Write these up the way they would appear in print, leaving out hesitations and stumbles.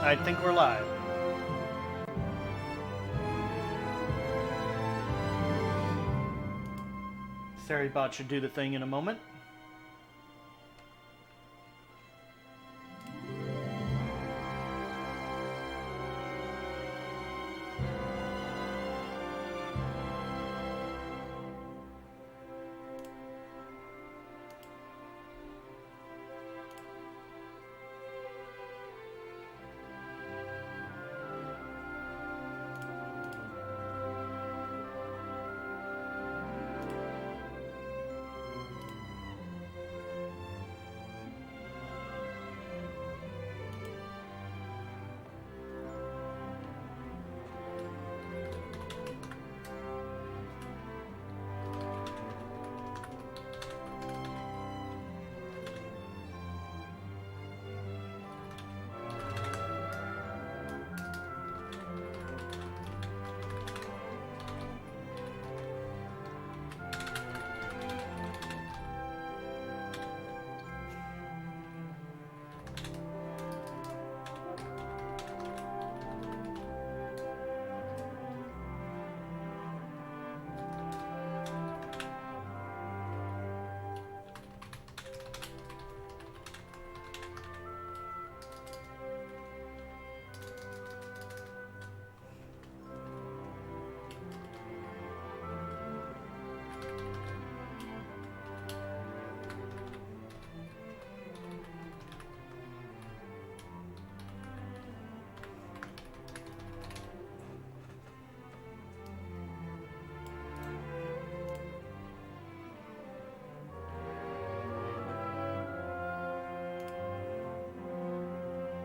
I think we're live. Saribot should do the thing in a moment.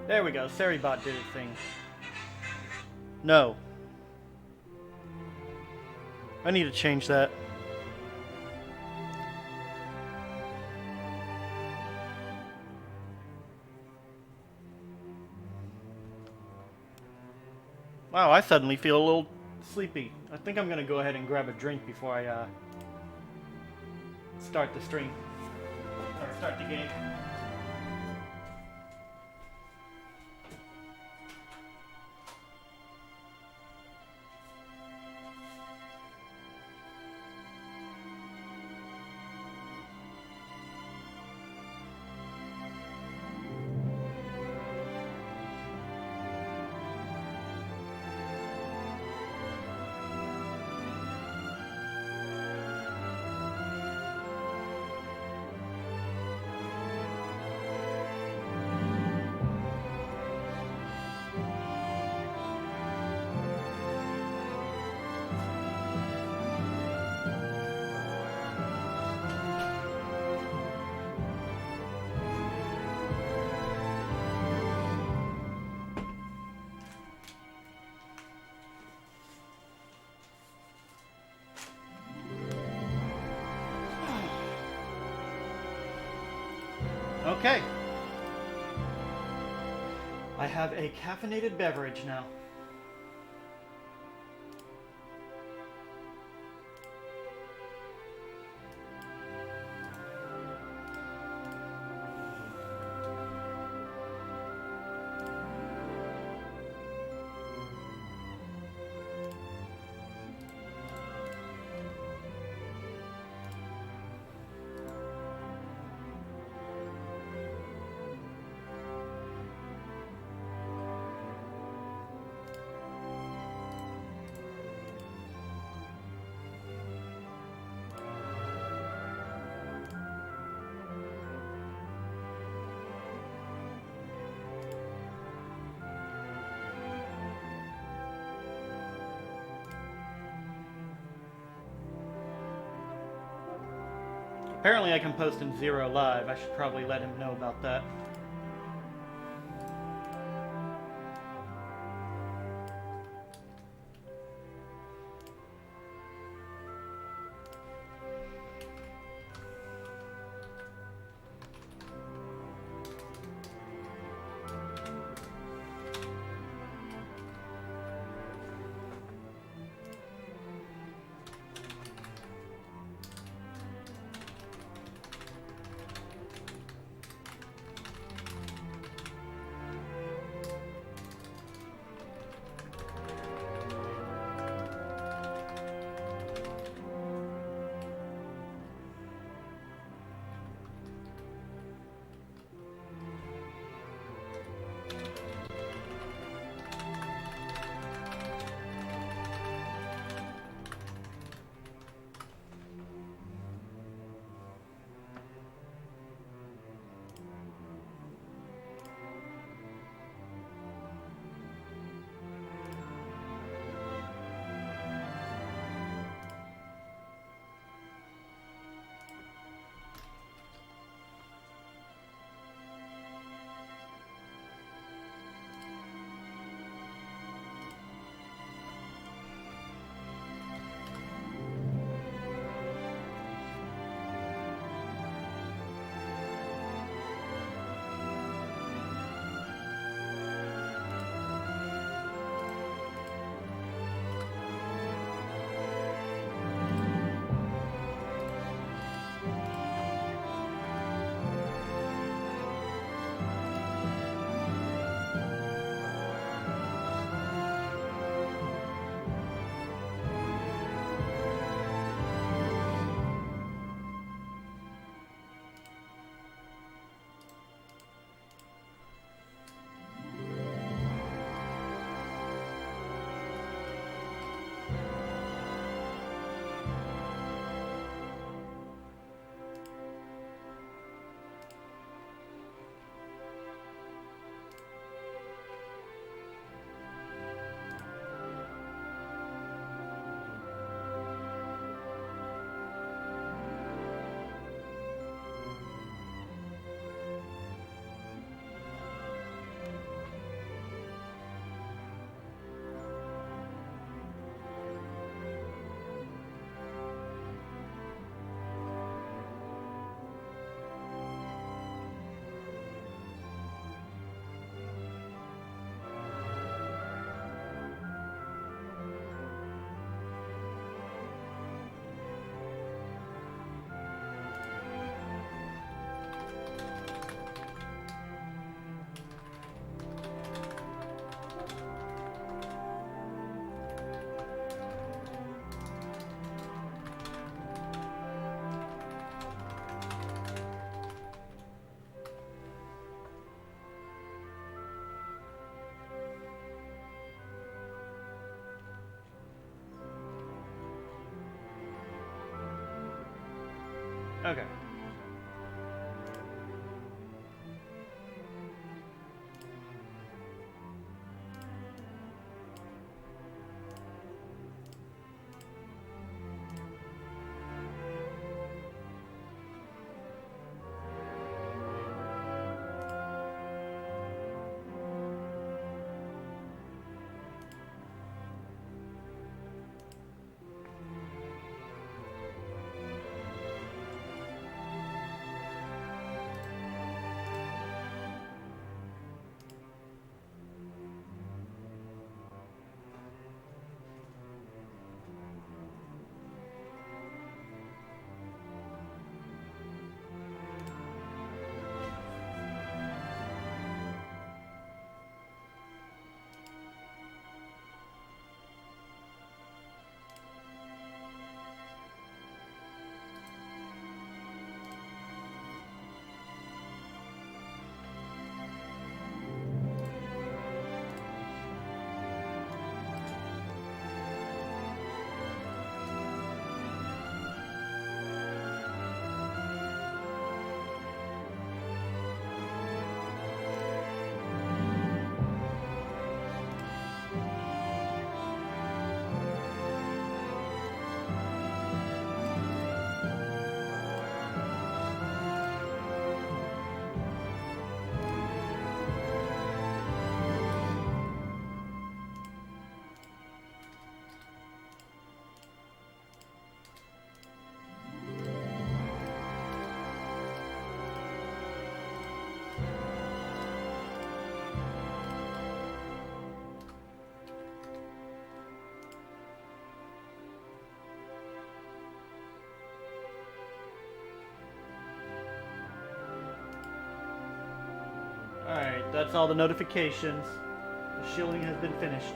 There we go. Saribot did its thing. No. I need to change that. Wow, I suddenly feel a little sleepy. I think I'm gonna go ahead and grab a drink before I start the stream. Or start the game. Okay. I have a caffeinated beverage now. Apparently I can post in Zero Live. I should probably let him know about that. Okay. Alright, that's all the notifications. The shilling has been finished.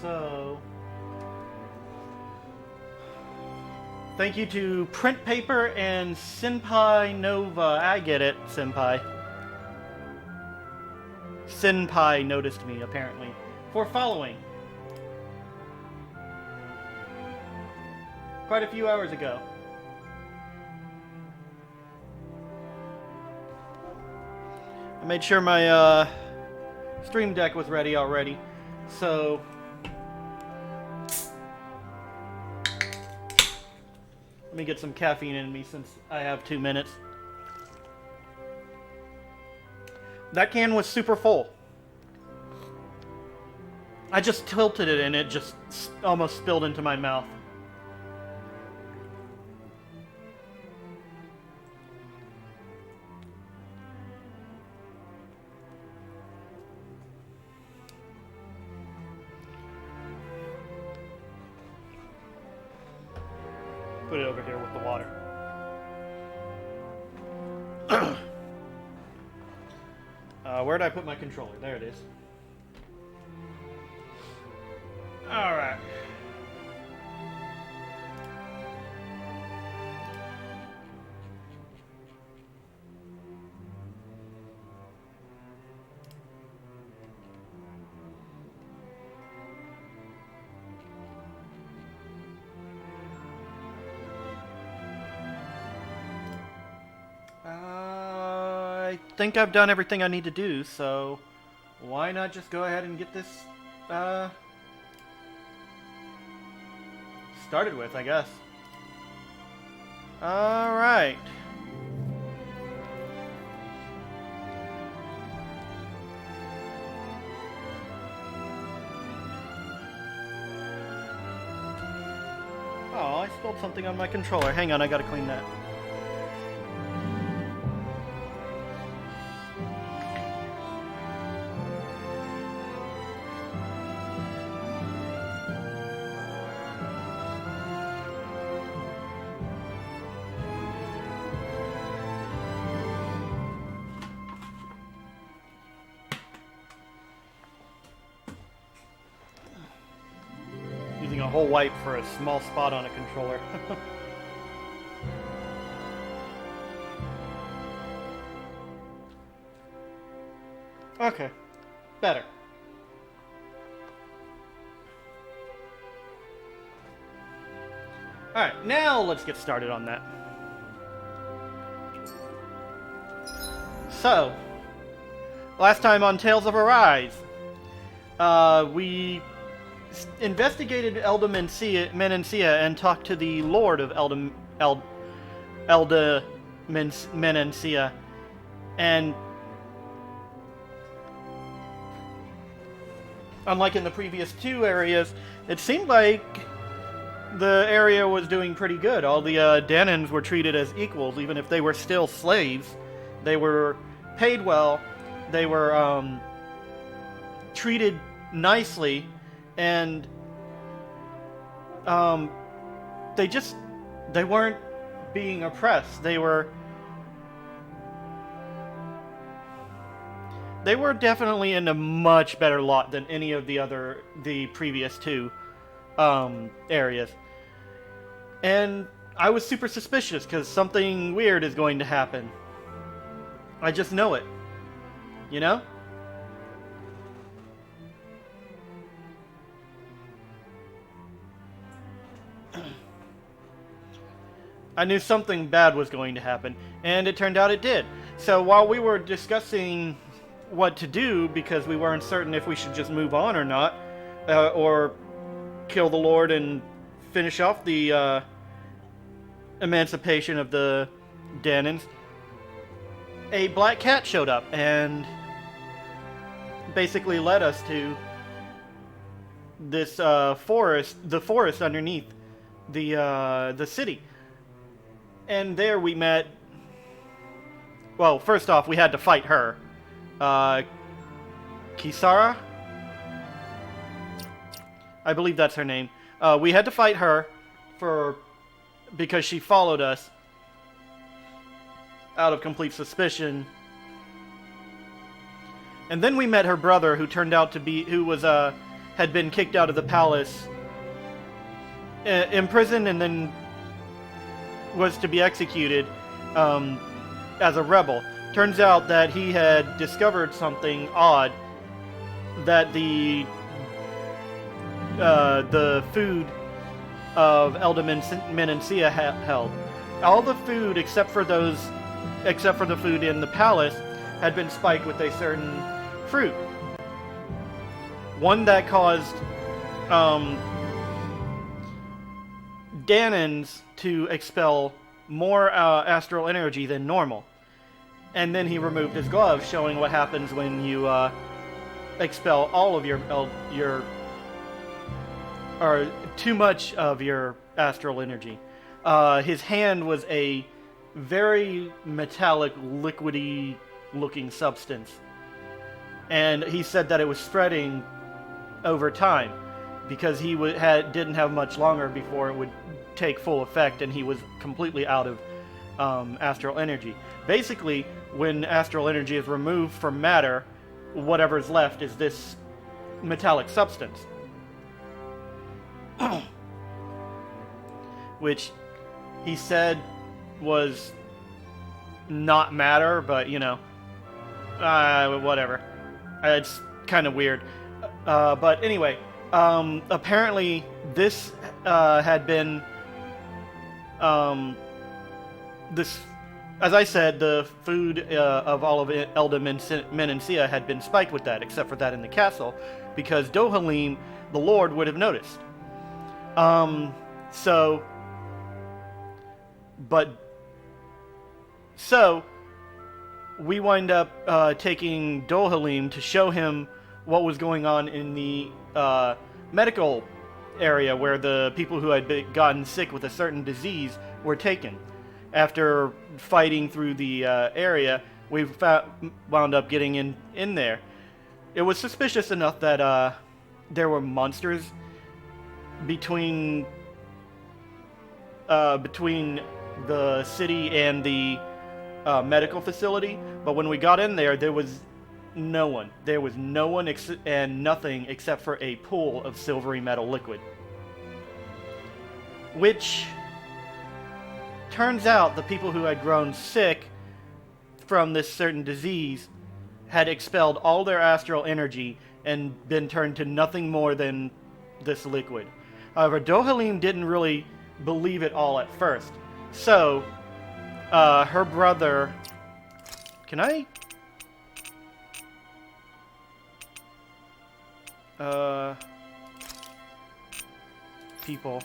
So, thank you to Print Paper and Senpai Nova. I get it, Senpai. Senpai noticed me, apparently, for following. Quite a few hours ago. I made sure my stream deck was ready already, so let me get some caffeine in me since I have 2 minutes. That can was super full. I just tilted it and it just almost spilled into my mouth. Put it over here with the water. Where did I put my controller? There it is. Alright. I think I've done everything I need to do, so why not just go ahead and get this started with, I guess. Alright. Oh, I spilled something on my controller. Hang on, I gotta clean that. Using a whole wipe for a small spot on a controller. Okay. Better. Alright, now let's get started on that. So, last time on Tales of Arise, we investigated Menancia and talked to the Lord of Menancia, and unlike in the previous two areas, it seemed like the area was doing pretty good. All the Danans were treated as equals, even if they were still slaves. They were paid well, they were treated nicely, and they weren't being oppressed. They were definitely in a much better lot than any of the previous two areas. And I was super suspicious because something weird is going to happen. I just know it. You know? I knew something bad was going to happen, and it turned out it did. So while we were discussing what to do, because we weren't certain if we should just move on or not, or kill the Lord and finish off the emancipation of the Danans, a black cat showed up and basically led us to this forest, the forest underneath the city. And there we met... Well, first off, we had to fight her. Kisara? I believe that's her name. We had to fight her because she followed us out of complete suspicion. And then we met her brother, who turned out to be... had been kicked out of the palace, imprisoned, and then was to be executed as a rebel. Turns out that he had discovered something odd, that the food of Elder Menancia held. All the food except for the food in the palace had been spiked with a certain fruit. One that caused Danans to expel more astral energy than normal. And then he removed his gloves, showing what happens when you expel all of or too much of your astral energy. His hand was a very metallic, liquidy looking substance. And he said that it was spreading over time, because he didn't have much longer before it would take full effect, and he was completely out of astral energy. Basically, when astral energy is removed from matter, whatever's left is this metallic substance. Which he said was not matter, but, you know, whatever. It's kind of weird. But anyway, apparently this had been... this, as I said, the food of all of Elder Menancia had been spiked with that, except for that in the castle, because Dohalim, the Lord, would have noticed. So we wind up taking Dohalim to show him what was going on in the medical area, where the people who had gotten sick with a certain disease were taken. After fighting through the area, we wound up getting in there. It was suspicious enough that there were monsters between the city and the medical facility, but when we got in there, there was no one. There was no one and nothing except for a pool of silvery metal liquid. Which turns out the people who had grown sick from this certain disease had expelled all their astral energy and been turned to nothing more than this liquid. However, Dohalim didn't really believe it all at first. So, her brother... Can I... People...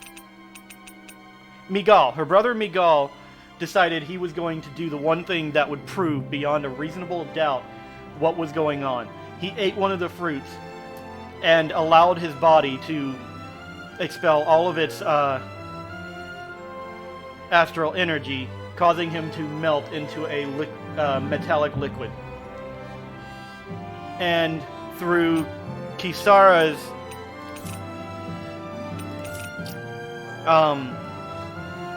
Migal. Her brother Migal decided he was going to do the one thing that would prove beyond a reasonable doubt what was going on. He ate one of the fruits and allowed his body to expel all of its astral energy, causing him to melt into a metallic liquid. And through Kisara's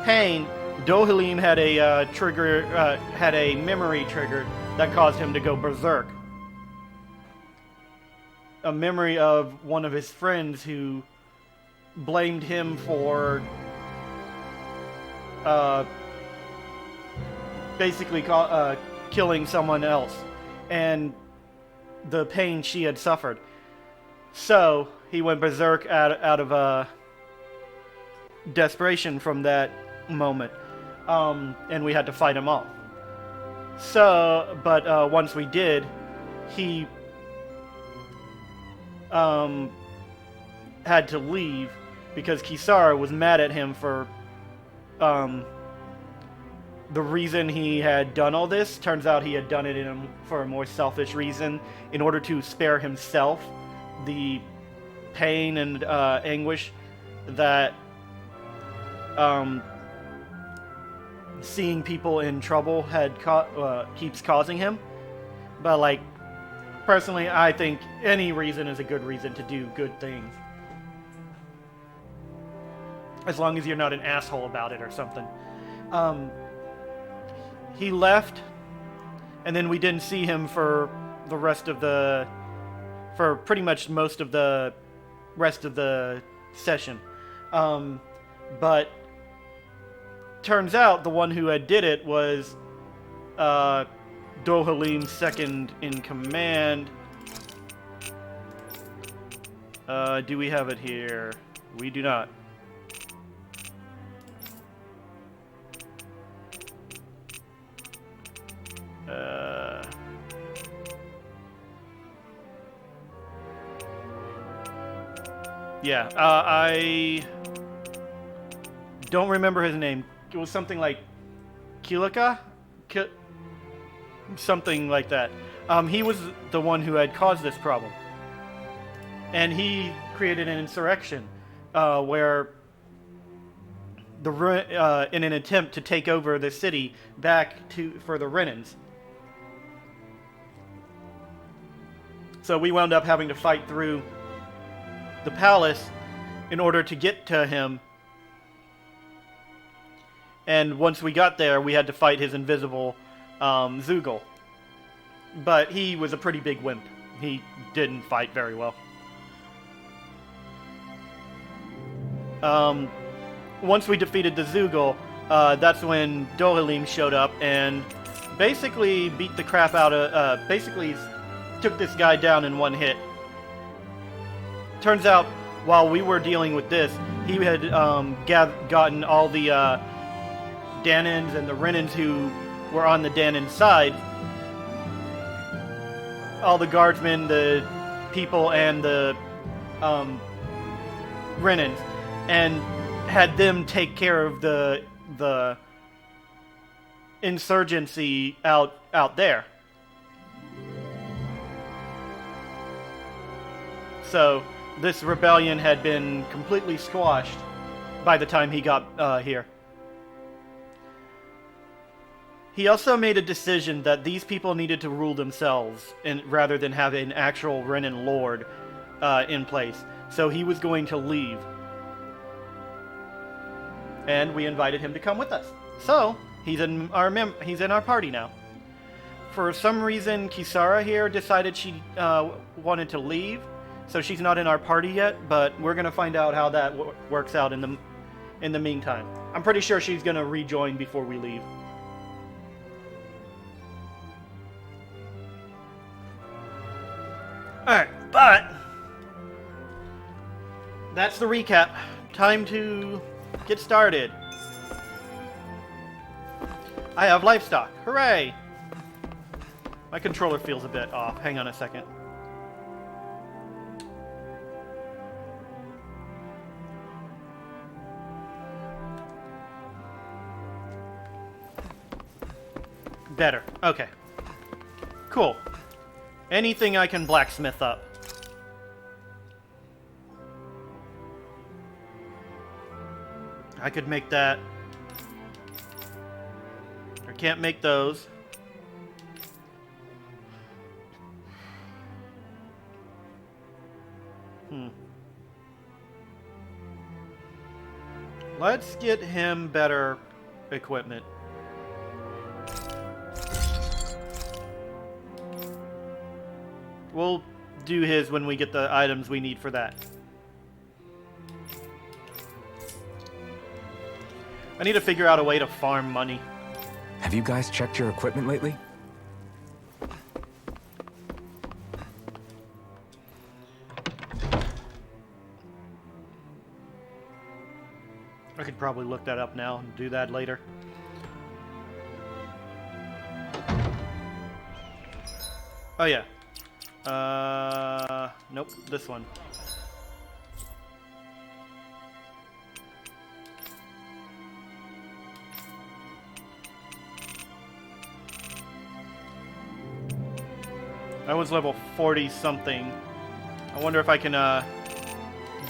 pain, Dohalim had a memory trigger that caused him to go berserk. A memory of one of his friends who blamed him for basically killing someone else, and the pain she had suffered. So he went berserk out of desperation from that moment, and we had to fight him off. So, but once we did, he had to leave because Kisara was mad at him for the reason he had done all this. Turns out he had done it for a more selfish reason, in order to spare himself the pain and anguish that seeing people in trouble had keeps causing him. But like, personally, I think any reason is a good reason to do good things, as long as you're not an asshole about it or something. He left, and then we didn't see him for the rest of for pretty much most of the rest of the session. But turns out the one who had did it was Dohalim's second in command. Do we have it here? We do not. Yeah, I don't remember his name. It was something like Kilika? Something like that. He was the one who had caused this problem. And he created an insurrection where in an attempt to take over the city back for the Renans. So we wound up having to fight through the palace in order to get to him. And once we got there, we had to fight his invisible Zoogle. But he was a pretty big wimp. He didn't fight very well. Once we defeated the Zoogle, that's when Dohalim showed up and basically beat the crap out of... basically took this guy down in one hit. Turns out, while we were dealing with this, he had gotten all the Danans and the Renans who were on the Danan side, all the guardsmen, the people, and the Renans, and had them take care of the insurgency out there. So this rebellion had been completely squashed by the time he got here. He also made a decision that these people needed to rule themselves, rather than have an actual Renan lord in place. So he was going to leave. And we invited him to come with us. So he's in our party now. For some reason, Kisara here decided she wanted to leave. So she's not in our party yet, but we're gonna find out how that works out in the meantime. I'm pretty sure she's gonna rejoin before we leave. Alright, but that's the recap. Time to get started. I have livestock. Hooray! My controller feels a bit off. Hang on a second. Better. Okay. Cool. Anything I can blacksmith up. I could make that. I can't make those. Let's get him better equipment. We'll do his when we get the items we need for that. I need to figure out a way to farm money. Have you guys checked your equipment lately? I could probably look that up now and do that later. Oh yeah. Nope, this one. I was level 40 something. I wonder if I can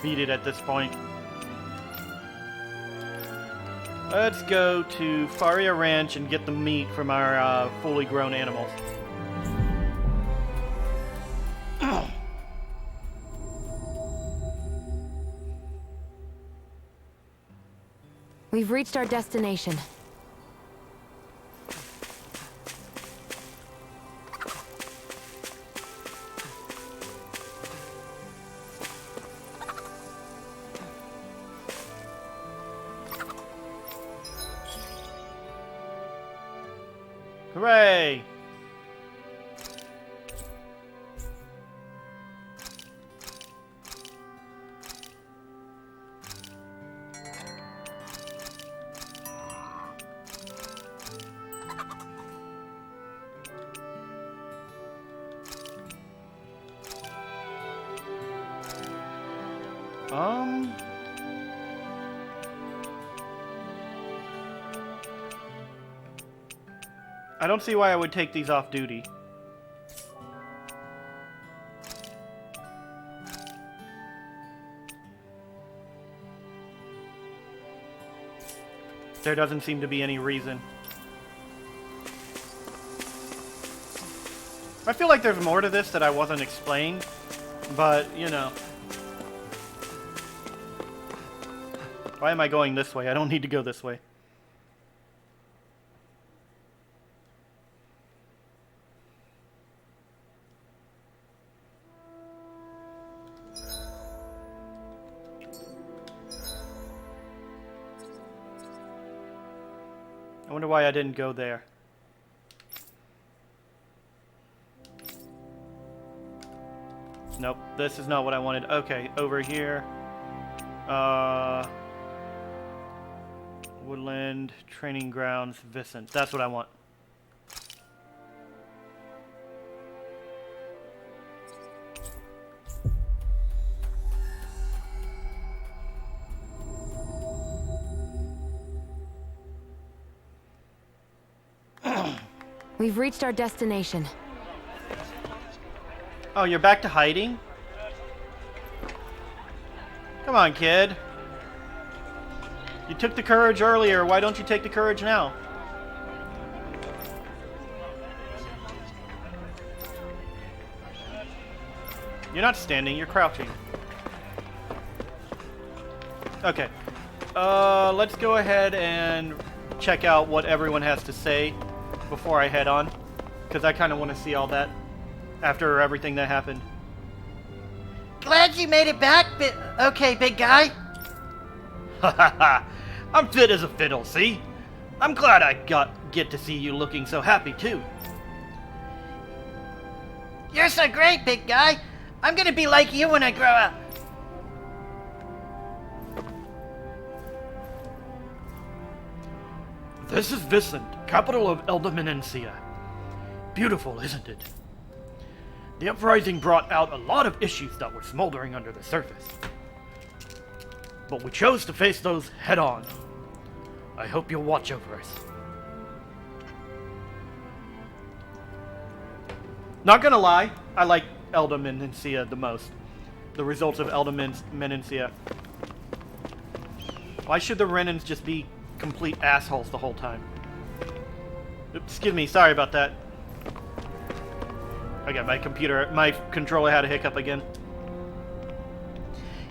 beat it at this point. Let's go to Faria Ranch and get the meat from our fully grown animals. We've reached our destination. Hooray! I don't see why I would take these off duty. There doesn't seem to be any reason. I feel like there's more to this that I wasn't explained, but, you know. Why am I going this way? I don't need to go this way. I wonder why I didn't go there. Nope, this is not what I wanted. Okay, over here. Woodland, Training Grounds, Vicent. That's what I want. We've reached our destination. Oh, you're back to hiding? Come on, kid. You took the courage earlier. Why don't you take the courage now? You're not standing, you're crouching. Okay. Let's go ahead and check out what everyone has to say before I head on, because I kind of want to see all that after everything that happened. Glad you made it back, okay, big guy. Ha ha ha! I'm fit as a fiddle, see? I'm glad I get to see you looking so happy, too. You're so great, big guy. I'm gonna be like you when I grow up. This is Vicent, capital of Eldomenencia. Beautiful, isn't it? The uprising brought out a lot of issues that were smoldering under the surface. But we chose to face those head on. I hope you'll watch over us. Not gonna lie, I like Eldomenencia the most. The results of Eldomenencia. Why should the Renans just be complete assholes the whole time? Oops, excuse me, sorry about that. I got my controller had a hiccup again.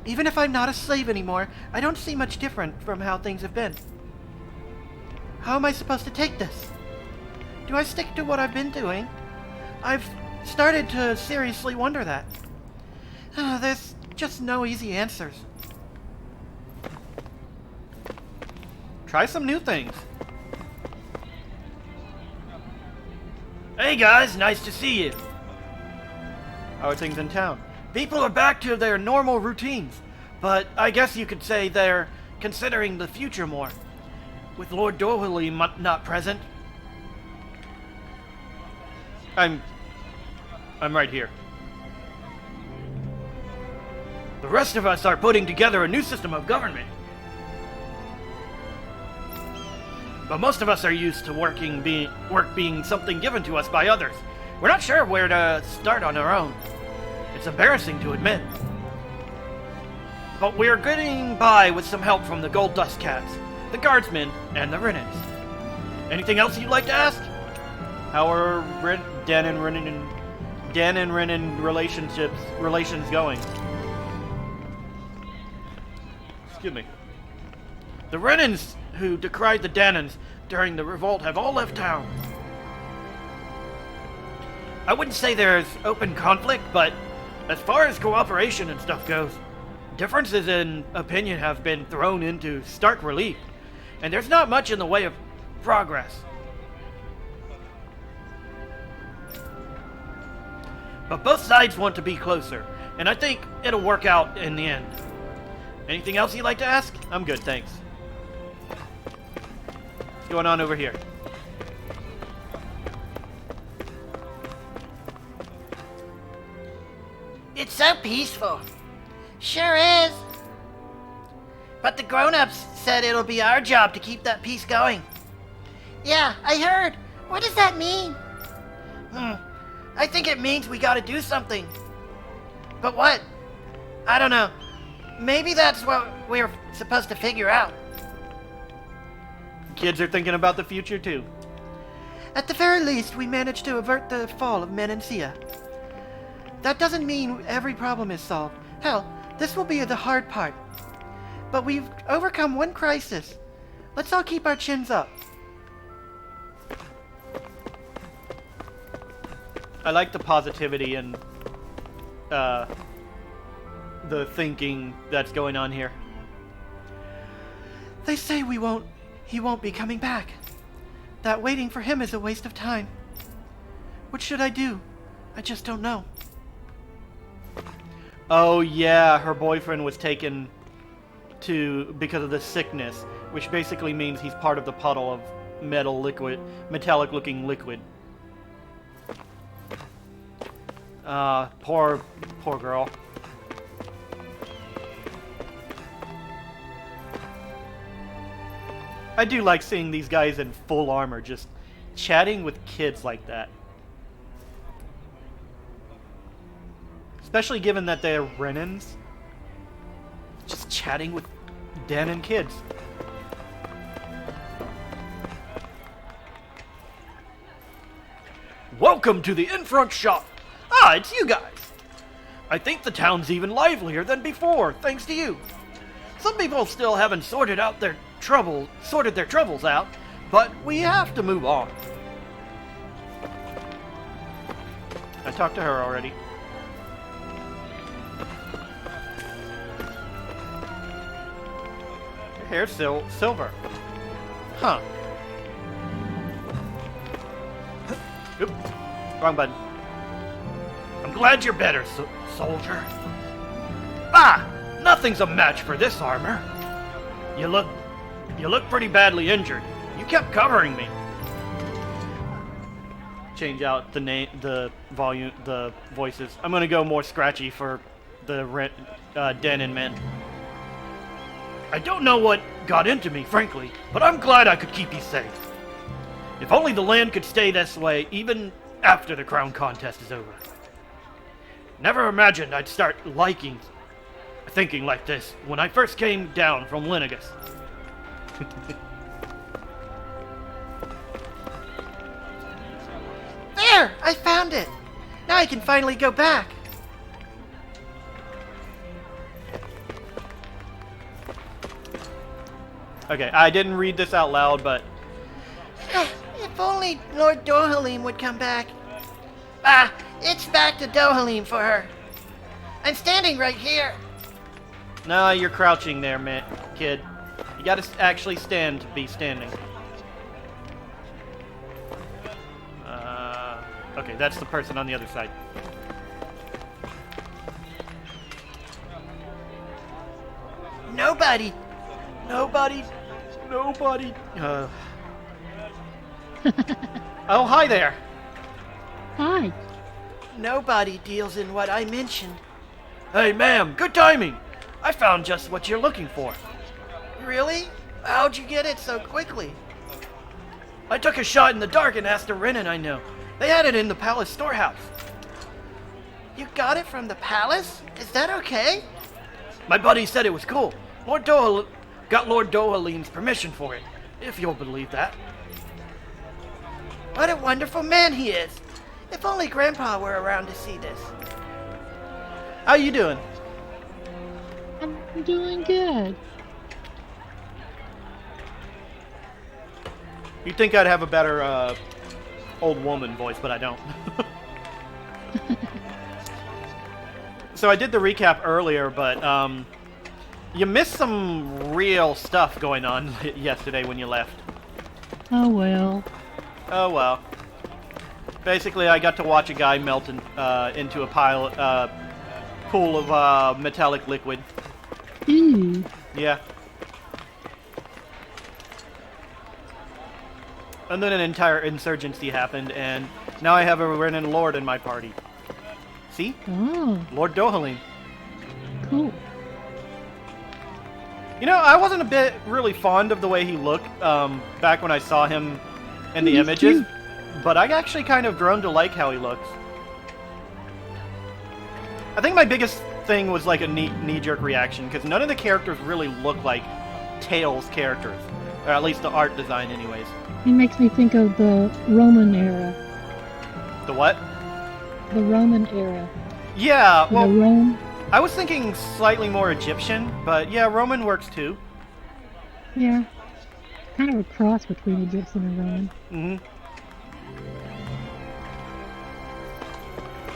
Even if I'm not a slave anymore, I don't see much different from how things have been. How am I supposed to take this? Do I stick to what I've been doing? I've started to seriously wonder that. There's just no easy answers. Try some new things. Hey guys, nice to see you. How are things in town? People are back to their normal routines, but I guess you could say they're considering the future more, with Lord Doherty not present. I'm right here. The rest of us are putting together a new system of government. But most of us are used to work being something given to us by others. We're not sure where to start on our own. It's embarrassing to admit. But we're getting by with some help from the Gold Dust Cats, the Guardsmen, and the Renans. Anything else you'd like to ask? How are Dan and Renan relations going? Excuse me. The Renans who decried the Danans during the revolt have all left town. I wouldn't say there's open conflict, but as far as cooperation and stuff goes, differences in opinion have been thrown into stark relief, and there's not much in the way of progress. But both sides want to be closer, and I think it'll work out in the end. Anything else you'd like to ask? I'm good, thanks. What's going on over here? It's so peaceful. Sure is. But the grown-ups said it'll be our job to keep that peace going. Yeah, I heard. What does that mean? I think it means we gotta do something. But what? I don't know. Maybe that's what we're supposed to figure out. Kids are thinking about the future too. At the very least, we managed to avert the fall of Menencia. That doesn't mean every problem is solved. Hell, this will be the hard part. But we've overcome one crisis. Let's all keep our chins up. I like the positivity and the thinking that's going on here. They say he won't be coming back. That waiting for him is a waste of time. What should I do? I just don't know. Oh yeah, her boyfriend was taken because of the sickness, which basically means he's part of the puddle of metallic looking liquid. Poor girl. I do like seeing these guys in full armor just chatting with kids like that. Especially given that they're Renans. Just chatting with Dan and kids. Welcome to the in-front shop. Ah, it's you guys. I think the town's even livelier than before, thanks to you. Some people still haven't sorted their troubles out, but we have to move on. I talked to her already. Your hair's silver. Huh. Oops. Wrong button. I'm glad you're better, soldier. Ah! Nothing's a match for this armor. You look pretty badly injured. You kept covering me. Change out the name, the volume, the voices. I'm gonna go more scratchy for the Den and Men. I don't know what got into me, frankly, but I'm glad I could keep you safe. If only the land could stay this way, even after the crown contest is over. Never imagined I'd start thinking like this when I first came down from Linagus. There! I found it! Now I can finally go back. Okay, I didn't read this out loud, but... If only Lord Dohalim would come back. Ah, it's back to Dohalim for her. I'm standing right here. No, you're crouching there, kid. You gotta actually stand to be standing. Okay, that's the person on the other side. Nobody. Oh, hi there. Hi. Nobody deals in what I mentioned. Hey, ma'am, good timing. I found just what you're looking for. Really? How'd you get it so quickly? I took a shot in the dark and asked a Renan I know. They had it in the palace storehouse. You got it from the palace? Is that okay? My buddy said it was cool. Got Lord Dohalim's permission for it, if you'll believe that. What a wonderful man he is. If only Grandpa were around to see this. How you doing? I'm doing good. You'd think I'd have a better old woman voice, but I don't. So I did the recap earlier, but you missed some real stuff going on yesterday when you left. Oh well. Oh well. Basically, I got to watch a guy melt into a pool of metallic liquid. Ooh. Yeah. And then an entire insurgency happened, and now I have a Renan Lord in my party. See? Oh, Lord Dohalim. cool. You know, I wasn't really fond of the way he looked back when I saw him in the He's images, cute. but I actually kind of grown to like how he looks. I think my biggest thing was like a knee-jerk reaction, because none of the characters really look like Tails characters, or at least the art design anyways. It makes me think of the Roman era. The what? The Roman era. Yeah, well, the Rome. I was thinking slightly more Egyptian, but yeah, Roman works too. Yeah. Kind of a cross between Egyptian and Roman.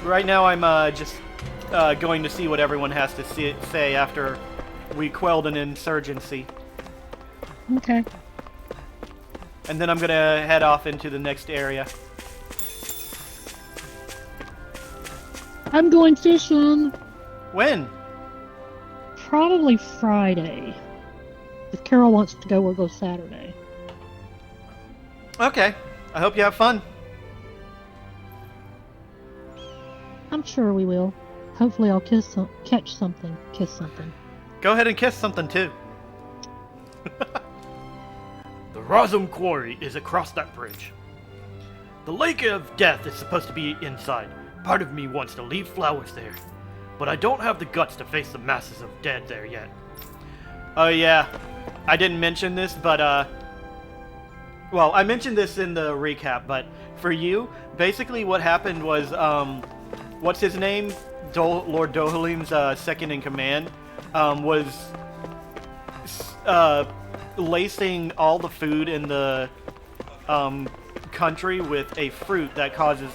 Right now I'm just going to see what everyone has to say after we quelled an insurgency. Okay. And then I'm gonna head off into the next area. I'm going fishing. When? Probably Friday. If Carol wants to go, we'll go Saturday. Okay. I hope you have fun. I'm sure we will. Hopefully I'll catch something. Kiss something. Go ahead and kiss something too. The Razum Quarry is across that bridge. The Lake of Death is supposed to be inside. Part of me wants to leave flowers there, but I don't have the guts to face the masses of dead there yet. Oh yeah, I didn't mention this, but well, I mentioned this in the recap, but for you, basically what happened was, what's his name? Lord Dohalim's second in command, was lacing all the food in the country with a fruit that causes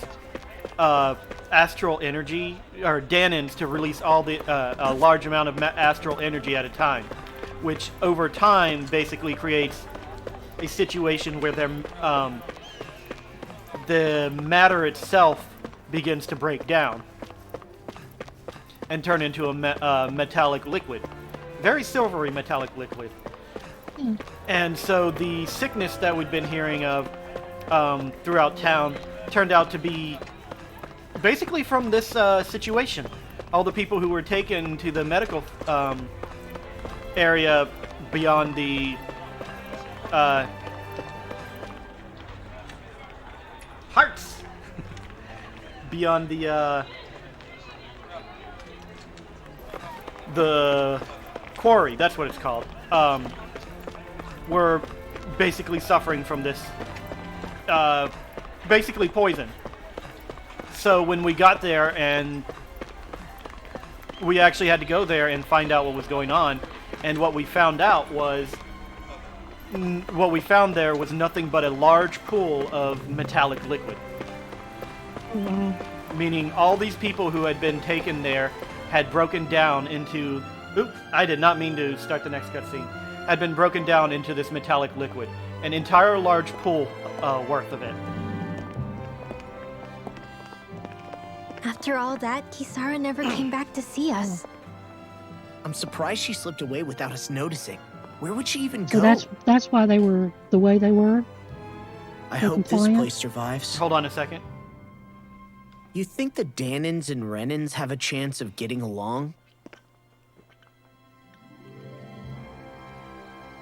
astral energy, or Danins, to release all the a large amount of astral energy at a time, which over time basically creates a situation where the matter itself begins to break down. and turn into a metallic liquid. Very silvery metallic liquid. And so the sickness that we'd been hearing of throughout town turned out to be basically from this situation. All the people who were taken to the medical area beyond the hearts, beyond the quarry, that's what it's called, were basically suffering from this, basically poison. So when we got there, and we actually had to go there and find out what was going on, and what we found out was, what we found there was nothing but a large pool of metallic liquid. Meaning all these people who had been taken there had broken down into... Oops, I did not mean to start the next cutscene. Had been broken down into this metallic liquid. An entire large pool worth of it. After all that, Kisara never came back to see us. I'm surprised she slipped away without us noticing. Where would she even So go? that's why they were the way they were. I hope this compliant? place survives. Hold on a second. You think the Danins and Renins have a chance of getting along?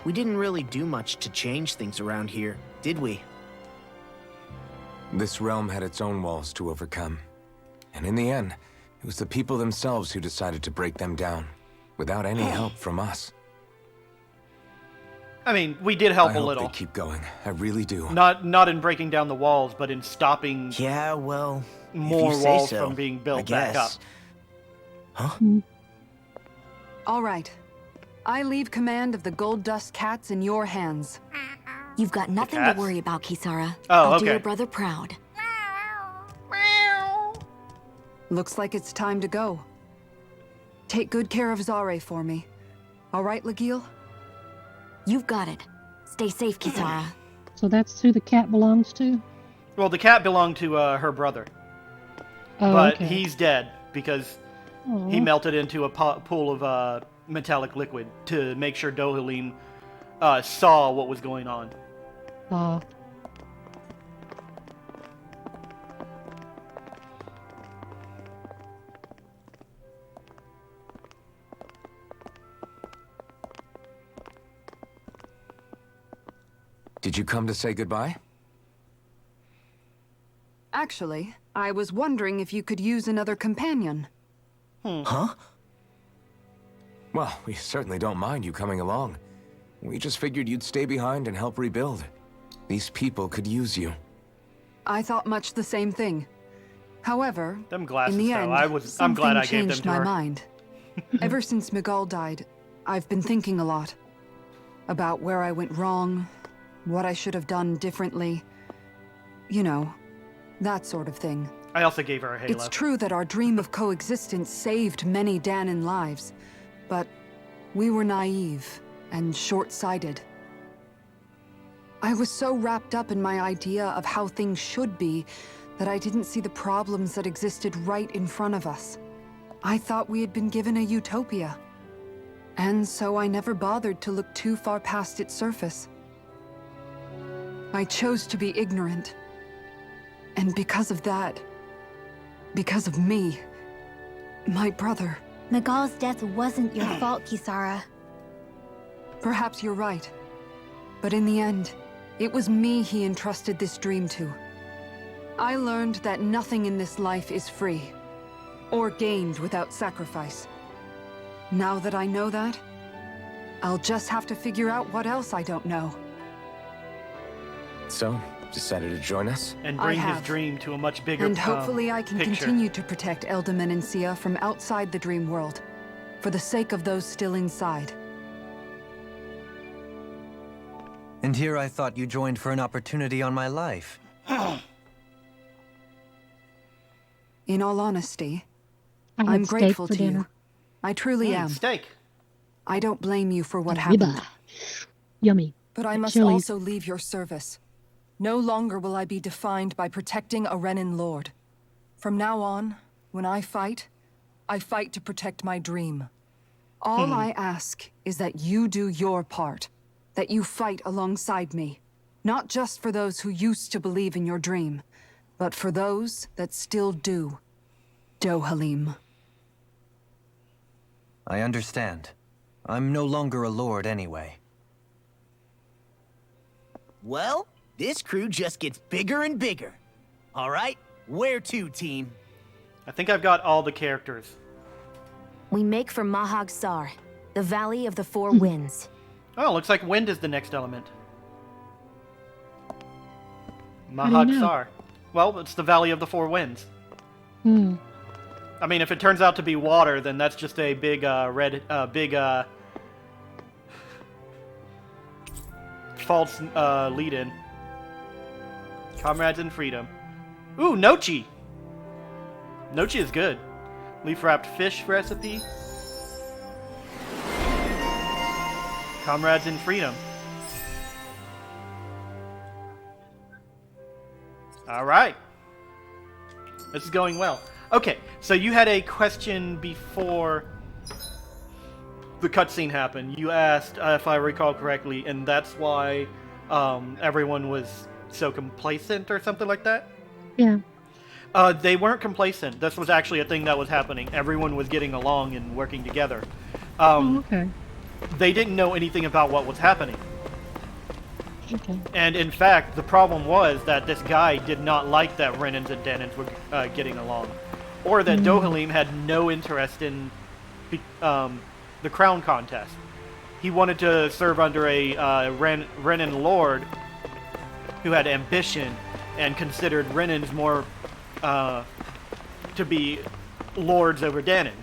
We didn't really do much to change things around here, did we? This realm had its own walls to overcome. And in the end, it was the people themselves who decided to break them down, without any help from us. I mean, we did help I a hope little. they keep going. I really do. Not in breaking down the walls, but in stopping Yeah, well, more if you say walls so, from being I built back up. guess. Huh? All right. I leave command of the Gold Dust Cats in your hands. You've got nothing to cats? worry about, Kisara. Oh, I'll do okay. your brother proud. Looks like it's time to go. Take good care of Zare for me. All right, Legil? You've got it. Stay safe, Kisara. So that's who the cat belongs to? Well, the cat belonged to her brother, Oh, but okay. he's dead because he Aw. melted into a pool of metallic liquid to make sure Dohalim saw what was going on. Aw. Did you come to say goodbye? Actually, I was wondering if you could use another companion. Huh? Well, we certainly don't mind you coming along. We just figured you'd stay behind and help rebuild. These people could use you. I thought much the same thing. However, Them glasses, in the though, end, I'm something glad I gave them changed to my her. mind. Ever since Miguel died, I've been thinking a lot. About where I went wrong, what I should have done differently. You know, that sort of thing. I also gave her a halo. It's true that our dream of coexistence saved many Danin lives, but we were naive and short-sighted. I was so wrapped up in my idea of how things should be that I didn't see the problems that existed right in front of us. I thought we had been given a utopia, and so I never bothered to look too far past its surface. I chose to be ignorant, and because of that, because of me, my brother. Miguel's death wasn't your fault, Kisara. Perhaps you're right. But in the end, it was me he entrusted this dream to. I learned that nothing in this life is free, or gained without sacrifice. Now that I know that, I'll just have to figure out what else I don't know. So, decided to join us? and I bring his have. dream to a much bigger And hopefully I can picture. continue to protect Eldaman and Sia from outside the dream world, for the sake of those still inside. And here I thought you joined for an opportunity on my life. In all honesty, I had I'm steak grateful for to you. dinner. I truly am. Steak. I don't blame you for what happened. Ribeye. Yummy. But I must Chilies. also leave your service. No longer will I be defined by protecting a Renin lord. From now on, when I fight, I fight to protect my dream. All I ask is that you do your part. That you fight alongside me. Not just for those who used to believe in your dream, but for those that still do. Dohalim. I understand. I'm no longer a lord anyway. Well, this crew just gets bigger and bigger. All right, where to, team? I think I've got all the characters. We make for Mahag Saar, the Valley of the Four Winds. Oh, looks like wind is the next element. do you Mahag know? Saar. Well, it's the Valley of the Four Winds. Hmm. I mean, if it turns out to be water, then that's just a big, false, lead-in. Comrades in freedom. Ooh, Nochi! Nochi is good. Leaf-wrapped fish recipe. Comrades in freedom. Alright. This is going well. Okay, so you had a question before the cutscene happened. You asked, if I recall correctly, and that's why everyone was so complacent or something like that? Yeah. They weren't complacent. This was actually a thing that was happening. Everyone was getting along and working together. Okay. They didn't know anything about what was happening. Okay. And in fact, the problem was that this guy did not like that Renans and Danans were getting along. Or that Dohalim had no interest in the crown contest. He wanted to serve under a Renan lord who had ambition and considered Renans more to be lords over Danans.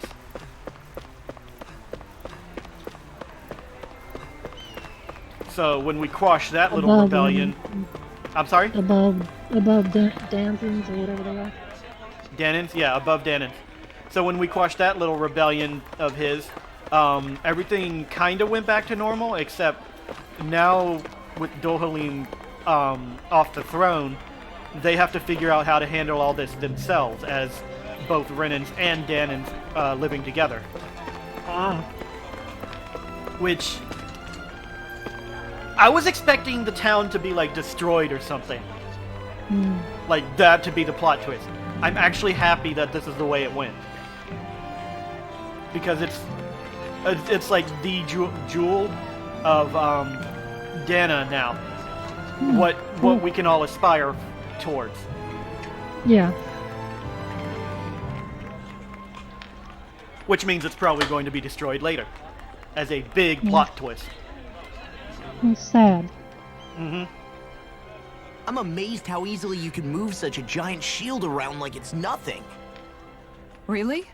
So when we quashed that little Above rebellion... I'm sorry? Above Danzins or whatever they are. Danans? Yeah, above Danans. So when we quashed that little rebellion of his, everything kind of went back to normal, except now with Dohalim off the throne, they have to figure out how to handle all this themselves as both Renans and Danans living together. Which... I was expecting the town to be, like, destroyed or something. Like, that to be the plot twist. I'm actually happy that this is the way it went. Because it's like the jewel of Dana now. What we can all aspire towards. Yeah. Which means it's probably going to be destroyed later. As a big plot twist. It's sad. Mm-hmm. I'm amazed how easily you can move such a giant shield around like it's nothing. Really?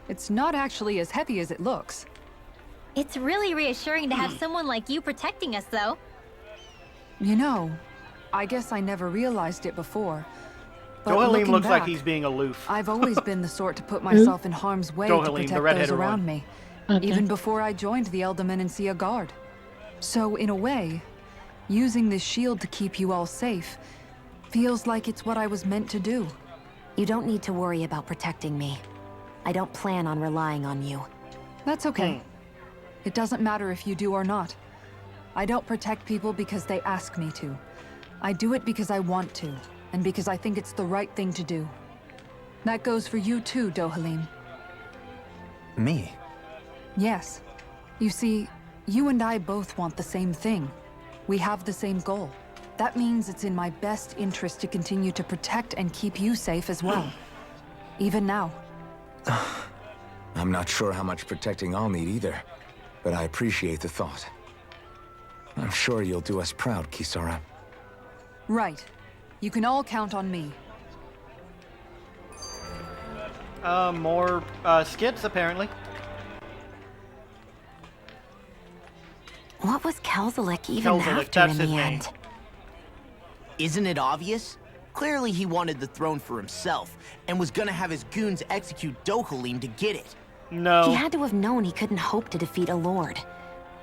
It's not actually as heavy as it looks. It's really reassuring to have someone like you protecting us, though. You know, I guess I never realized it before. But Dohalim looking looks like back, he's being aloof. I've always been the sort to put myself in harm's way to Dohalim, the protect red-headed those around one. me. Okay. Even before I joined the Eldermen and Sea Guard. So, in a way, using this shield to keep you all safe feels like it's what I was meant to do. You don't need to worry about protecting me. I don't plan on relying on you. That's okay. It doesn't matter if you do or not. I don't protect people because they ask me to. I do it because I want to, and because I think it's the right thing to do. That goes for you too, Dohalim. Me? Yes. You see, you and I both want the same thing. We have the same goal. That means it's in my best interest to continue to protect and keep you safe as well. Even now. I'm not sure how much protecting I'll need either, but I appreciate the thought. I'm sure you'll do us proud, Kisara. Right. You can all count on me. More skits, apparently. What was Kelzelik even Kelzelik, after that's in his the name. end? Isn't it obvious? Clearly he wanted the throne for himself, and was gonna have his goons execute Dohalim to get it. No. He had to have known he couldn't hope to defeat a lord.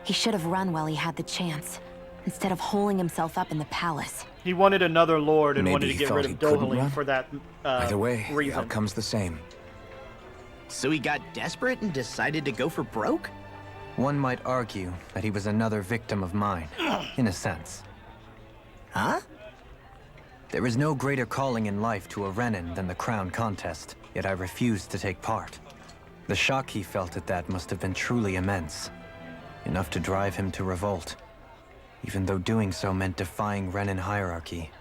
He should have run while he had the chance, instead of holding himself up in the palace. He wanted another lord and Maybe wanted to he get thought rid he of couldn't Dohalim run? for that Either way, the reason. outcome's the same. So he got desperate and decided to go for broke? One might argue that he was another victim of mine, in a sense. Huh? There is no greater calling in life to a Renin than the crown contest, yet I refused to take part. The shock he felt at that must have been truly immense. Enough to drive him to revolt, even though doing so meant defying Renin hierarchy.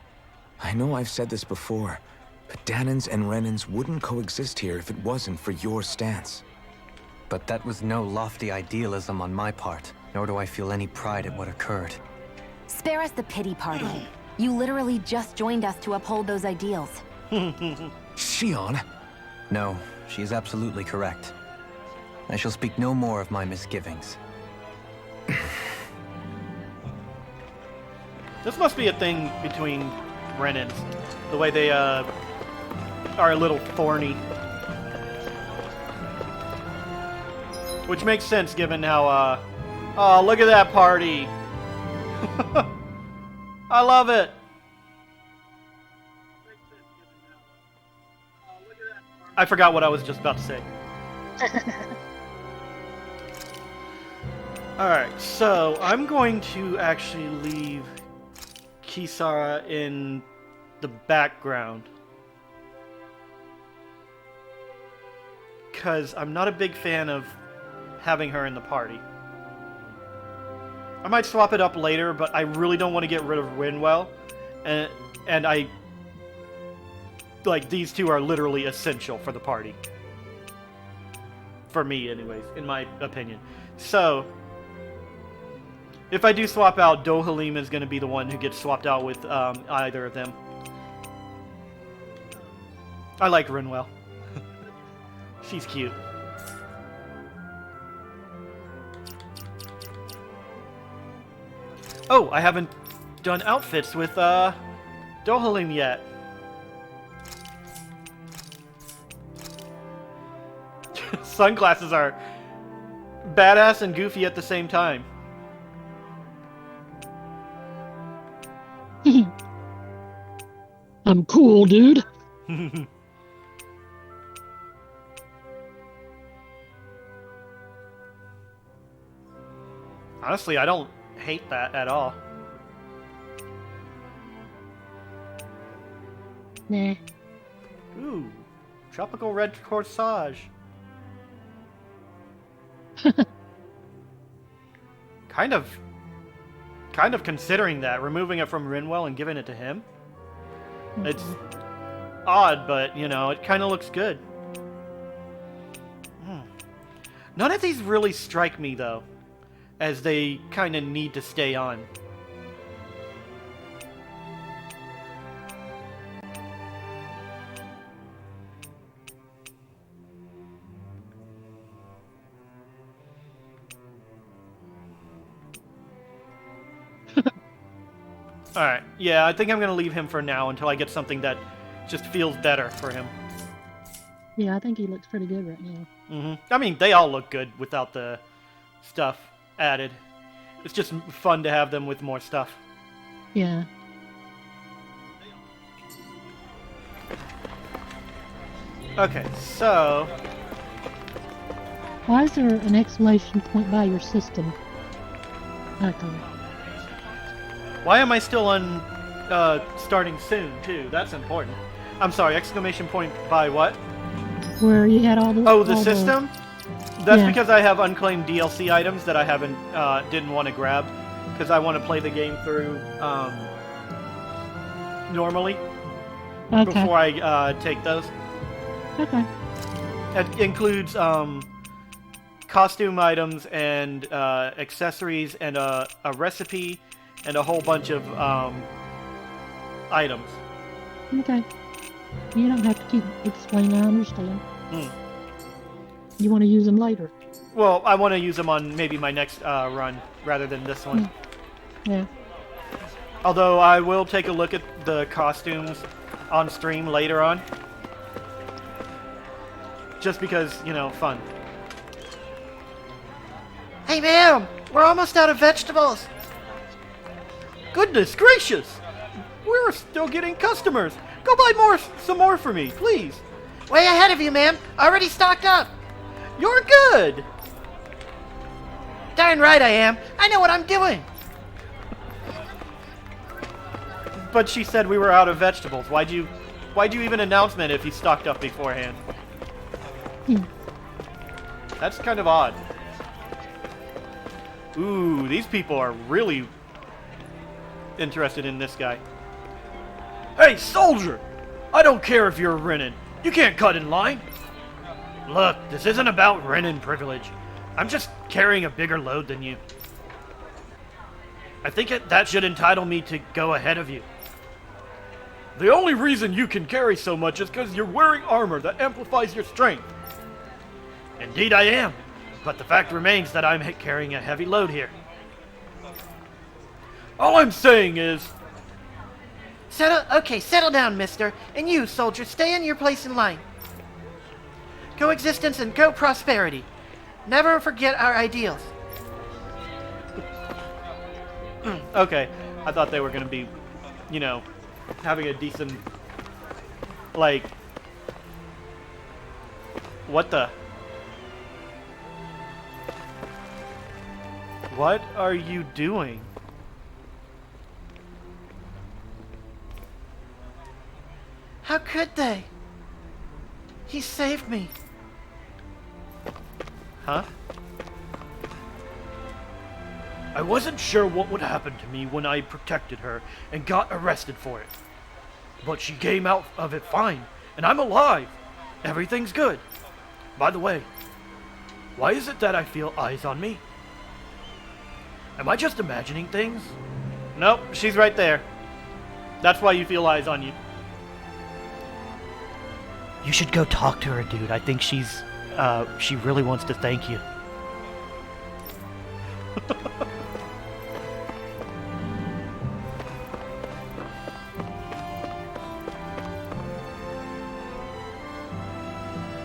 I know I've said this before, but Danins and Renins wouldn't coexist here if it wasn't for your stance. But that was no lofty idealism on my part, nor do I feel any pride at what occurred. Spare us the pity party. You literally just joined us to uphold those ideals. Shion? No, she is absolutely correct. I shall speak no more of my misgivings. This must be a thing between Renins. The way they, are a little thorny. Which makes sense given how, oh, look at that party! I love it! I forgot what I was just about to say. Alright, so I'm going to actually leave Kisara in the background. Because I'm not a big fan of having her in the party. I might swap it up later, but I really don't want to get rid of Windmill. And I... Like, these two are literally essential for the party. For me, anyways, in my opinion. So... If I do swap out, Dohalim is going to be the one who gets swapped out with either of them. I like Rinwell. She's cute. Oh, I haven't done outfits with Dohalim yet. Sunglasses are badass and goofy at the same time. I'm cool, dude. Honestly, I don't hate that at all. Nah. Ooh, tropical red corsage. Kind of considering that, removing it from Rinwell and giving it to him. It's odd, but, you know, it kind of looks good. None of these really strike me, though, as they kind of need to stay on. Alright, yeah, I think I'm going to leave him for now until I get something that just feels better for him. Yeah, I think he looks pretty good right now. I mean, they all look good without the stuff added. It's just fun to have them with more stuff. Yeah. Okay, so... Why is there an exclamation point by your system icon? Why am I still on starting soon, too? That's important. I'm sorry, exclamation point by what? Where you had all the... Oh, the system? That's Yeah. because I have unclaimed DLC items that I haven't, didn't want to grab. Because I want to play the game through, normally. Okay. Before I, take those. Okay. It includes, costume items and, accessories and a recipe and a whole bunch of, items. Okay. You don't have to keep explaining, I understand. You want to use them later? Well, I want to use them on maybe my next run rather than this one. Yeah. Although I will take a look at the costumes on stream later on. Just because, you know, fun. Hey, ma'am, we're almost out of vegetables. Goodness gracious! We're still getting customers! Go buy some more for me, please! Way ahead of you, ma'am. Already stocked up. You're good! Darn right I am. I know what I'm doing. But she said we were out of vegetables. Why'd you even announce it if you stocked up beforehand? That's kind of odd. Ooh, these people are really interested in this guy. Hey, soldier! I don't care if you're Renin. You can't cut in line. Look, this isn't about Renin privilege. I'm just carrying a bigger load than you. I think that should entitle me to go ahead of you. The only reason you can carry so much is because you're wearing armor that amplifies your strength. Indeed I am, but the fact remains that I'm carrying a heavy load here. All I'm saying is... Settle down, mister. And you, soldier, stay in your place in line. Coexistence and co-prosperity. Never forget our ideals. Okay, I thought they were going to be, you know, having a decent, like... What the... What are you doing? How could they? He saved me. Huh? I wasn't sure what would happen to me when I protected her and got arrested for it. But she came out of it fine, and I'm alive. Everything's good. By the way, why is it that I feel eyes on me? Am I just imagining things? Nope, she's right there. That's why you feel eyes on you. You should go talk to her, dude. I think she really wants to thank you.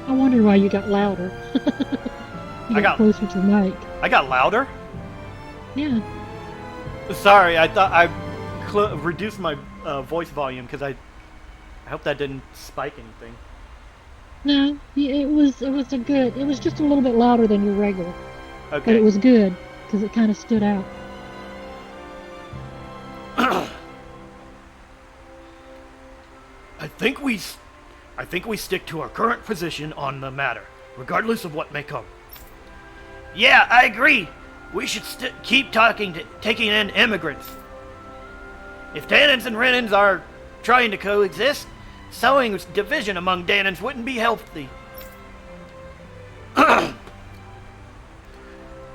I wonder why you got louder. You got closer to the mic. I got louder? Yeah. Sorry, I thought I reduced my voice volume because I hope that didn't spike anything. No, it was just a little bit louder than your regular. Okay. But it was good because it kind of stood out. I think we stick to our current position on the matter, regardless of what may come. Yeah, I agree. We should keep taking in immigrants. If Danans and Renans are trying to coexist, sowing division among Danans wouldn't be healthy.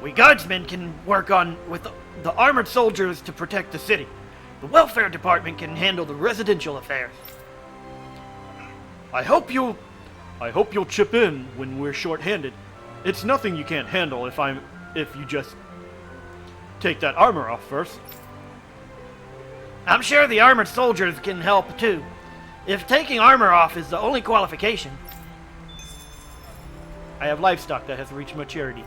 We guardsmen can work with the armored soldiers to protect the city. The welfare department can handle the residential affairs. I hope you'll chip in when we're short-handed. It's nothing you can't handle if you just take that armor off first. I'm sure the armored soldiers can help too. If taking armor off is the only qualification. I have livestock that has reached maturity.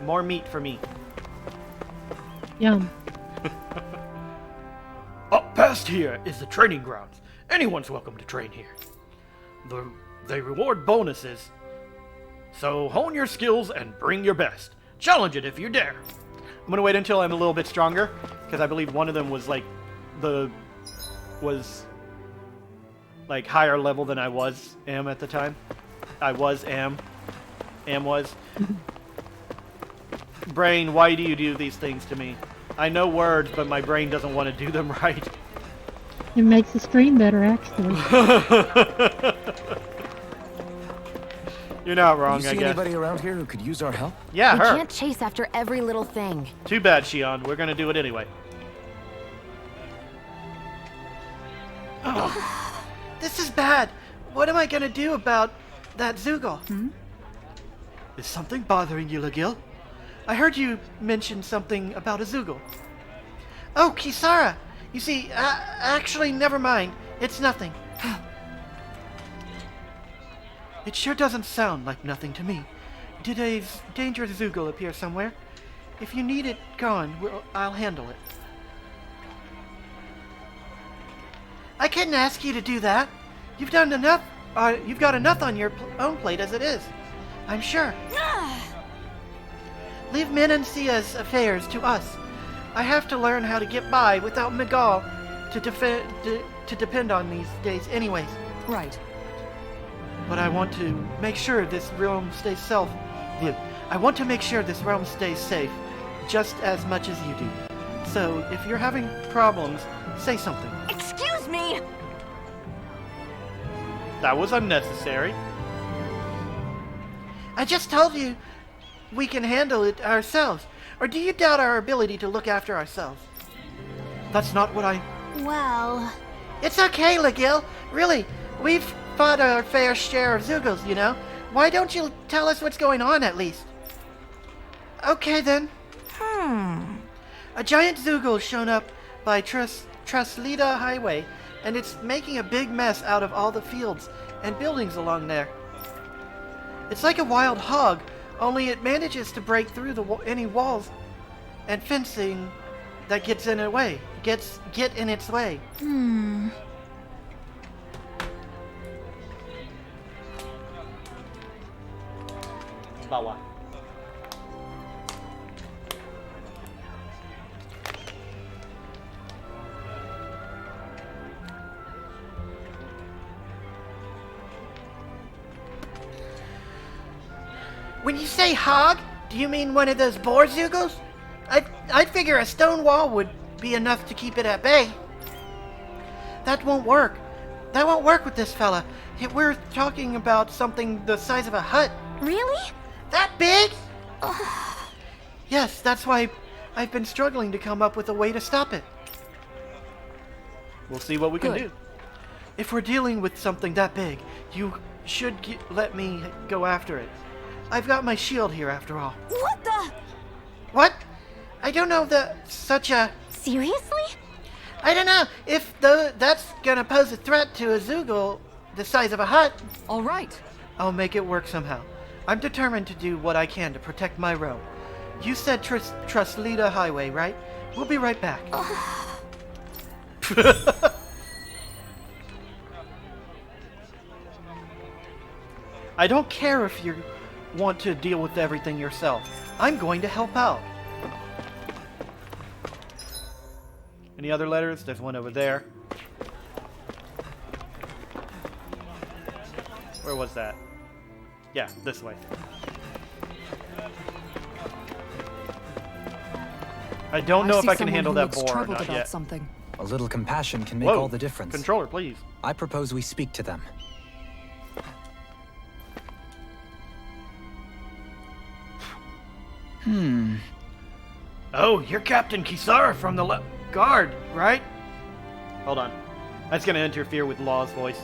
More meat for me. Yum. Up past here is the training grounds. Anyone's welcome to train here. They reward bonuses. So hone your skills and bring your best. Challenge it if you dare. I'm gonna wait until I'm a little bit stronger, because I believe one of them was like higher level than I am at the time. Am was. Brain, why do you do these things to me? I know words, but my brain doesn't want to do them right. It makes the stream better, actually. You're not wrong, you see I guess. Anybody around here who could use our help? Yeah, We her. can't chase after every little thing. Too bad, Shion. We're gonna do it anyway. This is bad. What am I gonna do about that Zoogle? Is something bothering you, Legil? I heard you mention something about a Zoogle. Oh, Kisara. You see, actually, never mind. It's nothing. It sure doesn't sound like nothing to me. Did a dangerous Zoogle appear somewhere? If you need it gone, I'll handle it. I couldn't ask you to do that. You've done enough You've got enough on your own plate as it is, I'm sure. Leave Minancia's affairs to us. I have to learn how to get by without Miguel to depend on these days anyways. Right. But I want to make sure this realm stays safe. I want to make sure this realm stays safe, just as much as you do. So, if you're having problems, say something. Excuse me! That was unnecessary. I just told you we can handle it ourselves. Or do you doubt our ability to look after ourselves? That's not what I... Well... It's okay, Legil. Really, we've fought our fair share of Zugos, you know? Why don't you tell us what's going on, at least? Okay, then. A giant Zugol's shown up by Traslita Highway, and it's making a big mess out of all the fields and buildings along there. It's like a wild hog, only it manages to break through any walls and fencing that get in its way. Bawah. When you say hog, do you mean one of those boar Zugos? I'd figure a stone wall would be enough to keep it at bay. That won't work. That won't work with this fella. We're talking about something the size of a hut. Really? That big? Yes, that's why I've been struggling to come up with a way to stop it. We'll see what we can Good. do. If we're dealing with something that big, you should let me go after it. I've got my shield here, after all. What the? What? I don't know such a... Seriously? I don't know if that's gonna pose a threat to a Zugol the size of a hut. All right. I'll make it work somehow. I'm determined to do what I can to protect my realm. You said Traslita Highway, right? We'll be right back. I don't care if you want to deal with everything yourself. I'm going to help out. Any other letters? There's one over there. Where was that? Yeah, this way. I don't know if I can handle that boar or troubled not about yet. something. A little compassion can make Whoa. all the difference. Controller, please. I propose we speak to them. Oh, you're Captain Kisara from the guard, right? Hold on. That's gonna interfere with Law's voice.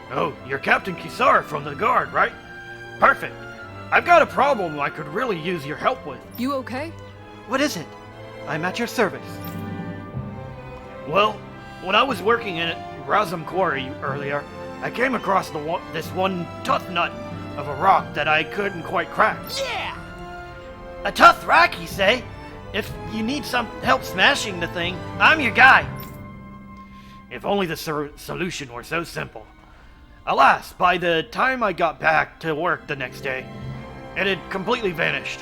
Oh, you're Captain Kisara from the guard, right? Perfect. I've got a problem I could really use your help with. You okay? What is it? I'm at your service. Well, when I was working in Razum Quarry earlier, I came across this one tough nut of a rock that I couldn't quite crack. Yeah! A tough rock, you say? If you need some help smashing the thing, I'm your guy. If only the solution were so simple. Alas, by the time I got back to work the next day, it had completely vanished.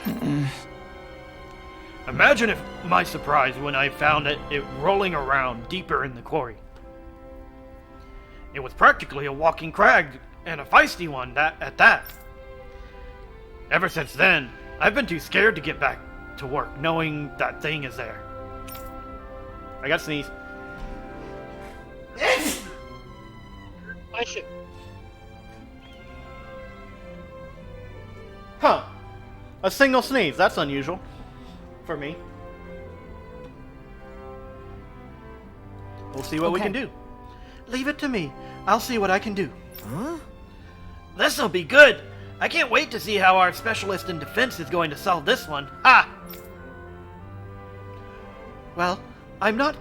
Imagine my surprise when I found it rolling around deeper in the quarry. It was practically a walking crag, and a feisty one at that. Ever since then, I've been too scared to get back to work, knowing that thing is there. I got sneeze. I should. Huh. A single sneeze. That's unusual. For me. We'll see what we Okay. can do. Leave it to me. I'll see what I can do. This'll be good. I can't wait to see how our specialist in defense is going to solve this one. Ha! Well, I'm not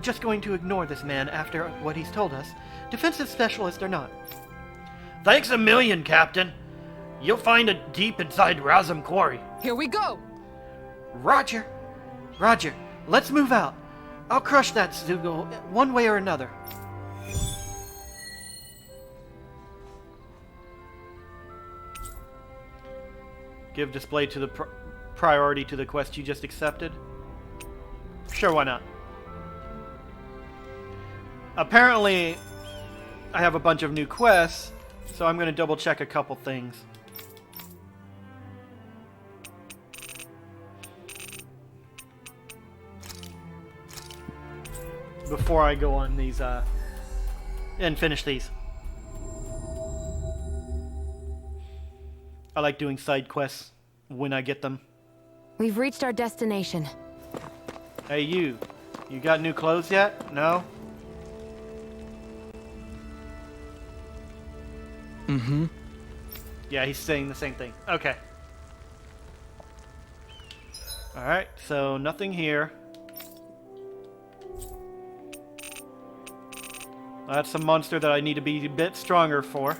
just going to ignore this man after what he's told us, defensive specialist or not. Thanks a million, Captain. You'll find it deep inside Razum Quarry. Here we go. Roger. Roger. Let's move out. I'll crush that Zugol one way or another. Give display to the priority to the quest you just accepted. Sure, why not? Apparently, I have a bunch of new quests, so I'm going to double check a couple things. Before I go on these, and finish these. I like doing side quests when I get them. We've reached our destination. Hey, you. You got new clothes yet? No? Mm-hmm. Yeah, he's saying the same thing. Okay. Alright, so nothing here. That's a monster that I need to be a bit stronger for.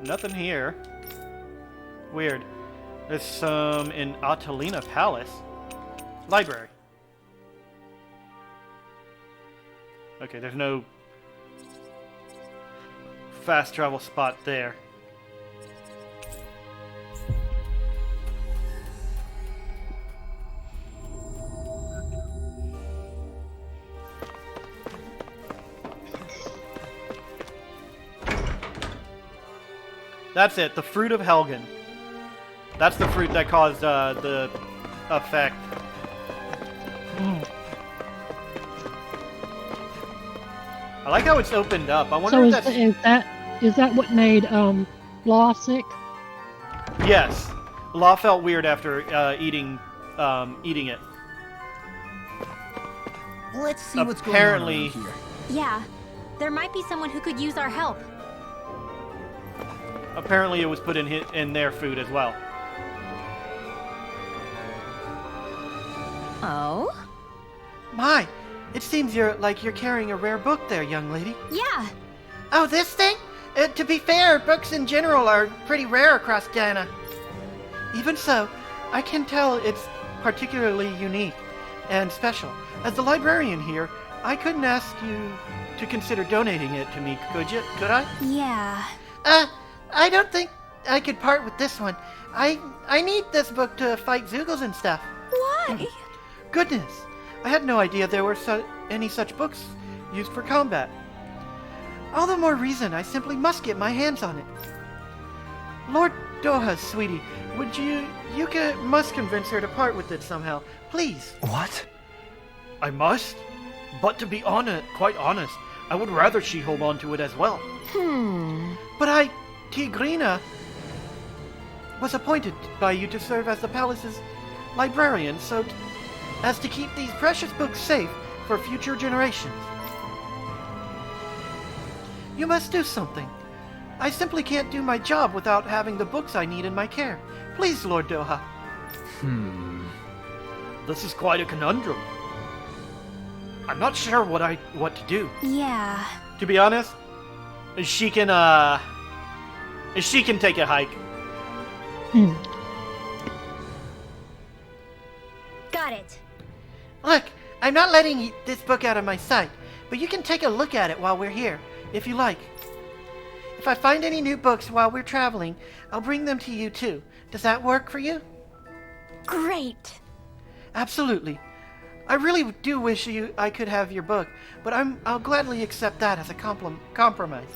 Nothing here. Weird. There's some in Atalina Palace. Library. Okay, there's no fast travel spot there. That's it, the fruit of Helgen. That's the fruit that caused the effect. I like how it's opened up. I wonder So if that's... is that what made Law sick? Yes. Law felt weird after eating it. Let's see what's going on Apparently- around here. Yeah, there might be someone who could use our help. Apparently it was put in their food as well. Oh? My, it seems you're carrying a rare book there, young lady. Yeah. Oh, this thing? To be fair, books in general are pretty rare across Dana. Even so, I can tell it's particularly unique and special. As the librarian here, I couldn't ask you to consider donating it to me, could you? Could I? Yeah. I don't think I could part with this one. I need this book to fight Zoogles and stuff. Why? Goodness, I had no idea there were any such books used for combat. All the more reason I simply must get my hands on it. Lord Doha, sweetie, would you must convince her to part with it somehow, please. What? I must? But to be quite honest, I would rather she hold on to it as well. But Tigrina, was appointed by you to serve as the palace's librarian, so as to keep these precious books safe for future generations. You must do something. I simply can't do my job without having the books I need in my care. Please, Lord Doha. This is quite a conundrum. I'm not sure what to do. Yeah. To be honest, she can take a hike. Got it. Look, I'm not letting this book out of my sight, but you can take a look at it while we're here, if you like. If I find any new books while we're traveling, I'll bring them to you too. Does that work for you? Great. Absolutely. I really do wish I could have your book, but I'll gladly accept that as a compromise.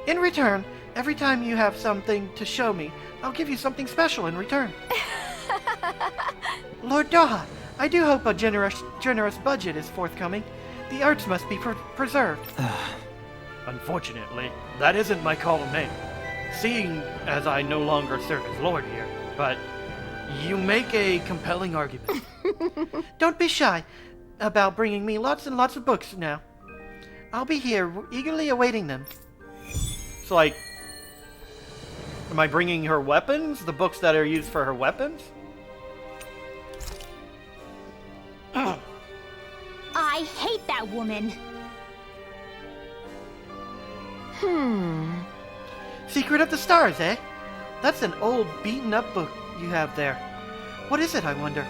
In return, every time you have something to show me, I'll give you something special in return. Lord Doha, I do hope a generous budget is forthcoming. The arts must be preserved. Unfortunately, that isn't my call to make, seeing as I no longer serve as Lord here, but you make a compelling argument. Don't be shy about bringing me lots and lots of books now. I'll be here eagerly awaiting them. So, like, am I bringing her weapons? The books that are used for her weapons? I hate that woman. Secret of the Stars, eh? That's an old, beaten-up book you have there. What is it, I wonder?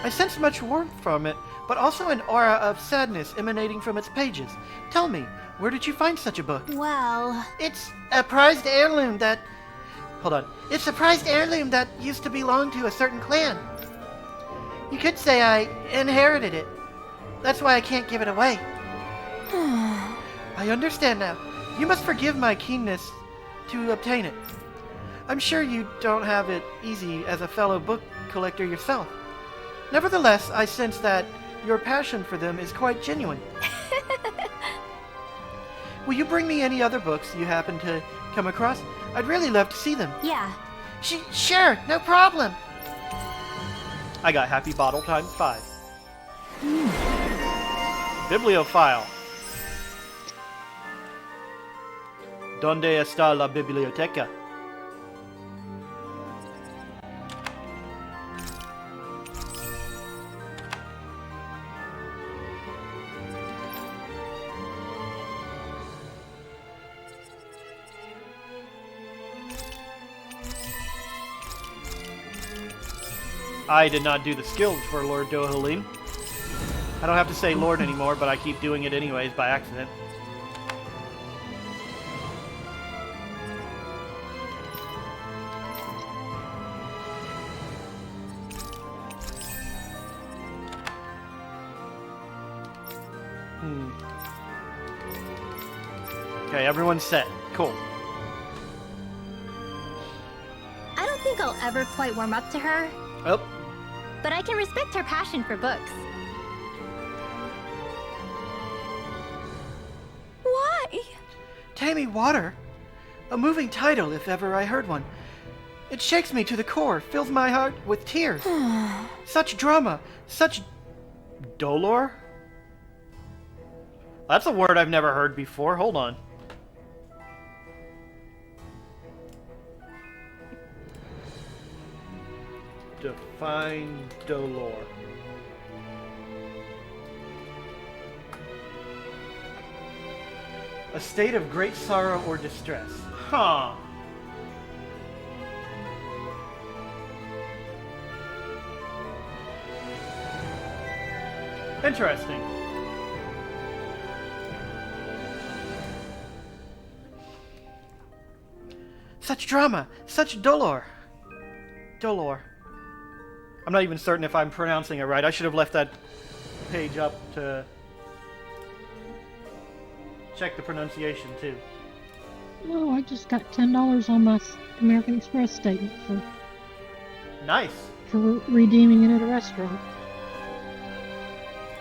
I sense much warmth from it, but also an aura of sadness emanating from its pages. Tell me, where did you find such a book? Well, It's a prized heirloom that... Hold on. It's a prized heirloom that used to belong to a certain clan. You could say I inherited it. That's why I can't give it away. I understand now. You must forgive my keenness to obtain it. I'm sure you don't have it easy as a fellow book collector yourself. Nevertheless, I sense that your passion for them is quite genuine. Will you bring me any other books you happen to come across? I'd really love to see them. yeah. Sure, no problem. I got happy bottle times 5. Bibliophile. ¿Dónde está la biblioteca? I did not do the skills for Lord Dohalim. I don't have to say Lord anymore, but I keep doing it anyways by accident. Okay, everyone's set. Cool. I don't think I'll ever quite warm up to her, Oh, but I can respect her passion for books. Why? Tammy Water? A moving title, if ever I heard one. It shakes me to the core, fills my heart with tears. Such drama, such dolor? That's a word I've never heard before. Hold on. Define dolor. A state of great sorrow or distress. Huh. Interesting. Such drama, such dolor. Dolor. I'm not even certain if I'm pronouncing it right. I should have left that page up to check the pronunciation too. Oh, I just got $10 on my American Express statement Nice. for redeeming it at a restaurant. I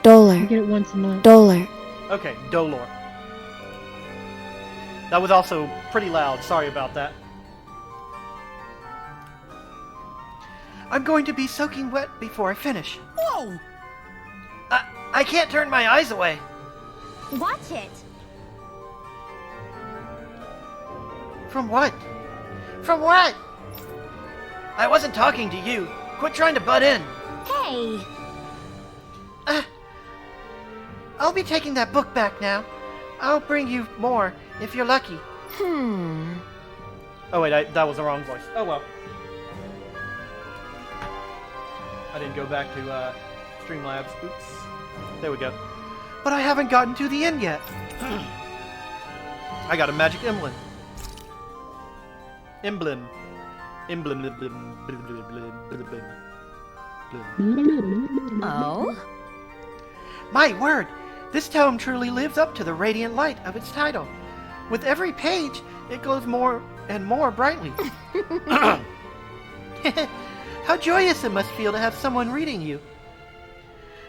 Dollar. get it once a month. Dollar. Okay, dolor. That was also pretty loud. Sorry about that. I'm going to be soaking wet before I finish. Whoa! I can't turn my eyes away. Watch it. From what? From what? I wasn't talking to you. Quit trying to butt in. Hey. I'll be taking that book back now. I'll bring you more if you're lucky. Oh wait, that was the wrong voice. Oh well. I didn't go back to Streamlabs. Oops. There we go. But I haven't gotten to the end yet. I got a magic emblem. Emblem. Oh? My word! This tome truly lives up to the radiant light of its title. With every page, it glows more and more brightly. How joyous it must feel to have someone reading you.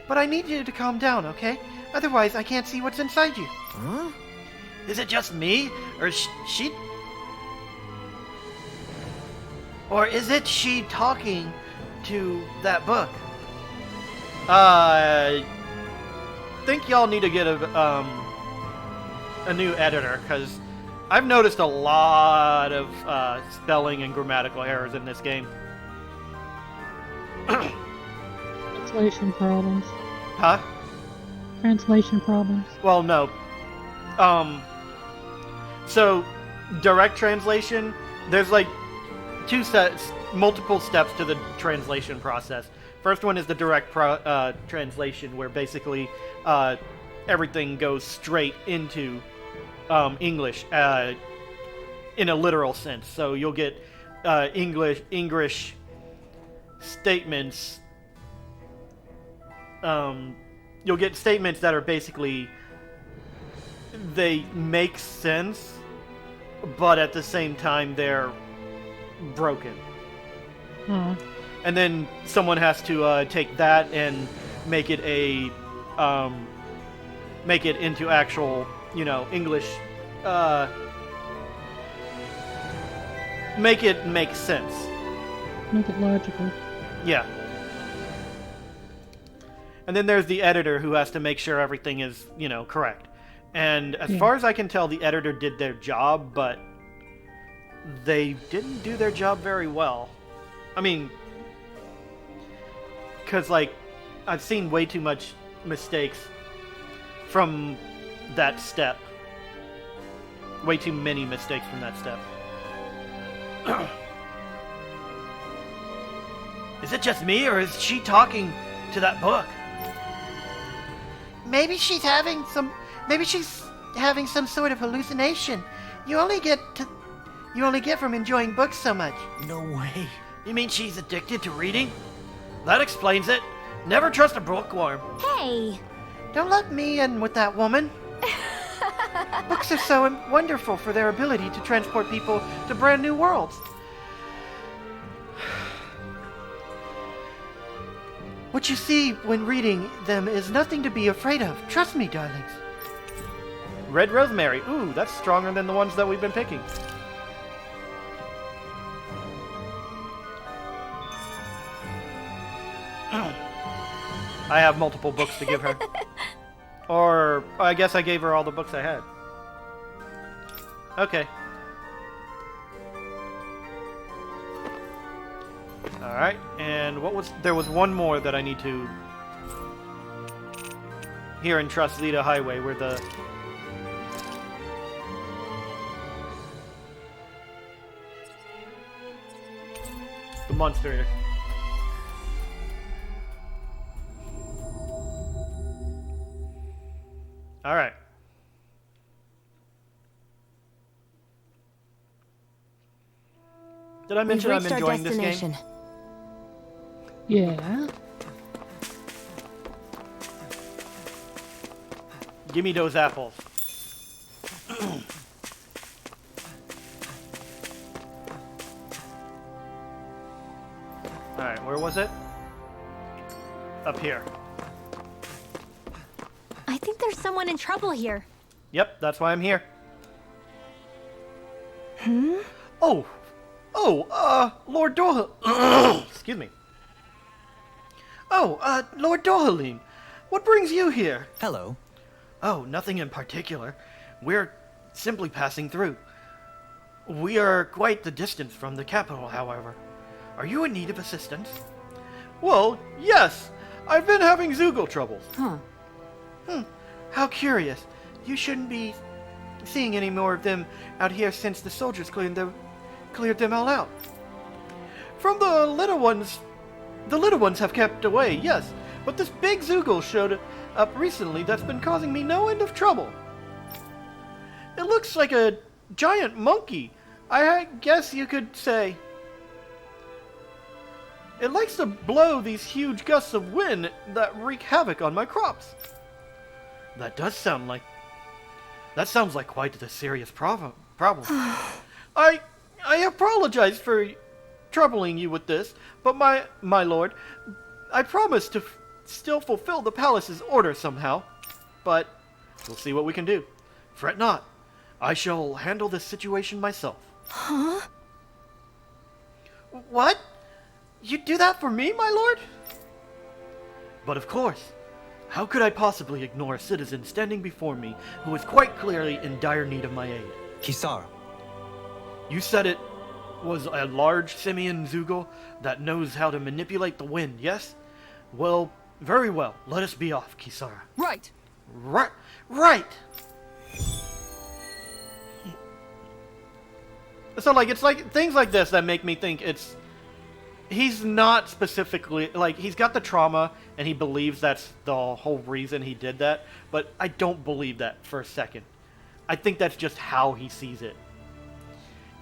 But I need you to calm down, okay? Otherwise, I can't see what's inside you. Huh? Is it just me, or she? Or is it she talking to that book? I think y'all need to get a new editor, because I've noticed a lot of spelling and grammatical errors in this game. Translation problems. Huh? Translation problems. Well, no. So, direct translation, there's like multiple steps to the translation process. First one is the direct translation, where basically everything goes straight into English in a literal sense. So you'll get English statements. You'll get statements that are basically, they make sense, but at the same time they're broken. And then someone has to take that and make it into actual, English. Make it make sense. Make it logical. Yeah. And then there's the editor who has to make sure everything is, correct. And as far as I can tell, the editor did their job, but they didn't do their job very well. I mean, because, I've seen way too much mistakes from that step. Way too many mistakes from that step. Is it just me, or is she talking to that book? Maybe she's having some sort of hallucination. You only get from enjoying books so much. No way. You mean she's addicted to reading? That explains it. Never trust a bookworm. Hey! Don't let me in with that woman. Books are so wonderful for their ability to transport people to brand new worlds. What you see when reading them is nothing to be afraid of. Trust me, darlings. Red rosemary. Ooh, that's stronger than the ones that we've been picking. I have multiple books to give her. Or, I guess I gave her all the books I had. Okay. Alright, and there was one more that I need to... Here in Trustzeeta Highway, where the monster is. Alright. Did I mention I'm enjoying this game? Yeah. Give me those apples. Alright, where was it? Up here. I think there's someone in trouble here. Yep, that's why I'm here. Lord Dohalim. Excuse me. Lord Dohalim. What brings you here? Hello. Oh, nothing in particular. We're simply passing through. We are quite the distance from the capital, however. Are you in need of assistance? Well, yes. I've been having Zoogle troubles. How curious. You shouldn't be seeing any more of them out here since the soldiers cleared them all out. From the little ones have kept away, yes, but this big Zoogle showed up recently that's been causing me no end of trouble. It looks like a giant monkey, I guess you could say. It likes to blow these huge gusts of wind that wreak havoc on my crops. That sounds like quite the serious problem. I apologize for troubling you with this, but my lord, I promise to still fulfill the palace's order somehow. But we'll see what we can do. Fret not. I shall handle this situation myself. Huh? What? You'd do that for me, my lord? But of course. How could I possibly ignore a citizen standing before me who is quite clearly in dire need of my aid? Kisara. You said it was a large simian Zoogle that knows how to manipulate the wind, yes? Well, very well. Let us be off, Kisara. Right. Right! So, it's like things like this that make me think it's he's not specifically, like, he's got the trauma, and he believes that's the whole reason he did that, but I don't believe that for a second. I think that's just how he sees it.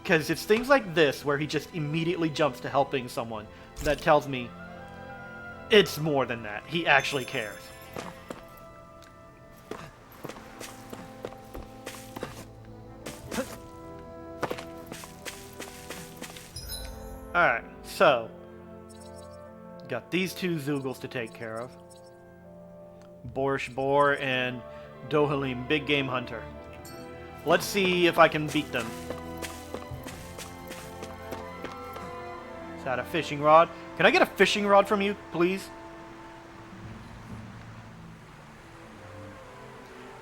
Because it's things like this, where he just immediately jumps to helping someone, that tells me it's more than that. He actually cares. Alright, so got these two Zoogles to take care of. Borscht Boar and Dohalim, Big Game Hunter. Let's see if I can beat them. Is that a fishing rod? Can I get a fishing rod from you, please?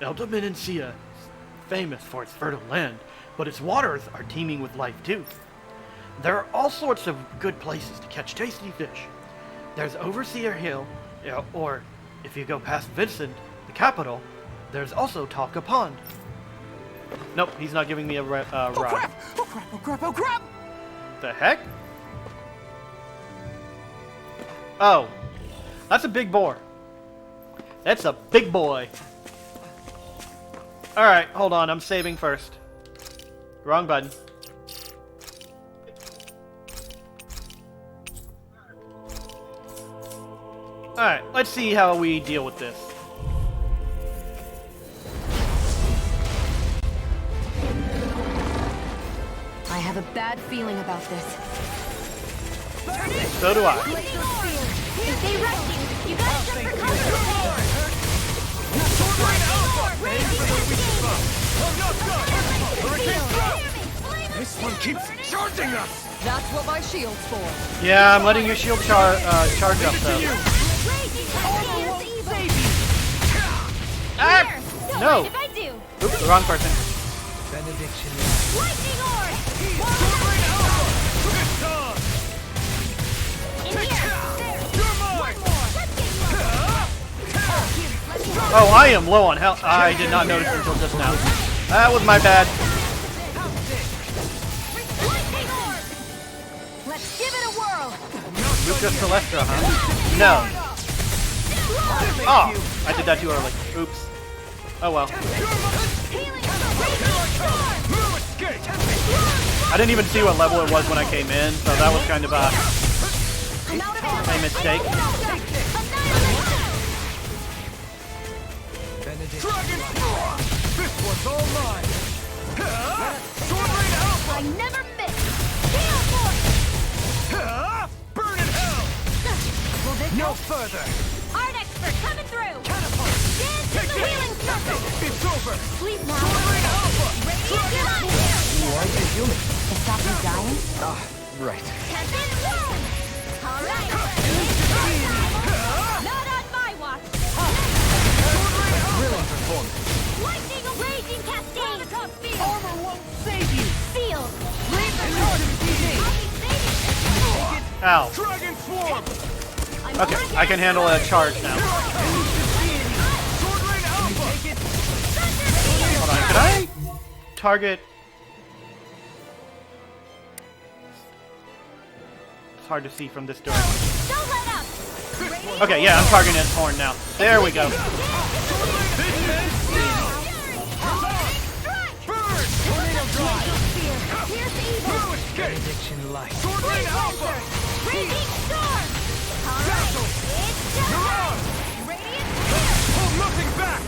Eldaminancia is famous for its fertile land, but its waters are teeming with life too. There are all sorts of good places to catch tasty fish. There's Overseer Hill, or if you go past Vincent, the capital, there's also Talca Pond. Nope, he's not giving me a rod. Oh crap! Oh crap! Oh crap! Oh crap! The heck? Oh, that's a big boar. That's a big boy. Alright, hold on, I'm saving first. Wrong button. Alright, let's see how we deal with this. I have a bad feeling about this. So do I. Stay resting. You gotta jump for cover. This one keeps charging us! That's what my shield's for. Yeah, I'm letting your shield charge up though. Ah! No! If I do. Oops, the wrong person. Benediction. Lightning orb. In here. Oh, I am low on health. I did not notice until just now. That was my bad. Let's give it a whirl. Luca Celestra, huh? No. Oh, I did that too early. Oops. Oh well. I didn't even see what level it was when I came in, so that was kind of a mistake. This one's all mine! I never miss. Tail force. Burn in hell! Will this No help? further! Art expert coming through. Catapult! Dance in the healing circle. It's over! Sleep now. Alpha! Radiant on here. You are the human. To stop me dying? Ah, right. Tempest one. All right. Not on my watch. Brilliant performance. Lightning, raging cascade. Armor won't save you. Sealed. Leave the card to PD. Ow. Dragon Swarm! Okay, I can handle a charge now. Sword Rain Alpha! Hold on, can I target? It's hard to see from this direction. Don't let up. Okay, yeah, I'm targeting his horn now. There we go. Benediction Light! Sword Rain Alpha! Raging storm. All right. It's done. Radiant Hold nothing back!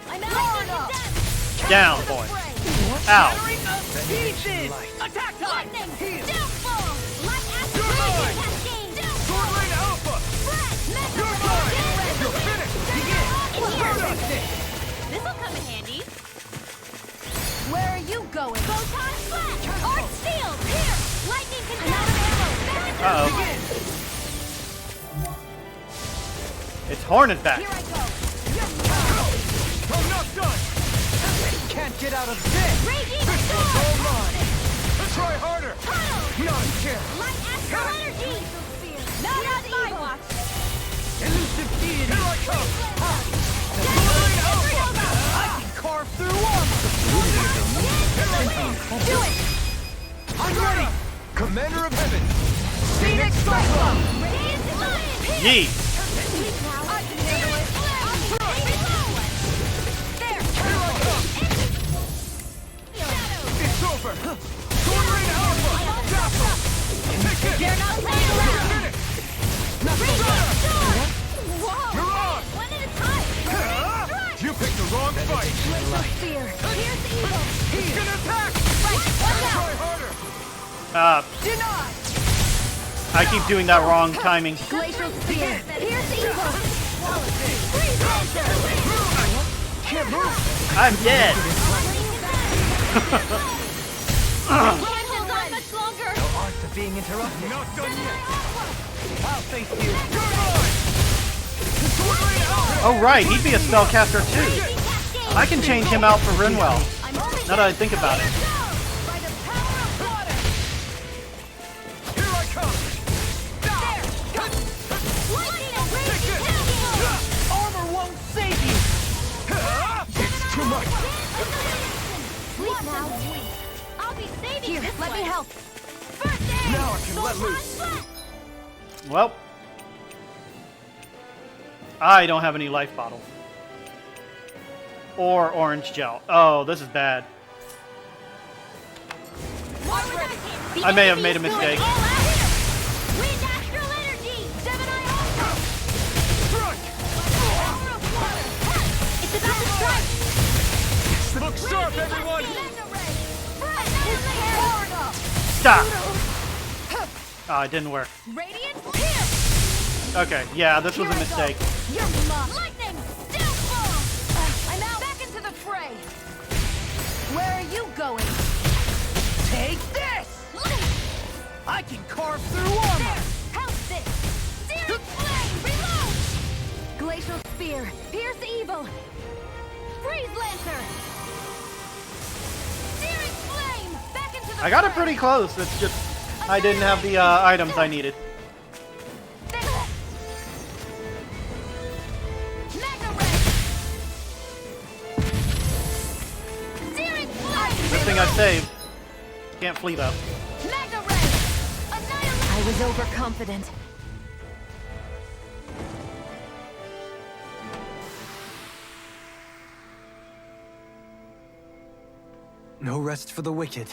I'm out. Down, boy. Ow. Pieces. Attack time. Lightning. Downfall. Light aspiration cascade. Sword Rain Alpha! You're mine! You're finished! This'll come in handy. Where are you going? Photon flash! Art sealed! Here! Lightning can down arrow! Its horn is back. Here I go! I'm not done! Can't get out of this. Raging All storm! mine! Try harder! Tunnel! Not here! Light astral energy! Not on my watch! Elusive deity. Here I come! I can carve through armor. Do it! I'm ready. Commander of Heaven! Yee! It's over! Sword Rain Alpha! Dazzle! Take it! You're not playing around! Mirage! One at a time! You picked the wrong fight! Fear! Here's evil! He's gonna attack! Try harder! I keep doing that wrong timing. Glacial Spear! Here's evil! Freeze Lancer! Can't move! I'm dead. Can't hold on much longer! Art of being interrupted. Not done yet! I'll face you. You're mine! Sword Rain Alpha! Oh right, he'd be a spellcaster too. I can change him out for Rinwell. Now that I think about it. By the power of water! Here I come! Armor won't save you! It's too much! Sleep now. I'll be saving Here, this let me one. help. First aid! Now I can let loose! Well, I don't have any life bottles. Or orange gel. Oh, this is bad. I may have made a mistake. Wind astral energy! Gemini Ultra! Power of water! It's about to strike! Look sharp, everyone! Mega ray! Stop! Oh, it didn't work. Radiant Pierce! Okay, yeah, this was a mistake. You're muffed! Lightning! Downfall! I'm out! Back into the fray! Where are you going? Take this! I can carve through armor! How's this? Searing Flame! Reload! Glacial Spear! Pierce evil! Freeze Lancer! Searing Flame! Back into the I got it fray! pretty close. It's just I didn't have the items I needed. Mega Ray! Searing Flame! Good thing I saved. Can't fleet up. Mega Ray! Annihilate! I was overconfident. No rest for the wicked.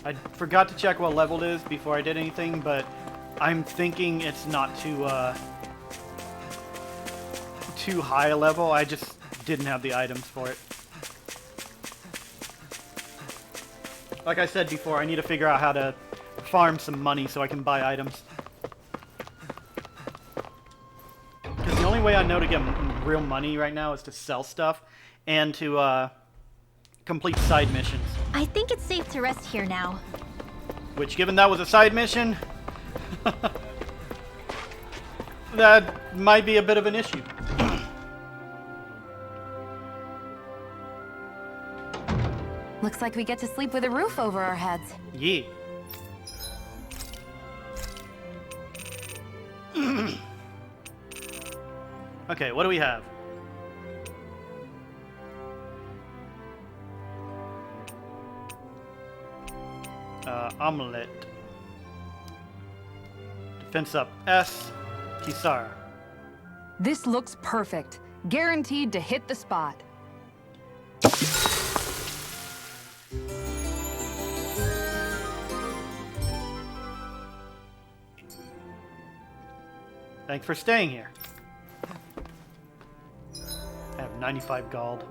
I forgot to check what level it is before I did anything, but I'm thinking it's not too high a level. I just didn't have the items for it. Like I said before, I need to figure out how to farm some money so I can buy items. Because the only way I know to get real money right now is to sell stuff and to complete side missions. I think it's safe to rest here now. Which, given that was a side mission, that might be a bit of an issue. Looks like we get to sleep with a roof over our heads. Yeah. Okay, what do we have? Omelette. Defense up. S. Saar. This looks perfect. Guaranteed to hit the spot. Thanks for staying here. I have 95 gold.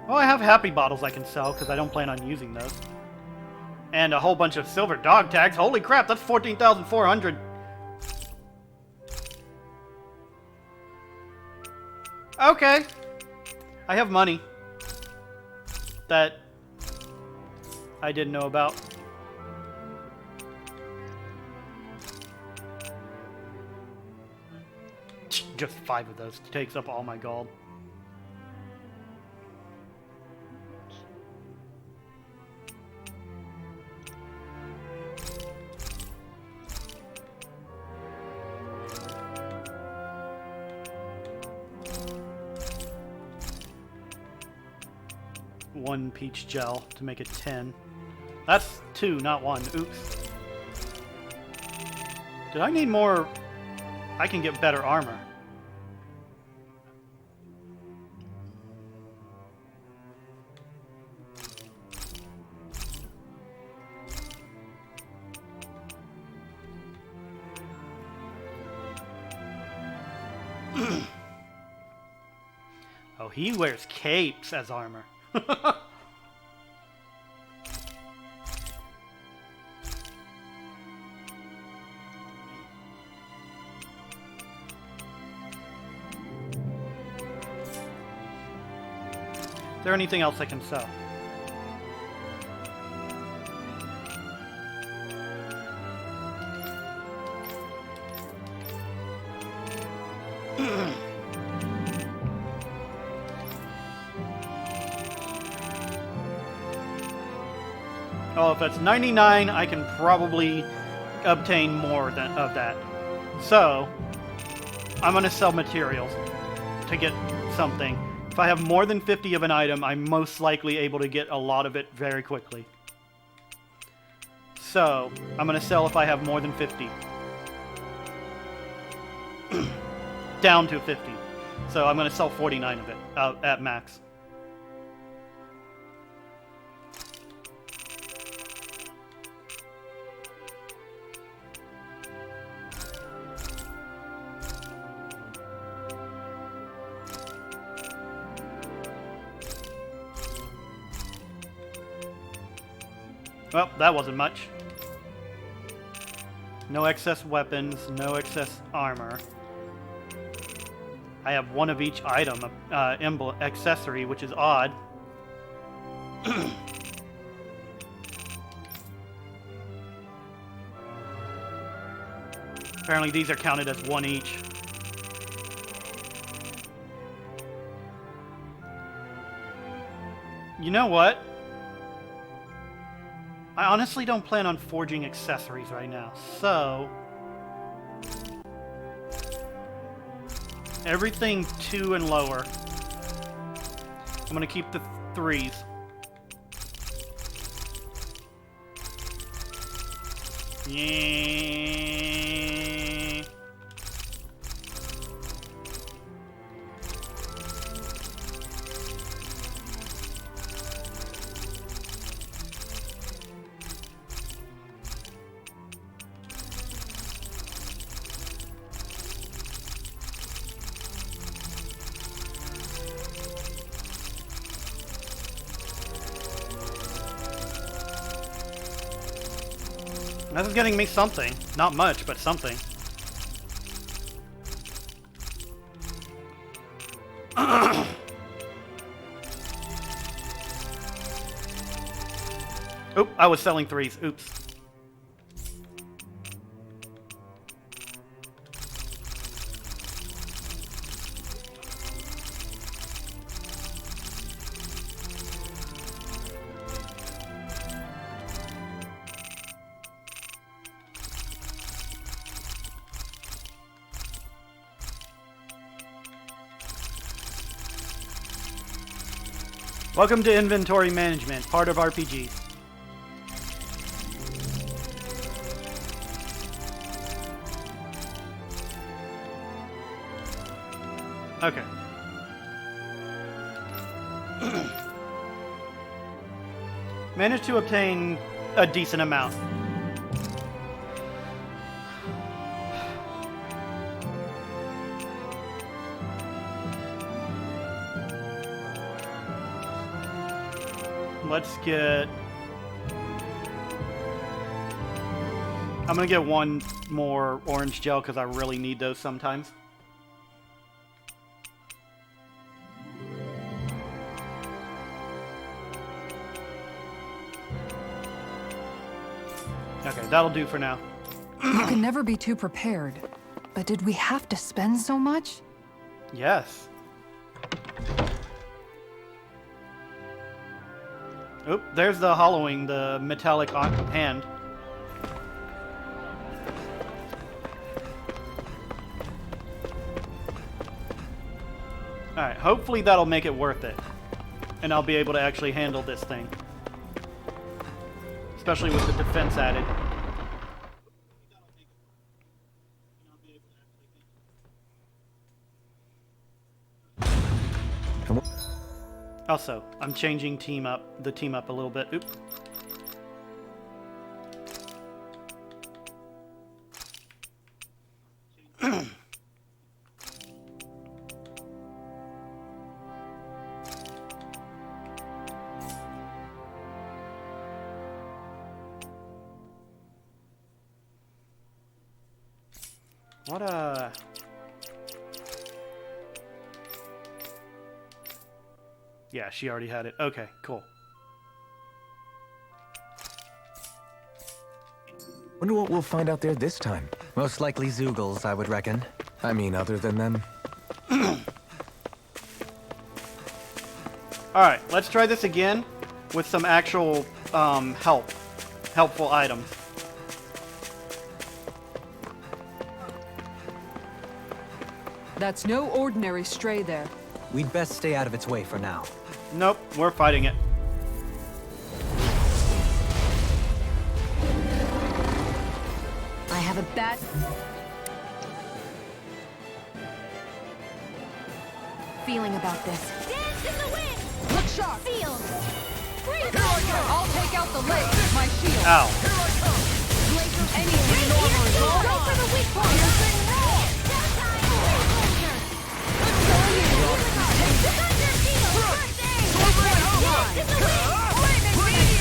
Well, I have happy bottles I can sell because I don't plan on using those. And a whole bunch of silver dog tags. Holy crap, that's 14,400. Okay. I have money that I didn't know about. Just 5 of those takes up all my gold. 1 peach gel to make it 10. That's 2, not 1. Oops. Did I need more? I can get better armor. Oh, he wears capes as armor. Is there anything else I can sell? Oh, if it's 99, I can probably obtain more of that. So, I'm going to sell materials to get something. If I have more than 50 of an item, I'm most likely able to get a lot of it very quickly. So, I'm going to sell if I have more than 50. Down to 50. So, I'm going to sell 49 of it at max. Well, that wasn't much. No excess weapons, no excess armor. I have one of each item, accessory, which is odd. Apparently these are counted as one each. You know what? I honestly don't plan on forging accessories right now, so... everything 2 and lower. I'm gonna keep the 3s. Yeah. This is getting me something. Not much, but something. Oop, I was selling 3s. Oops. Welcome to inventory management, part of RPGs. Okay. Managed to obtain a decent amount. Let's get... I'm gonna get one more orange gel because I really need those sometimes. Okay, that'll do for now. You can never be too prepared. But did we have to spend so much? Yes. Oop, there's the hollowing, the metallic hand. Alright, hopefully that'll make it worth it. and I'll be able to actually handle this thing. Especially with the defense added. Also, I'm changing the team up a little bit. Oop. What Yeah, she already had it. Okay, cool. Wonder what we'll find out there this time. Most likely Zoogles, I would reckon. I mean, other than them. Alright, let's try this again with some actual helpful items. That's no ordinary stray there. We'd best stay out of its way for now. Nope, we're fighting it. I have a bad feeling about this. Dance in the wind! Look sharp! Field! Here I come! I'll take out the leg with my shield. Ow. Anything normal is all Go for the weak point! Thunder field! First aid! Dance in the wind!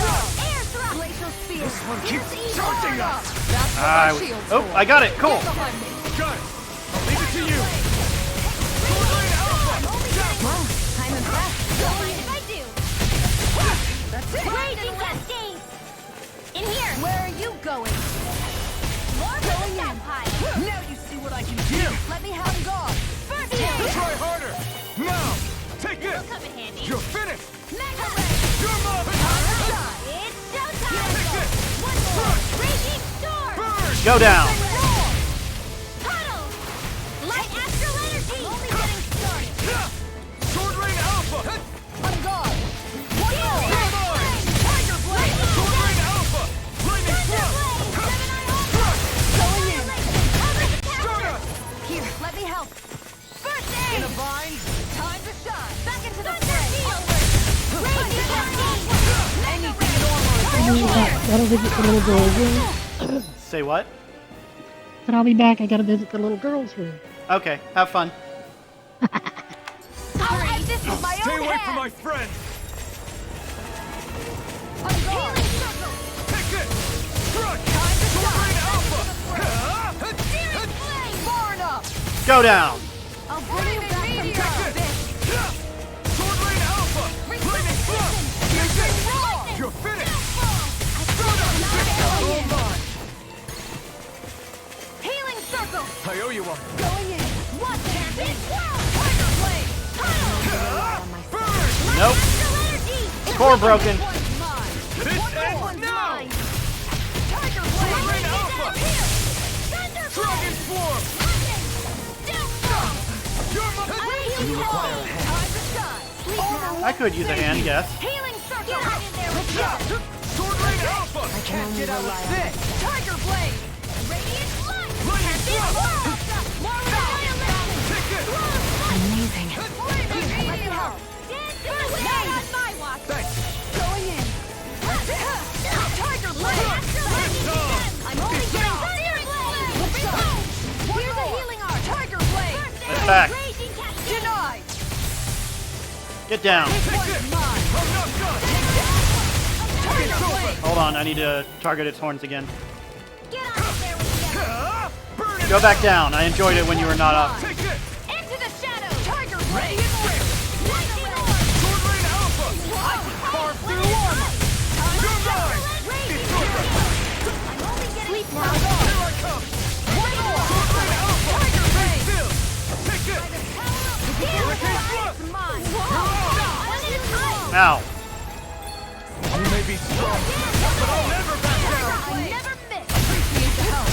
Air thrust! Glacial spear! This one keeps charging us! That's what my shield's Oh, for. I got it. Cool. Get behind me. Guys, I'll leave it to you. Well, I'm impressed. Don't mind if I do! That's it. Raging cascade! In here! Where are you going? More for the south high! Now you see what I can do. Let me have guard. First aid! Try harder. Now, take It'll this. come in handy. You're finished. Mega ray! You're mine. It's showtime! One more! Raging storm! Burn. Go down. Puddle! Light astral energy! Only getting started! Sword Rain Alpha. On guard. One more. You're mine. Tiger blade. Sword Rain Alpha. Lightning Thrust. Going in. Start us. Here, let me help. First aid! In a bind. Time to shine. Back into the fray! Raging cascade! Anything normal is I mean, gotta visit the little girl's room. Say what? But I'll be back. I gotta visit the little girl's room. Okay, have fun. I'll end this with my Stay own away from hand! my friend. on guard. Healing circle! Take this. Crush. Time to Sword Rain shine. Alpha. Searing flame! Far enough. Go down. I'll bring you back from Take the this. Sword Rain Alpha. Lightning Thrust. Take this. You're finished. All mine. Healing circle! I owe you one. Going in. Watch it! Big swirl! Tiger blade! Burn. Nope. Astral energy! Core broken. One's mine. This One ends one's now. mine. Tiger Sword blade. Rain Alpha. Thunder Dragon Swarm. You're my. Time to shine. I could use a hand, yes. Healing circle! Get in there with you! Sword Rain Alpha. Can't get out of this. Tiger blade. Radiant light! Lightning Big Thrust. swirl! More violence! Take this. Amazing. Let me help. Dance in the wind! Not on my watch! Thanks. Going in. Tiger blade. Astral energy! I'm only getting searing flame! Look sharp. Here's a healing art! Tiger blade. Let's back. Raging cascade! Denied. Get down. One's mine. I'm not done. Tiger blade. Hold on, I need to target its horns again. Get on it there with you! Burn it. Go back down. I enjoyed it when you were not up. Take this. Into the shadows! Tiger blade. Lightning orb! Sword Rain Alpha. Carve through armor. You're mine. Raging cascade! I'm only getting Sleep started! now. Here I come. One more. Sword Rain Alpha. Tiger blade. Still. Take this. Hurricane Thrust. It's mine! One at a time! Ow. You may be strong, but I'll never back down. I never miss! Appreciate the help.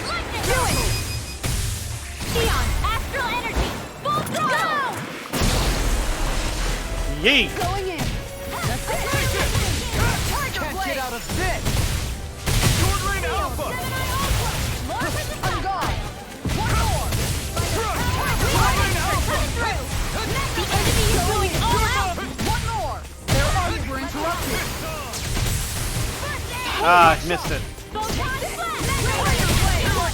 Lightning! Do it! Xeon! Astral energy! Full throttle! D. Going in. That's it. Can't get out of this. Sword Rain Alpha! I'm gone. One more. The enemy is going all out. One more. Their arms were interrupted. Ah, I missed it.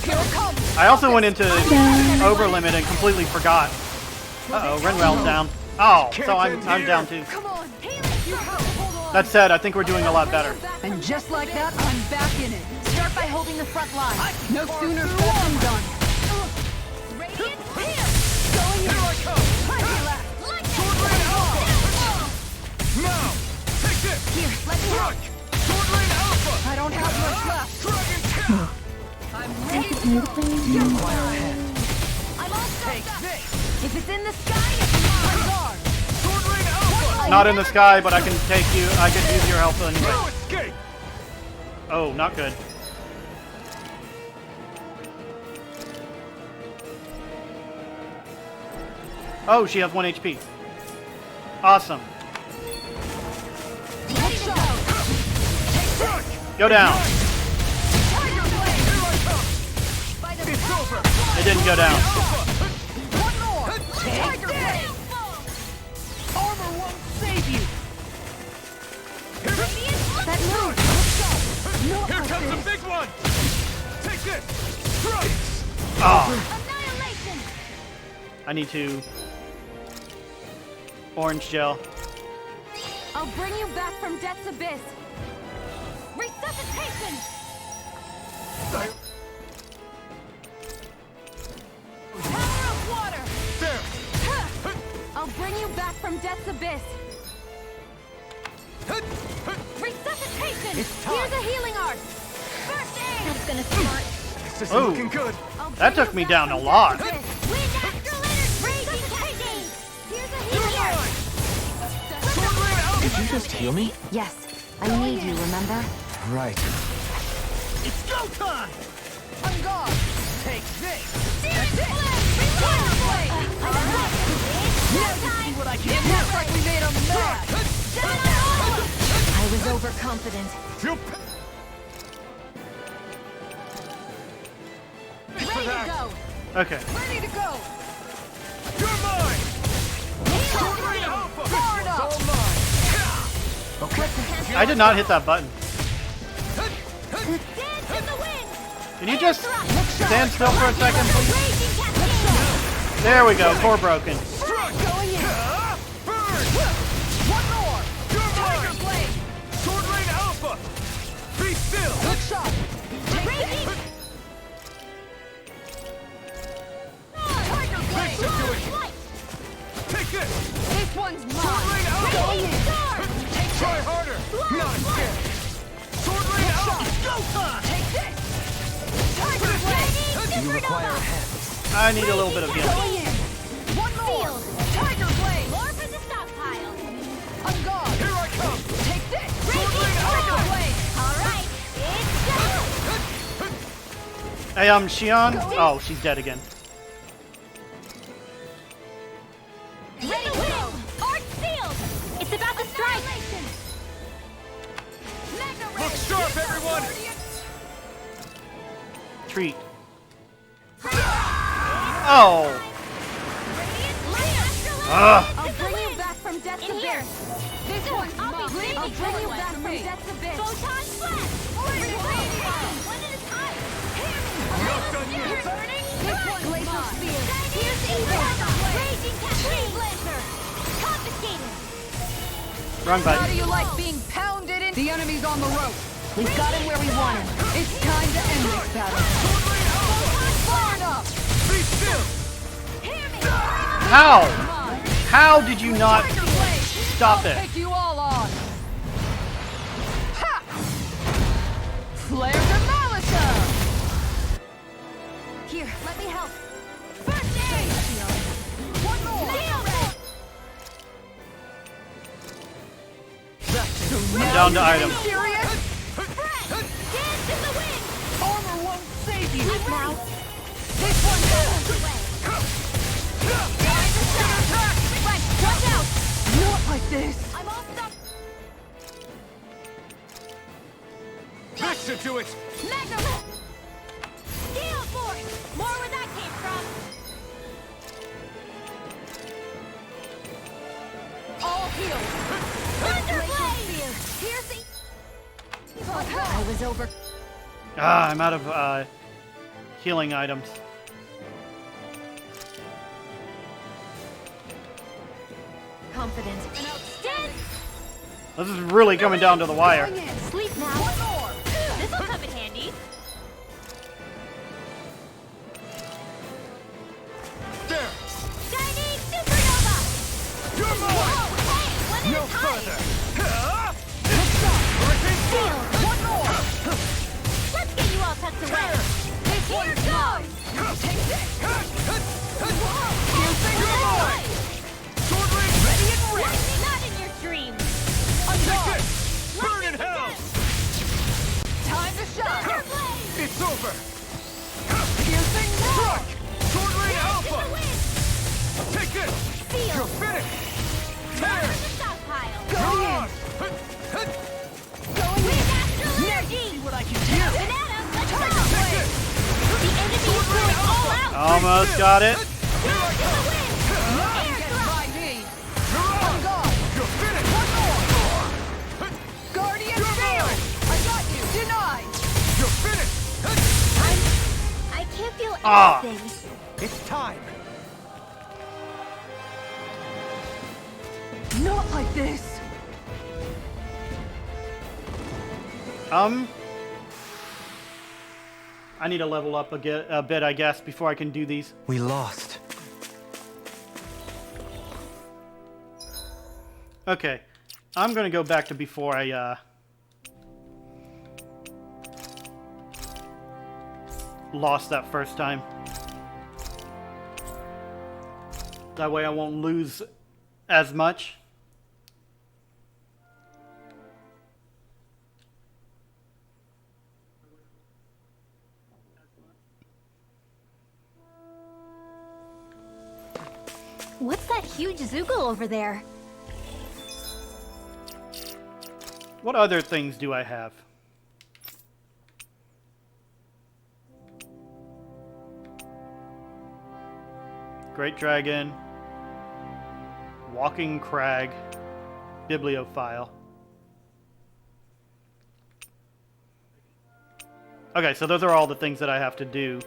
Here it comes. I also went into overlimit and completely forgot. Uh-oh, Renwell's down. Oh, so I'm down too. Come on. You have to hold on. That said, I think we're doing a lot better. And just like that, I'm back in it. Start by holding the front line. No sooner said than done. Radiant here. Going in. Here I come! Sword Rain Alpha! Now! Take this! Here, let me help. Sword Rain Alpha! I don't have much left. Dragon Kill! I'm Take ready. it, take it. You require a hand. I'm all Take stuffed up. this! If it's in the sky, it's mine. Guard. Sword Rain Alpha! Not in the sky, but I can take you. I can use your help No anyway. escape! Oh, not good. Oh, she has 1 HP. Awesome. Ready to go. Go down. Here I come! By the It's over! It didn't go down. One more. Tiger Blade. Armor won't save you. That move. Not Here like comes the this. big one! Take this! Strike! Oh, Annihilation. I need to... Orange gel. I'll bring you back from death's abyss. Resuscitation. Power of water. There! I'll bring you back from death's abyss. Resuscitation. It's time. Here's a healing art. First aid. That's gonna start. This isn't Oh. looking good! I'll That bring took you me back down from a lot. death's abyss. Wind astral energy. Raging cascade. Here's a healing art. Sword Rain Alpha! Did you just heal me? Yes, I need you, remember? Right. It's go time! I'm gone. Take this! That's it. See what I can do. Looks like we made him mad. I was overconfident. Feel Ready to go. Okay. Ready to go. You're mine! Sword Rain Alpha! Far enough. All mine! I did not hit that button. Dance in the wind. Can you just stand still for a second, please? Raging cascade. There we go. Core broken. Struck! Going in. Burn! One more. You're Tiger mine! Blade. Sword Rain Alpha! Be still! Good shot. Raging. Tiger Blade. Light. Take this! This one's Sword mine. Rain Alpha! Raging star. Try harder! Not scared! Sword Rain Alpha! Go time! Take this. Tiger Blade. Do you require a hand? I need a little bit of healing. Going in. One more. Tiger Blade. More for the stockpile. I'm gone. Here I come! Take this. Sword Rain Tiger Alpha! Blade. All right, it's go. Hey, Shion. Oh, she's dead again. Ready to go. Art sealed. It's about to strike. Look sharp, everyone! Treat. Oh. Ugh. I'll bring you back from death's abyss. This one's mine. I'll bring you back from death's abyss. Photon flash. One at a time. Not done yet! You're burning. This one's glacial spear. Here's Inferno. Raging cascade. Blazer. Confiscated. Wrong How do button. you like being pounded in? The enemy's on the rope. We've got him where we want him. It's time to end this battle. Far enough. Be still! Hear me. How? How did you not Tiger Blade. stop I'll it? take you all on. Ha! Flare to Malisa. Here, let me help. First aid. One more. I'm down to item. Serious? Dance in the wind. Armor won't save you. Now. This one Watch out. not like this. this! I'm all stuck. Listen to it! Magnum! Steel force! More where that came from. All healed! Thunderblade! Piercing. I was over. Ah, I'm out of healing items. Confident. Extend. This is really coming down to the wire. Sleep now. One more. This'll come in handy. There! Shining supernova. You're mine! Whoa, hey, one at No a time. further! Shield. One more. Let's get you all tucked away. This Here one's goes. mine! Take this! You're mine! Sword ring! Ready and ready! Not in your dreams. Take this! Burn in hell! Time to shine! Thunderblade. It's over! Piercing roar! Strike! Sword ring To alpha! the wind. Take this! Seal. You're finished! Down Tear! in the stockpile. You're on! Going with astral energy. See what I can do! Banana, let's go. Take this! The enemy is going all out. Almost got it. Down to the wind. Air Get thrust. by me! You're on! God! You're finished! One more! Guardian shield! I got you! Denied! You're finished! I can't feel Ah. anything. It's time! Not like this! I need to level up a bit, I guess, before I can do these. We lost. Okay, I'm gonna go back to before I lost that first time. That way I won't lose as much. What's that huge Zoogle over there? What other things do I have? Great Dragon, Walking Crag, Bibliophile. Okay, so those are all the things that I have to do.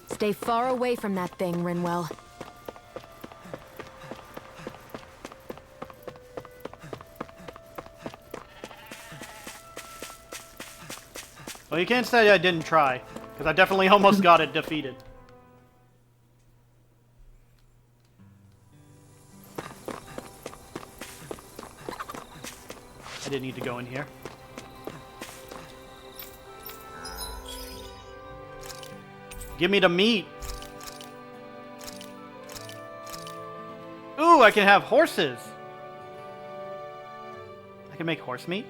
Stay far away from that thing, Rinwell. Well, you can't say I didn't try, because I definitely almost got it defeated. I didn't need to go in here. Give me the meat. Ooh, I can have horses. I can make horse meat.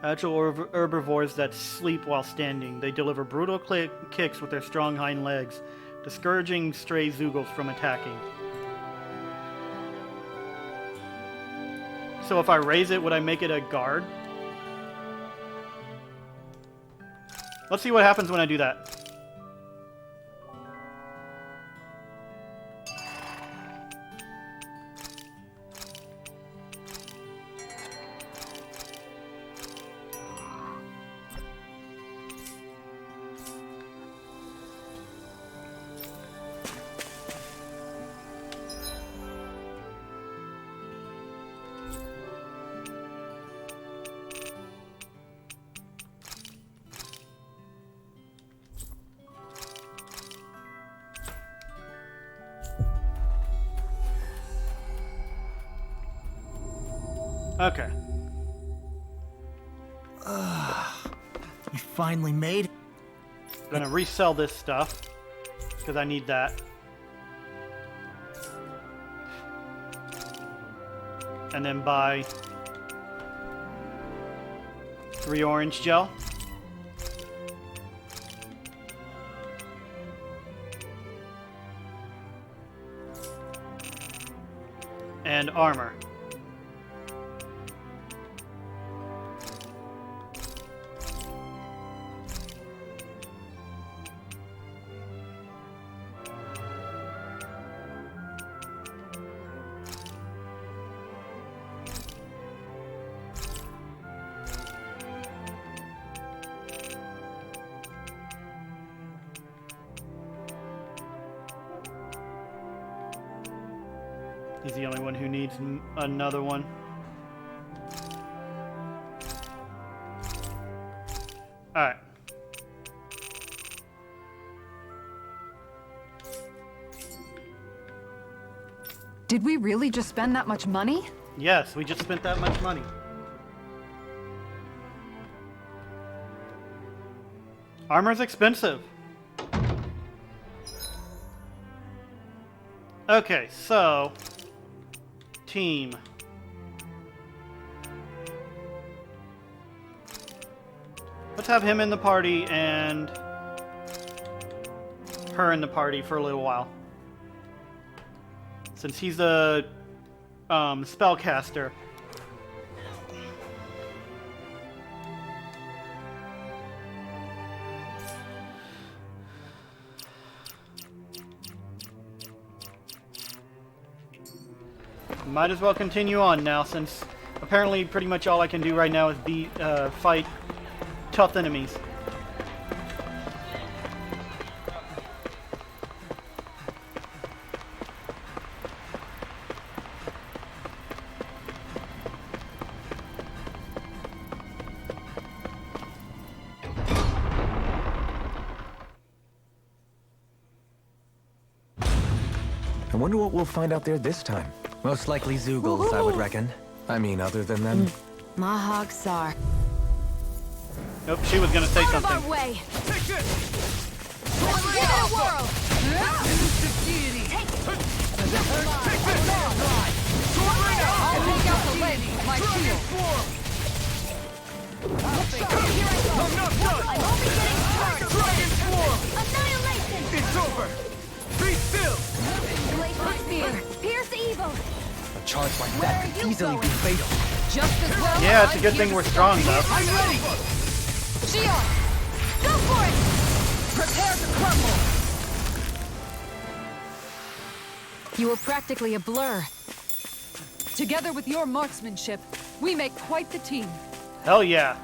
Agile herbivores that sleep while standing. They deliver brutal kicks with their strong hind legs, discouraging stray Zoogles from attacking. So if I raise it, would I make it a guard? Let's see what happens when I do that. Okay. You finally made it. I'm gonna resell this stuff because I need that. And then buy 3 orange gel. And armor. He's the only one who needs another one. Alright. Did we really just spend that much money? Yes, we just spent that much money. Armor's expensive. Okay, so... Team. Let's have him in the party and her in the party for a little while. Since he's the spellcaster. Might as well continue on now, since apparently pretty much all I can do right now is fight tough enemies. I wonder what we'll find out there this time. Most likely Zoogles, I would reckon. I mean, other than them. Mahag, Saar. Nope, she was gonna say Out of something. our way! Take it! Give it a whirl! Take it! I'll take out the lens with my shield. Here I go! I'm only getting started! Dragon Swarm! Annihilation! It's over! Be still! Glacier Spear! Pierce evil! A charge like Where that are could you easily going? be fatal. Just as well. Yeah, it's a I'm good here thing to we're stop strong, though. I'm ready! Shield! Go for it! Prepare to crumble! You were practically a blur. Together with your marksmanship, we make quite the team. Hell yeah.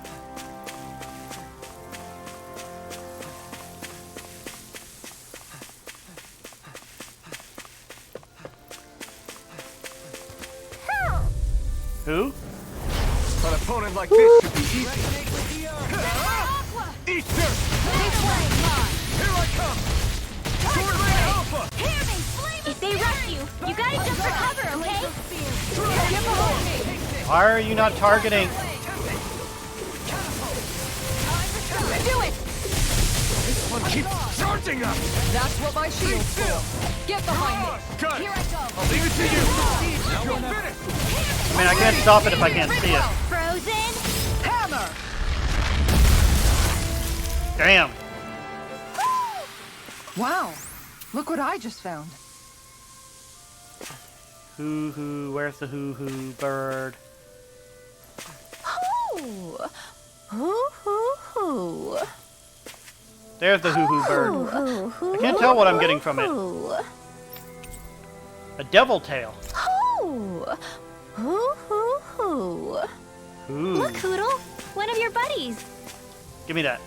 Who? An opponent like this should be easy. Aqua! Easter! Here I come! Swordblade Alpha! Hear me! If they rush you, you gotta just recover, okay? Get behind me! Why are you not targeting? Do it! This one keeps charging us! That's what my shield's for. Get behind me! Got it! Here I go! I'll leave it to you! You're finished! I mean, I can't stop it if I can't see it. Frozen! Hammer! Damn. Wow! Look what I just found. Hoo-hoo, where's the hoo-hoo bird? Hoo! Hoo-hoo-hoo! There's the hoo-hoo bird. I can't tell what I'm getting from it. A devil tail. Hoo! Hoo-hoo-hoo! Ooh. Look, Hoodle! One of your buddies! Give me that.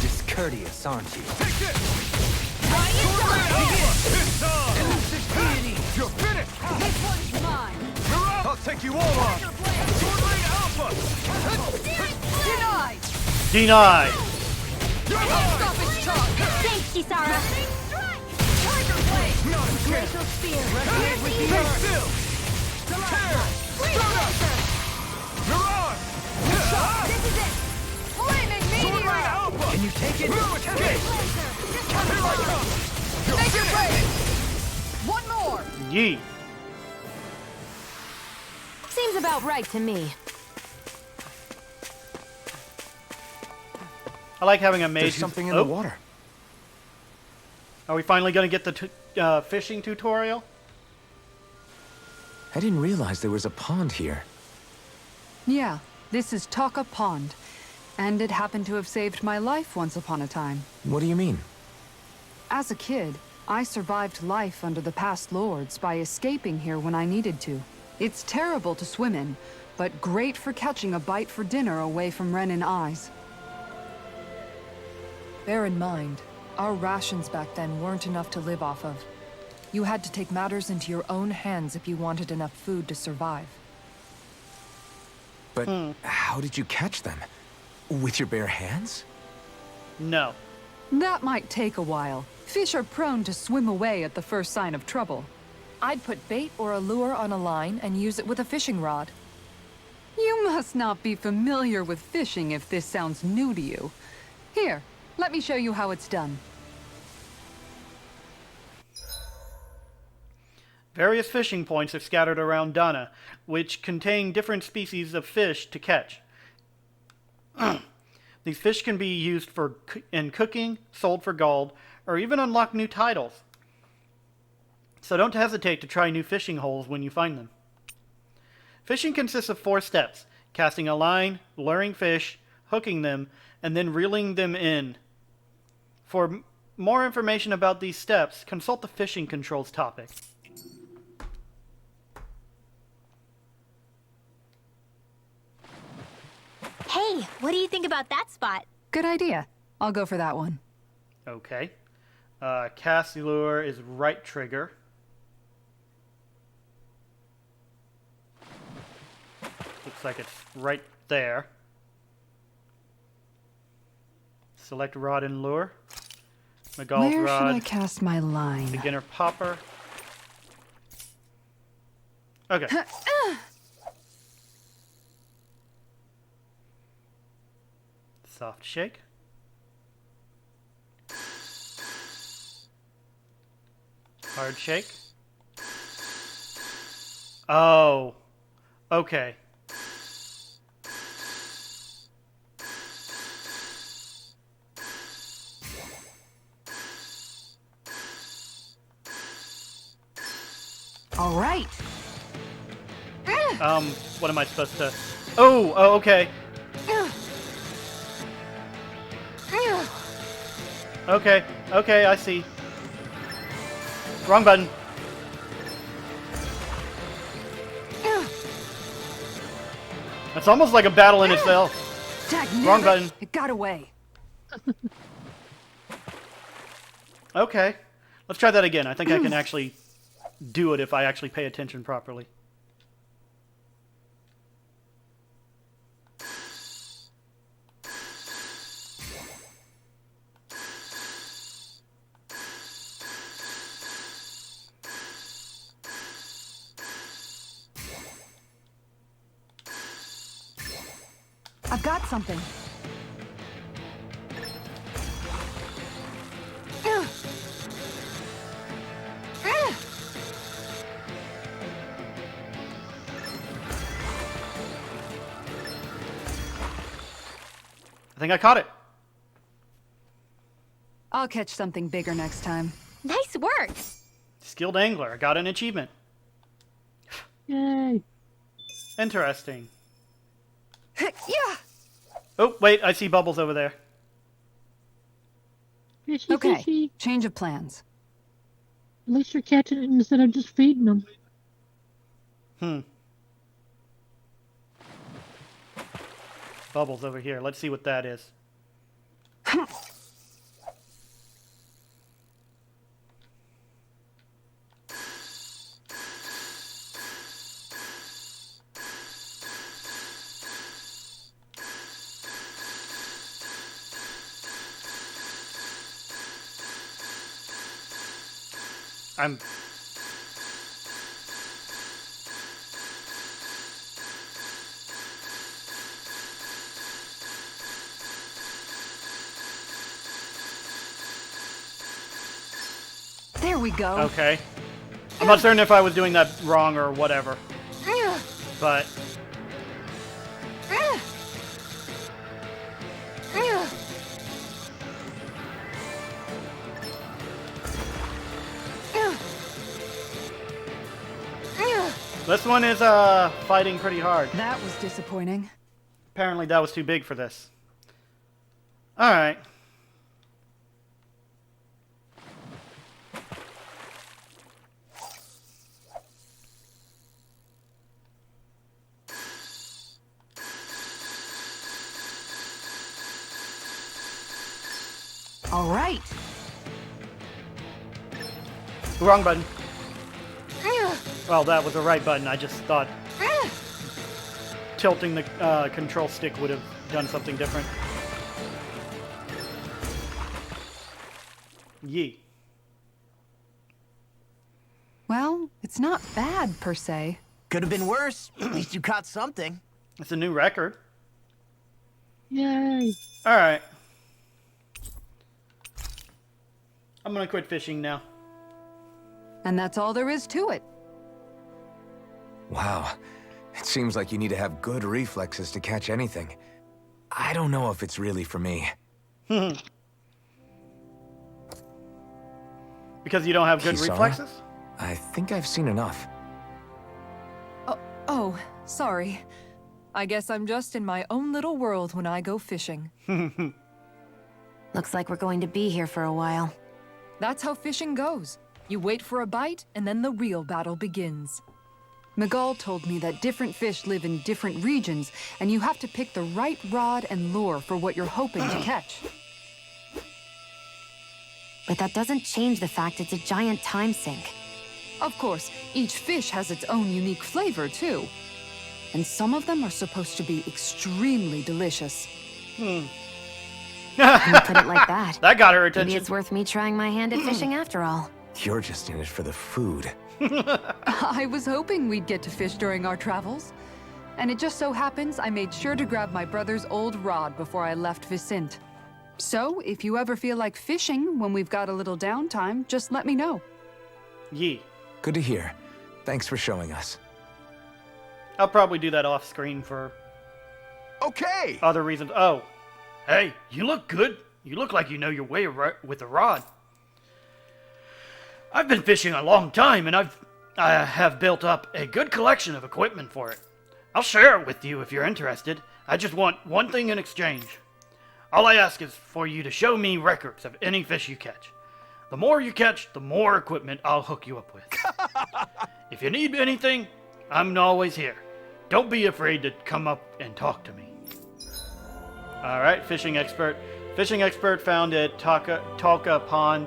Discourteous, aren't you? Take it! You're finished! This one's mine! You're up! I'll take you all on! Swordblade Alpha! Denied! Denied. You're Stop his charge! Thanks, Kisara! Glacial spear. Resonate with the earth. Still. Tear. Stunner. Mirage. This is it. Flaming Sword meteor. Rain Alpha. Can you take it? Blue escape. Here I come. Make your break! One more! Yee. Seems about right to me. I like having a mage. There's something in the water. Are we finally going to get the fishing tutorial? I didn't realize there was a pond here. Yeah, this is Taka Pond. And it happened to have saved my life once upon a time. What do you mean? As a kid, I survived life under the past lords by escaping here when I needed to. It's terrible to swim in, but great for catching a bite for dinner away from Renin eyes. Bear in mind, our rations back then weren't enough to live off of. You had to take matters into your own hands if you wanted enough food to survive. But how did you catch them? With your bare hands? No. That might take a while. Fish are prone to swim away at the first sign of trouble. I'd put bait or a lure on a line and use it with a fishing rod. You must not be familiar with fishing if this sounds new to you. Here, let me show you how it's done. Various fishing points are scattered around Dana, which contain different species of fish to catch. These fish can be used in cooking, sold for gold, or even unlock new titles. So don't hesitate to try new fishing holes when you find them. Fishing consists of 4 steps: casting a line, luring fish, hooking them, and then reeling them in. For more information about these steps, consult the fishing controls topic. Hey, what do you think about that spot? Good idea. I'll go for that one. Okay. Cast lure is right trigger. Looks like it's right there. Select rod and lure. McGall's Where rod. should I cast my line? Beginner popper. Okay. Soft shake. Hard shake. Oh. Okay. All right. What am I supposed to... Oh, okay. Okay, I see. Wrong button. It's almost like a battle in itself. Wrong button. It got away. Okay. Let's try that again. I think I can actually do it if I actually pay attention properly. I've got something. I think I caught it. I'll catch something bigger next time. Nice work. Skilled angler. I got an achievement. Yay. Interesting. Yeah. Oh, wait. I see bubbles over there. Fishy, Okay. fishy. Change of plans. At least you're catching it instead of just feeding them. Bubbles over here. Let's see what that is. I'm we go. Okay. I'm not certain if I was doing that wrong or whatever. But... This one is fighting pretty hard. That was disappointing. Apparently that was too big for this. Alright. All right. Wrong button. Well, that was the right button. I just thought tilting the control stick would have done something different. Yee. Well, it's not bad per se. Could have been worse. At least you caught something. It's a new record. Yay. Alright. I'm gonna quit fishing now. And that's all there is to it. Wow. It seems like you need to have good reflexes to catch anything. I don't know if it's really for me. Because you don't have good Saar? reflexes? I think I've seen enough. Oh, sorry. I guess I'm just in my own little world when I go fishing. Looks like we're going to be here for a while. That's how fishing goes. You wait for a bite, and then the real battle begins. Miguel told me that different fish live in different regions, and you have to pick the right rod and lure for what you're hoping to catch. But that doesn't change the fact it's a giant time sink. Of course, each fish has its own unique flavor, too. And some of them are supposed to be extremely delicious. When you put it like that. That got her attention. Maybe it's worth me trying my hand at fishing after all. You're just in it for the food. I was hoping we'd get to fish during our travels. And it just so happens I made sure to grab my brother's old rod before I left Vicente. So, if you ever feel like fishing when we've got a little downtime, just let me know. Yee. Good to hear. Thanks for showing us. I'll probably do that off screen for Okay! other reasons. Oh. Hey, you look good. You look like you know your way with the rod. I've been fishing a long time, and I have built up a good collection of equipment for it. I'll share it with you if you're interested. I just want one thing in exchange. All I ask is for you to show me records of any fish you catch. The more you catch, the more equipment I'll hook you up with. If you need anything, I'm always here. Don't be afraid to come up and talk to me. Alright, fishing expert. Fishing expert found at Talca Pond.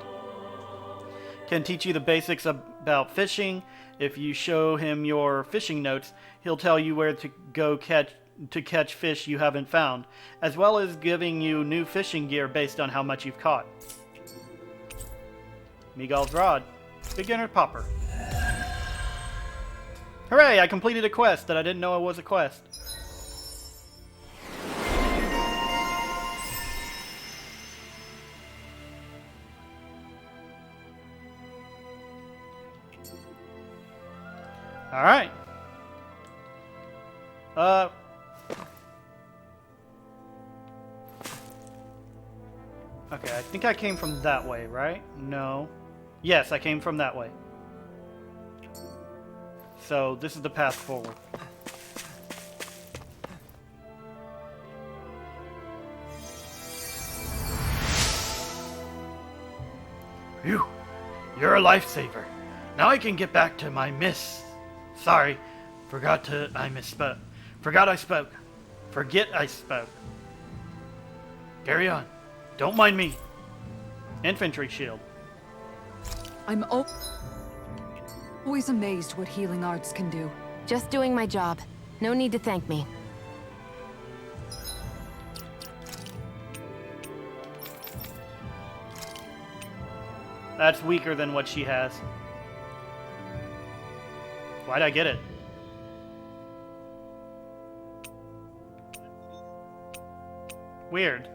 Can teach you the basics about fishing. If you show him your fishing notes, he'll tell you where to go catch fish you haven't found, as well as giving you new fishing gear based on how much you've caught. Miguel's Rod. Beginner Popper. Hooray, I completed a quest that I didn't know it was a quest. Alright. Okay, I think I came from that way, right? No. Yes, I came from that way. So, this is the path forward. Phew! You're a lifesaver. Now I can get back to my miss. Sorry, forgot I spoke. Forget I spoke. Carry on. Don't mind me. Infantry shield. I'm always amazed what healing arts can do. Just doing my job. No need to thank me. That's weaker than what she has. Why'd I get it? Weird.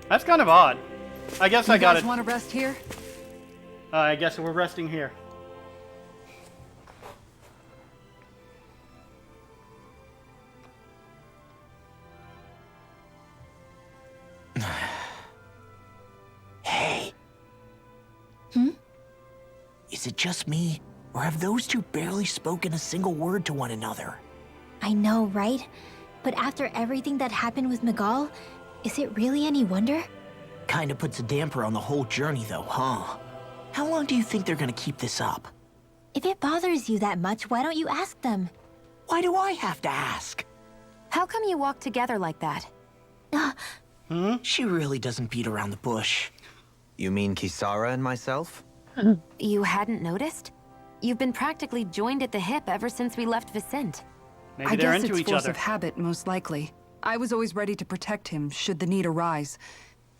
That's kind of odd. I guess I got it. You guys want to rest here? I guess we're resting here. Hey. Is it just me, or have those two barely spoken a single word to one another? I know, right? But after everything that happened with Miguel, is it really any wonder? Kinda puts a damper on the whole journey though, huh? How long do you think they're gonna keep this up? If it bothers you that much, why don't you ask them? Why do I have to ask? How come you walk together like that? She really doesn't beat around the bush. You mean Kisara and myself? You hadn't noticed? You've been practically joined at the hip ever since we left Vicente. Maybe I they're guess into it's each force other. of habit, most likely. I was always ready to protect him, should the need arise.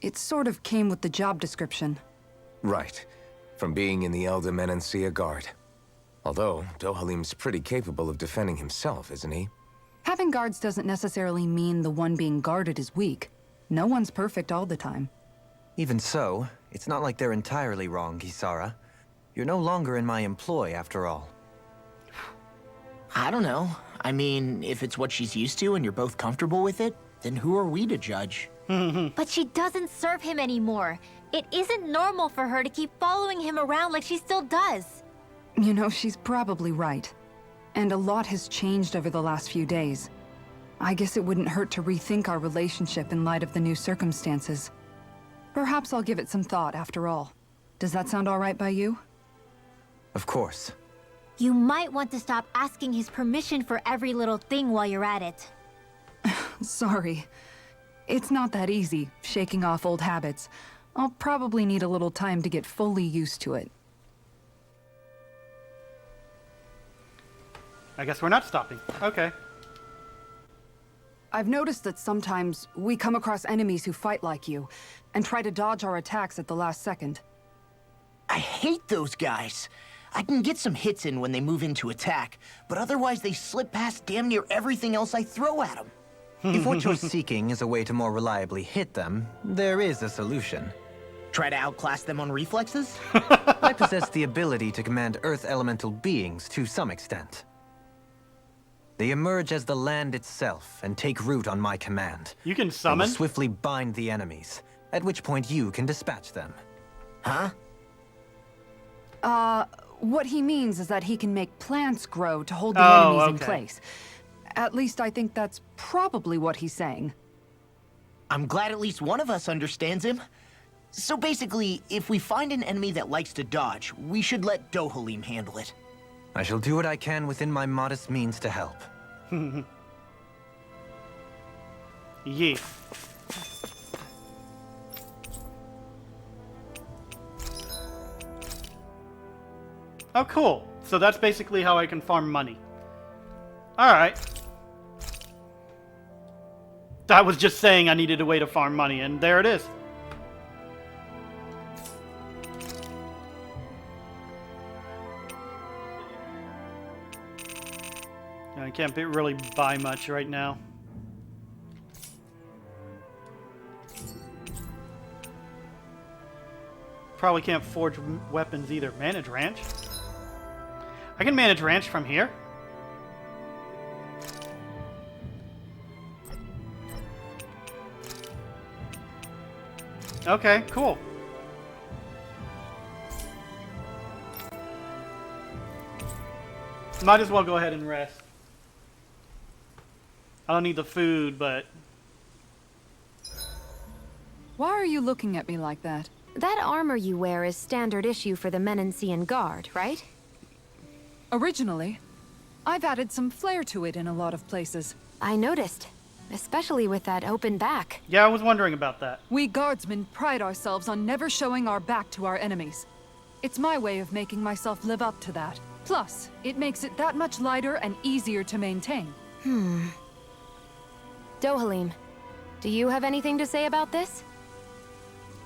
It sort of came with the job description. Right. From being in the Elder Menancia Guard. Although, Dohalim's pretty capable of defending himself, isn't he? Having guards doesn't necessarily mean the one being guarded is weak. No one's perfect all the time. Even so, it's not like they're entirely wrong, Kisara. You're no longer in my employ, after all. I don't know. I mean, if it's what she's used to and you're both comfortable with it, then who are we to judge? But she doesn't serve him anymore. It isn't normal for her to keep following him around like she still does. You know, she's probably right. And a lot has changed over the last few days. I guess it wouldn't hurt to rethink our relationship in light of the new circumstances. Perhaps I'll give it some thought, after all. Does that sound all right by you? Of course. You might want to stop asking his permission for every little thing while you're at it. Sorry. It's not that easy, shaking off old habits. I'll probably need a little time to get fully used to it. I guess we're not stopping. Okay. I've noticed that sometimes we come across enemies who fight like you, and try to dodge our attacks at the last second. I hate those guys. I can get some hits in when they move into attack, but otherwise they slip past damn near everything else I throw at them. If what you're seeking is a way to more reliably hit them, there is a solution. Try to outclass them on reflexes? I possess the ability to command Earth elemental beings to some extent. They emerge as the land itself and take root on my command. You can I will summon? swiftly bind the enemies, at which point you can dispatch them. Huh? What he means is that he can make plants grow to hold the Oh, enemies in okay. place. At least I think that's probably what he's saying. I'm glad at least one of us understands him. So basically, if we find an enemy that likes to dodge, we should let Dohalim handle it. I shall do what I can within my modest means to help. Yeah. Oh, cool. So that's basically how I can farm money. Alright. I was just saying I needed a way to farm money, and there it is. I can't really buy much right now. Probably can't forge weapons either. Manage ranch? I can manage ranch from here. Okay, cool. Might as well go ahead and rest. I don't need the food, but... Why are you looking at me like that? That armor you wear is standard issue for the Menancian Guard, right? Originally, I've added some flair to it in a lot of places. I noticed, especially with that open back. Yeah, I was wondering about that. We guardsmen pride ourselves on never showing our back to our enemies. It's my way of making myself live up to that. Plus, it makes it that much lighter and easier to maintain. Dohalim, do you have anything to say about this?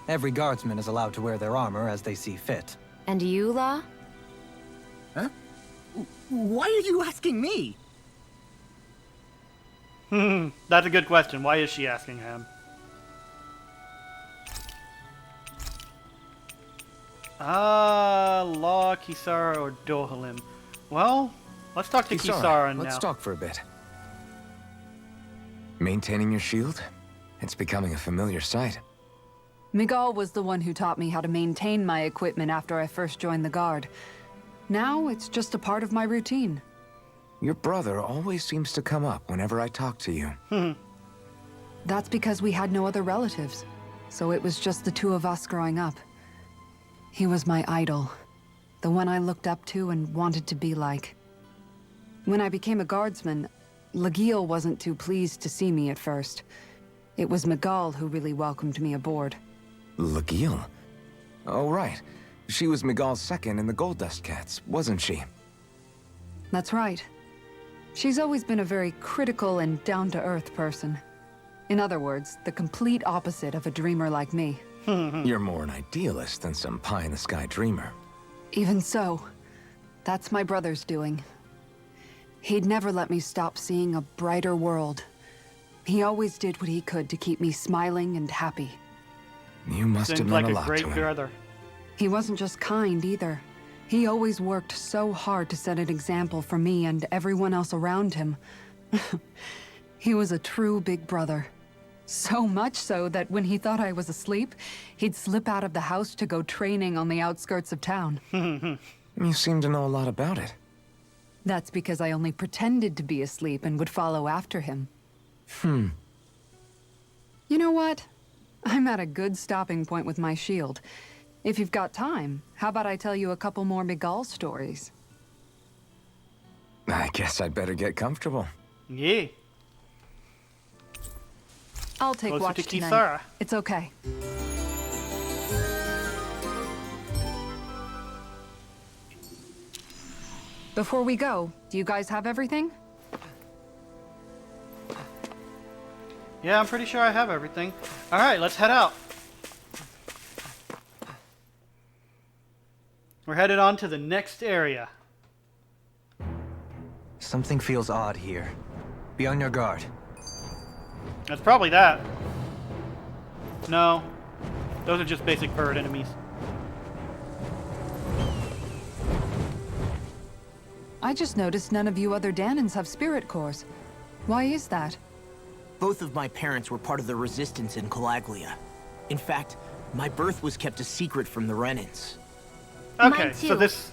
Every guardsman is allowed to wear their armor as they see fit. And you, La? Huh? Why are you asking me? That's a good question. Why is she asking him? Law, Kisara, or Dohalim? Well, let's talk to Kisara now. Let's talk for a bit. Maintaining your shield? It's becoming a familiar sight. Miguel was the one who taught me how to maintain my equipment after I first joined the Guard. Now, it's just a part of my routine. Your brother always seems to come up whenever I talk to you. That's because we had no other relatives, so it was just the two of us growing up. He was my idol, the one I looked up to and wanted to be like. When I became a guardsman, Lagiel wasn't too pleased to see me at first. It was Miguel who really welcomed me aboard. Lagiel? Oh, right. She was Miguel's second in the Gold Dust Cats, wasn't she? That's right. She's always been a very critical and down-to-earth person. In other words, the complete opposite of a dreamer like me. You're more an idealist than some pie-in-the-sky dreamer. Even so, that's my brother's doing. He'd never let me stop seeing a brighter world. He always did what he could to keep me smiling and happy. You must have meant a lot to him. Brother. He wasn't just kind either. He always worked so hard to set an example for me and everyone else around him. He was a true big brother. So much so that when he thought I was asleep, he'd slip out of the house to go training on the outskirts of town. You seem to know a lot about it. That's because I only pretended to be asleep and would follow after him. You know what? I'm at a good stopping point with my shield. If you've got time, how about I tell you a couple more Miguel stories? I guess I'd better get comfortable. Yeah. I'll take Closer watch to tonight. Kisara. It's okay. Before we go, do you guys have everything? Yeah, I'm pretty sure I have everything. Alright, let's head out. We're headed on to the next area. Something feels odd here. Be on your guard. That's probably that. No. Those are just basic bird enemies. I just noticed none of you other Danans have spirit cores. Why is that? Both of my parents were part of the resistance in Calaglia. In fact, my birth was kept a secret from the Renans. Okay, Mine too. so this...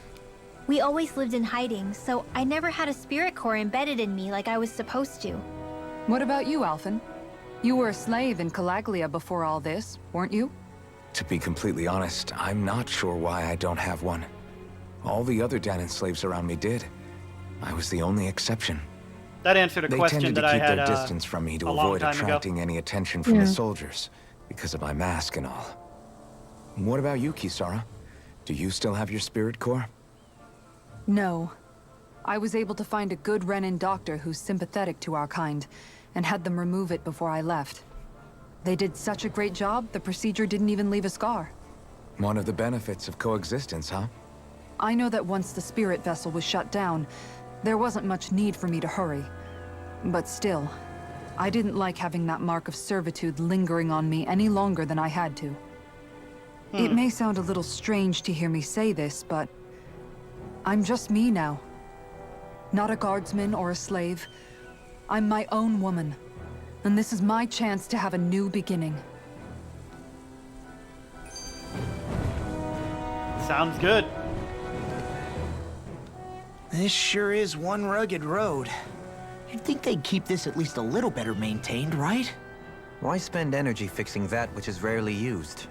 We always lived in hiding, so I never had a spirit core embedded in me like I was supposed to. What about you, Alphen? You were a slave in Calaglia before all this, weren't you? To be completely honest, I'm not sure why I don't have one. All the other Danan slaves around me did. I was the only exception. That answered a They question tended that to I keep had their distance from me to a long avoid time ago. attracting any attention from the soldiers, because of my mask and all. What about you, Kisara? Do you still have your spirit core? No. I was able to find a good Renan doctor who's sympathetic to our kind, and had them remove it before I left. They did such a great job, the procedure didn't even leave a scar. One of the benefits of coexistence, huh? I know that once the spirit vessel was shut down, there wasn't much need for me to hurry. But still, I didn't like having that mark of servitude lingering on me any longer than I had to. It may sound a little strange to hear me say this, but I'm just me now. Not a guardsman or a slave. I'm my own woman, and this is my chance to have a new beginning. Sounds good. This sure is one rugged road. You'd think they'd keep this at least a little better maintained, right? Why spend energy fixing that which is rarely used?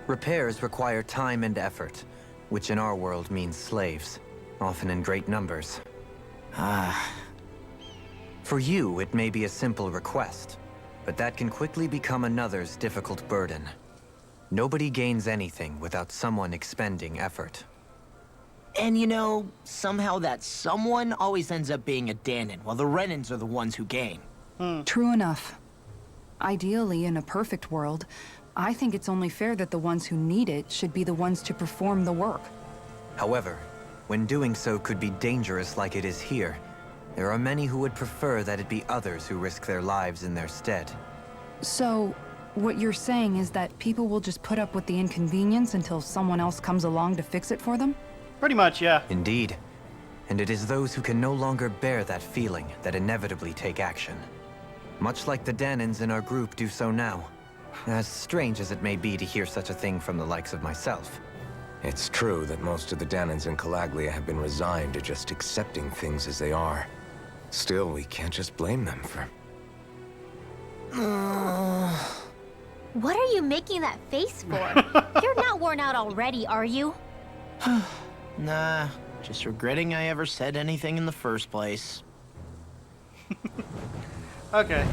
Repairs require time and effort, which in our world means slaves, often in great numbers. For you, it may be a simple request, but that can quickly become another's difficult burden. Nobody gains anything without someone expending effort. And you know, somehow that someone always ends up being a Danan, while the Renans are the ones who gain. True enough. Ideally, in a perfect world, I think it's only fair that the ones who need it should be the ones to perform the work. However, when doing so could be dangerous like it is here, there are many who would prefer that it be others who risk their lives in their stead. So, what you're saying is that people will just put up with the inconvenience until someone else comes along to fix it for them? Pretty much, yeah. Indeed. And it is those who can no longer bear that feeling that inevitably take action. Much like the Danins in our group do so now. As strange as it may be to hear such a thing from the likes of myself. It's true that most of the Danins in Calaglia have been resigned to just accepting things as they are. Still, we can't just blame them for... What are you making that face for? You're not worn out already, are you? Nah, just regretting I ever said anything in the first place. Okay.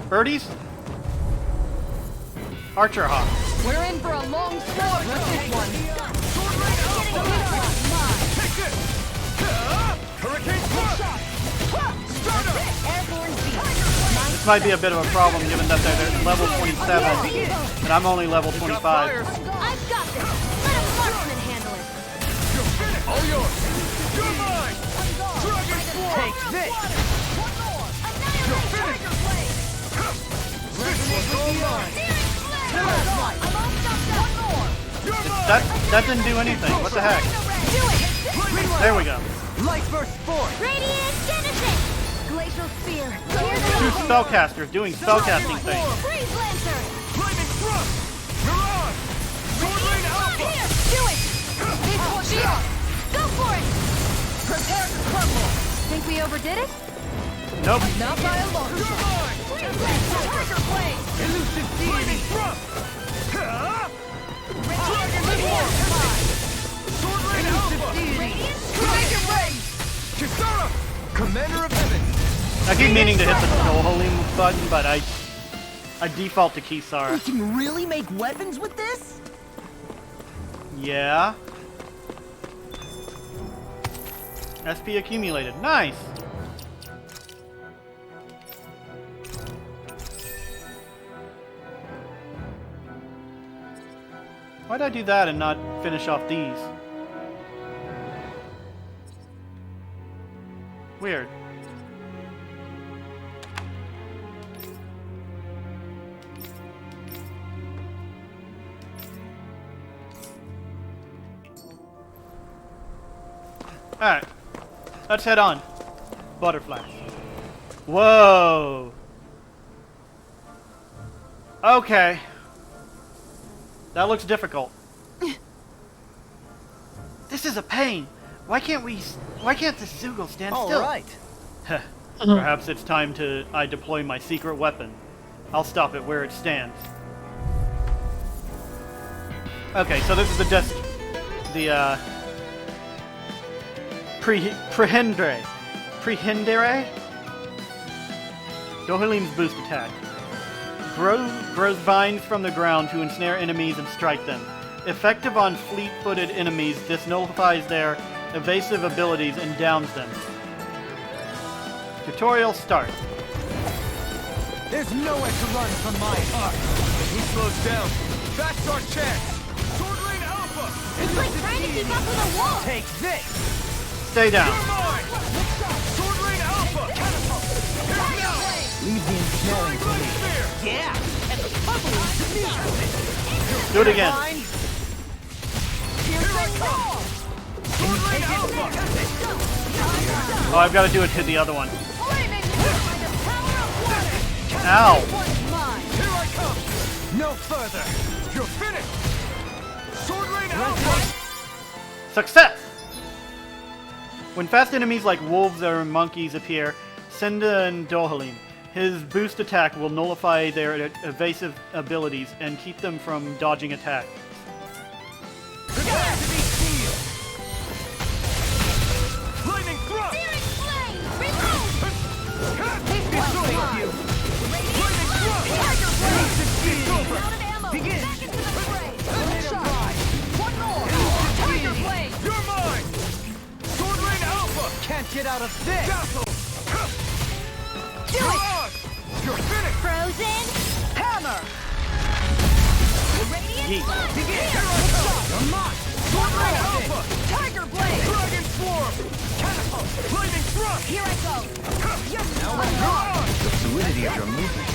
Birdies? Archer Hawk. We're in for a long slog with this one. This might be a bit of a problem given that they're level 27 and I'm only level 25. I've got this. Let a marksman handle it. All yours. You're mine. Dragon Swarm. Take this! You're finished. This one's all mine. That didn't do anything. What the heck? There we go. Life burst forth! Radiant Genesis! Glacial Spear! Two spellcasters doing spellcasting things. Freeze Lancer! Lightning Thrust. Mirage. Sword Rain Alpha. Here! Do it! Go for it! Prepare to crumble. Think we overdid it? Nope. Not by a long You're shot. mine. Freeze Lancer! Tiger Blade! Elusive Lightning deity! Thrust. Dragon Radiant Swarm. Sword Rain Alpha. Radiant Dragon Rain! Kisara. Commander of Heaven. I keep meaning to hit the Dohalim button, but I default to Kisara. We can really make weapons with this? Yeah. SP accumulated. Nice. Why'd I do that and not finish off these? Weird. Alright. Let's head on. Butterflies. Whoa. Okay. That looks difficult. This is a pain. Why can't the Zoogle stand All still? right. Perhaps it's time I deploy my secret weapon. I'll stop it where it stands. Okay, so this is the Prehendre. Dohalim's boost attack. Grows vines from the ground to ensnare enemies and strike them. Effective on fleet-footed enemies, this nullifies their evasive abilities and downs them. Tutorial start. There's nowhere to run from my heart. If he slows down, that's our chance. Sword Rain Alpha. It's like trying to keep up with a wall! Take this! Stay down. You're mine. Sword Rain Alpha. Here's now. Leave the ensnaring to me. Spear. Yeah! And the pummeling to me! Do it again. Fine. Here I come. Sword Rain Alpha. Oh, I've got to do it to the other one. Ow. Here I come. No further! You're finished. Sword Rain Alpha. Success! When fast enemies like wolves or monkeys appear, send in Dohalim. His boost attack will nullify their evasive abilities and keep them from dodging attacks. Prepare to be sealed. Lightning Thrust. Searing Flame! Remove! Lightning Thrust. Tiger Blade! It's over. Out of ammo! Begin. Back into the fray! One more! Tiger Blade! You're mine. Sword Rain Alpha. Can't get out of this! Dazzle. Do it! Mirage. You're finished. Frozen! Hammer! Radiant Yeet. Blood! Begin. Here! Here I come. Come on! Sword Rain Alpha. Tiger Blade! Dragon Swarm. Lightning thrust! Here I go. You're Now so wrong! The fluidity of your movement.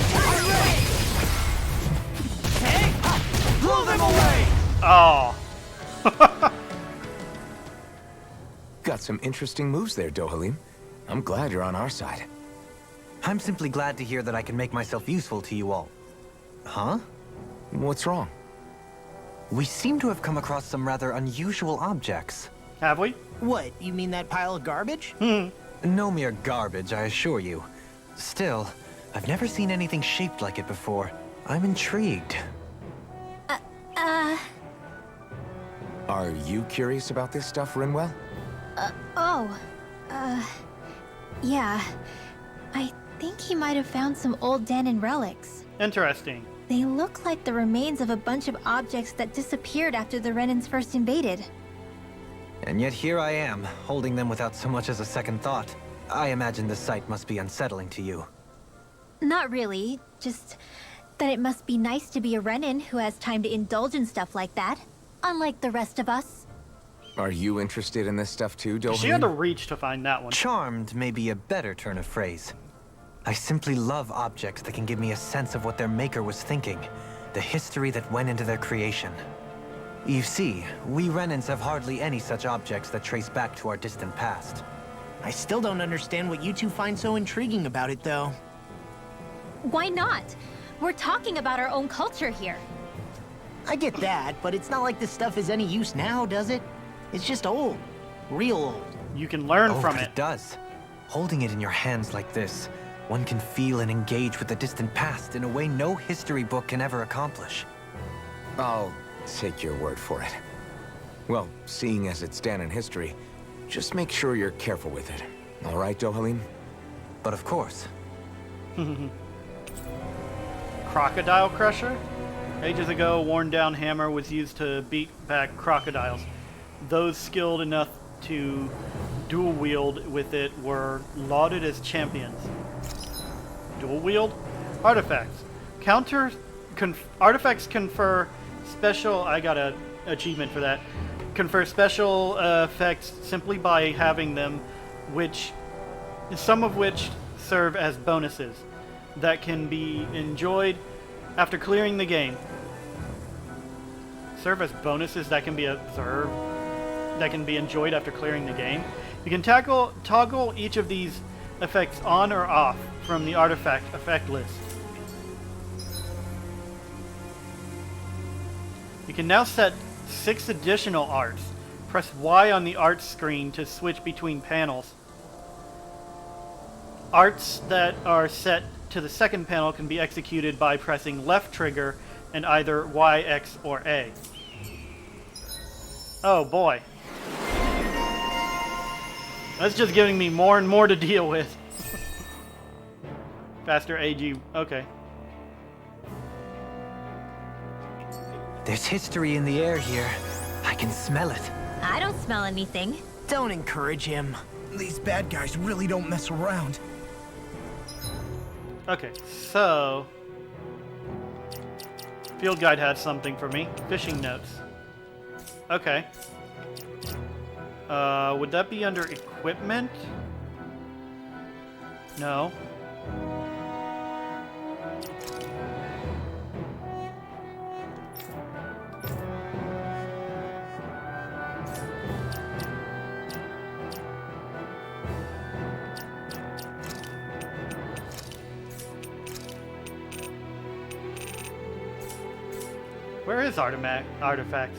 Blow them away! Oh. Got some interesting moves there, Dohalim. I'm glad you're on our side. I'm simply glad to hear that I can make myself useful to you all. Huh? What's wrong? We seem to have come across some rather unusual objects. Have we? What, you mean that pile of garbage? No mere garbage, I assure you. Still, I've never seen anything shaped like it before. I'm intrigued. Are you curious about this stuff, Rinwell? Yeah. I think he might have found some old Danon relics. Interesting. They look like the remains of a bunch of objects that disappeared after the Renans first invaded. And yet here I am, holding them without so much as a second thought. I imagine the sight must be unsettling to you. Not really, just that it must be nice to be a Renan who has time to indulge in stuff like that, unlike the rest of us. Are you interested in this stuff too, Dohalim? She had to reach to find that one. Charmed may be a better turn of phrase. I simply love objects that can give me a sense of what their maker was thinking, the history that went into their creation. You see, we Renans have hardly any such objects that trace back to our distant past. I still don't understand what you two find so intriguing about it, though. Why not? We're talking about our own culture here. I get that, but it's not like this stuff is any use now, does it? It's just old. Real old. You can learn from but it. It does. Holding it in your hands like this, one can feel and engage with the distant past in a way no history book can ever accomplish. I'll take your word for it. Well, seeing as it's Danon history, just make sure you're careful with it. All right, Dohalim? But of course. Crocodile Crusher? Ages ago, a worn-down hammer was used to beat back crocodiles. Those skilled enough to dual-wield with it were lauded as champions. Dual-wield? Artifacts. Artifacts confer special... I got an achievement for that. Confer special effects simply by having them, some of which serve as bonuses that can be enjoyed after clearing the game. Serve as bonuses that can be observed, that can be enjoyed after clearing the game. You can toggle each of these effects on or off from the artifact effect list. You can now set 6 additional arts. Press Y on the art screen to switch between panels. Arts that are set to the second panel can be executed by pressing left trigger and either Y, X, or A. Oh boy. That's just giving me more and more to deal with. Faster AG, okay. There's history in the air here. I can smell it. I don't smell anything. Don't encourage him. These bad guys really don't mess around. Okay, so... Field Guide had something for me. Fishing notes. Okay. Would that be under equipment? No. Where is artifacts?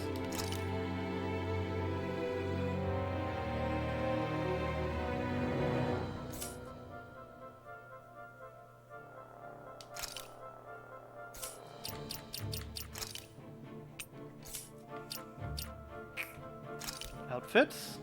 Outfits?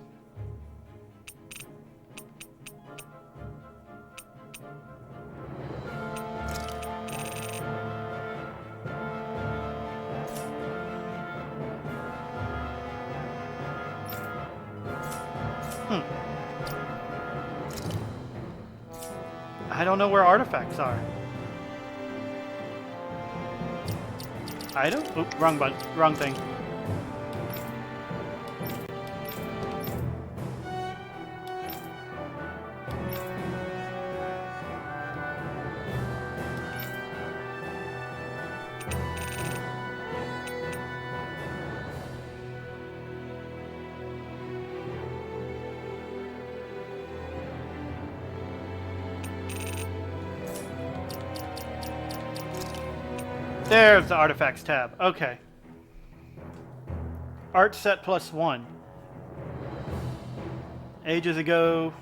I don't know where artifacts are. Item? Oop, wrong button. Wrong thing. There's the artifacts tab. Okay. Art set +1. Ages ago.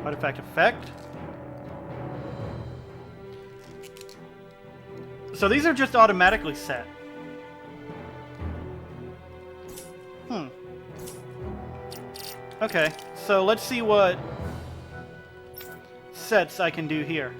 Artifact effect. So these are just automatically set. Okay, so let's see what sets I can do here.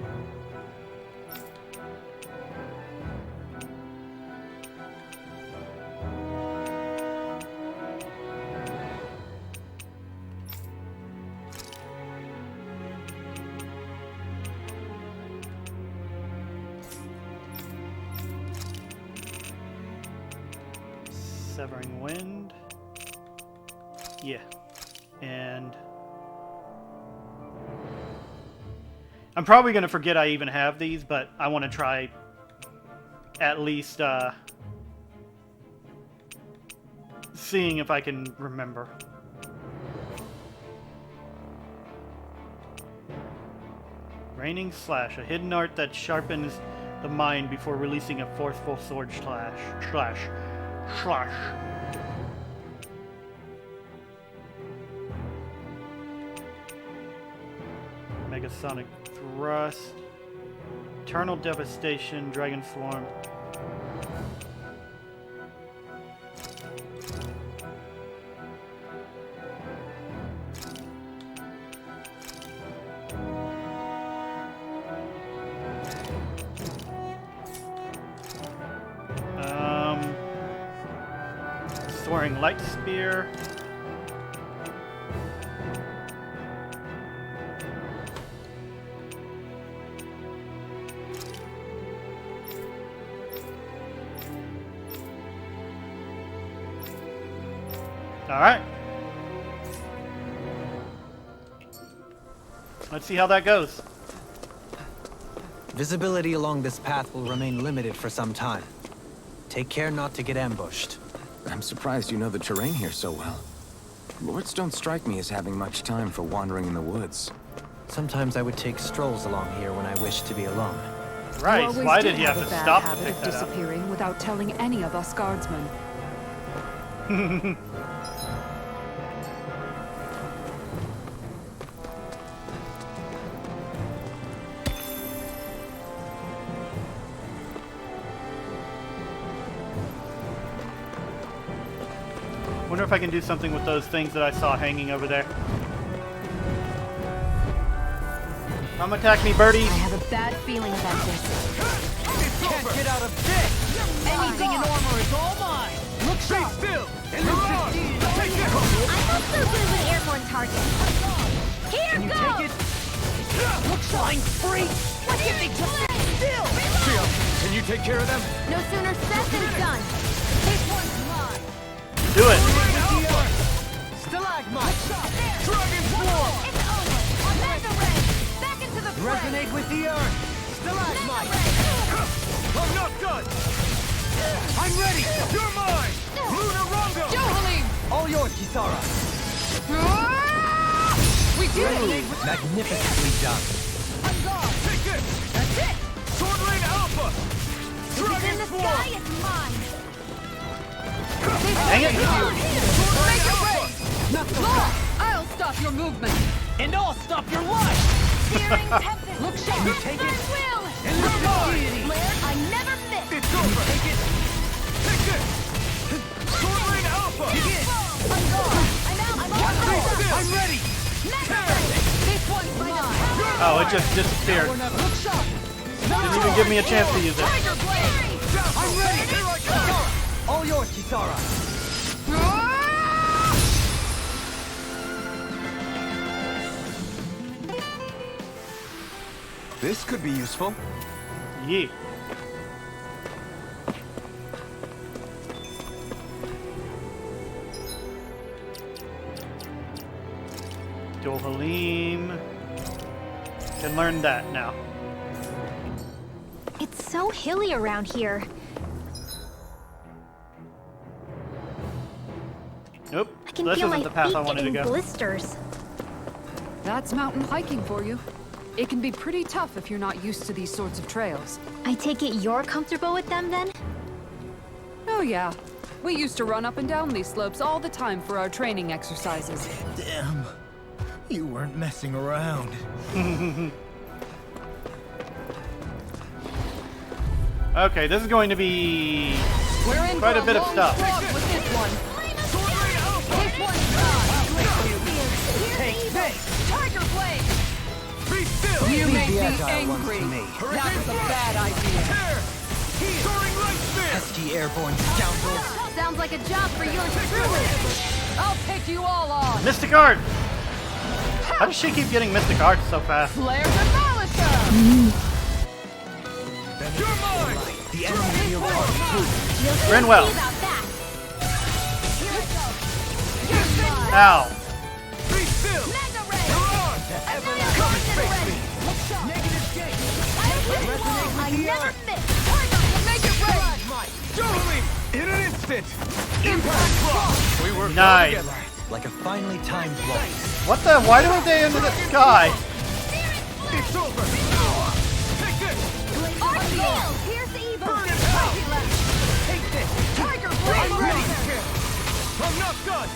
Severing Wind. Yeah. And I'm probably going to forget I even have these, but I want to try at least seeing if I can remember. Raining Slash, a hidden art that sharpens the mind before releasing a forceful sword slash. Megasonic Thrust, Eternal Devastation, Dragon Swarm. Soaring Light Spear. Alright. Let's see how that goes. Visibility along this path will remain limited for some time. Take care not to get ambushed. I'm surprised you know the terrain here so well. Lords don't strike me as having much time for wandering in the woods. Sometimes I would take strolls along here when I wish to be alone. Right, You why always did do he have a to bad stop to habit pick of that up? disappearing without telling any of us guardsmen. Wonder if I can do something with those things that I saw hanging over there. Come attack me, birdies! I have a bad feeling about this. Can't get out of this! Anything in armor is all mine! Look sharp! Still! Take it! I'm also good with airborne targets. Here Can you goes! take it? Look, flying freak! What did they just still? Trio, can you take care of them? No sooner said than done. This one's mine! Do it! Stalagmite! Dragon Swarm! It's over. Amanda Ray, back into the fray. Resonate with the earth! Stalagmite! I'm not done! I'm ready! You're mine! Lunar Rondo! Johalim! All yours, Kisara! We did it! Magnificently done. I'm gone! Take this! That's it! Sword Lane Alpha! If it's in Dragon the Swarm! sky, it's mine. Dang it! Make it rain! Law, I'll stop your movement! And I'll stop your life! Searing tempest. Look sharp! You take it! Will. And you're mine! Blair, I never miss. It's over! Take it! Take this! Sword Lane Alpha! I'm gone. I'm out. I'm on fire. I'm ready! This one's mine! Oh, it just disappeared. Look sharp! Didn't even give me a chance to use it. Tiger Blade! I'm ready! Here I come! All yours, Kisara! This could be useful. Yeah. Dohalim. Can learn that now. It's so hilly around here. Nope. I can This feel my isn't the path feet I wanted to getting go. blisters. That's mountain hiking for you. It can be pretty tough if you're not used to these sorts of trails. I take it you're comfortable with them then? Oh yeah. We used to run up and down these slopes all the time for our training exercises. Damn. You weren't messing around. Okay, this is going to be We're in quite for a bit of long stuff. slog with this one. This one's done. Take this! Tiger Blade! Be still! You Leave make the me agile ones angry. to me. That was a bad idea. Tear! Soaring light spear! Pesky airborne scoundrels. Sounds like a job for yours truly. I'll take you all on. Mystic Art! How does she keep getting Mystic Art so fast? Flare Demolisher! You're mine! The enemy field are true. Renwell. See about that. Ow. Be still! Mega Ray. You're on! Come face me. Negative gate! I never miss. Make it rain! Totally! In an instant! Impact block! We were Nice. together. Like a finely timed blow. What the? Why don't they into the sky? It's over! Take this! Ordeal. Here's evil. Burn in hell! Take this. Tiger I'm Blade. ready to kill! I'm not done!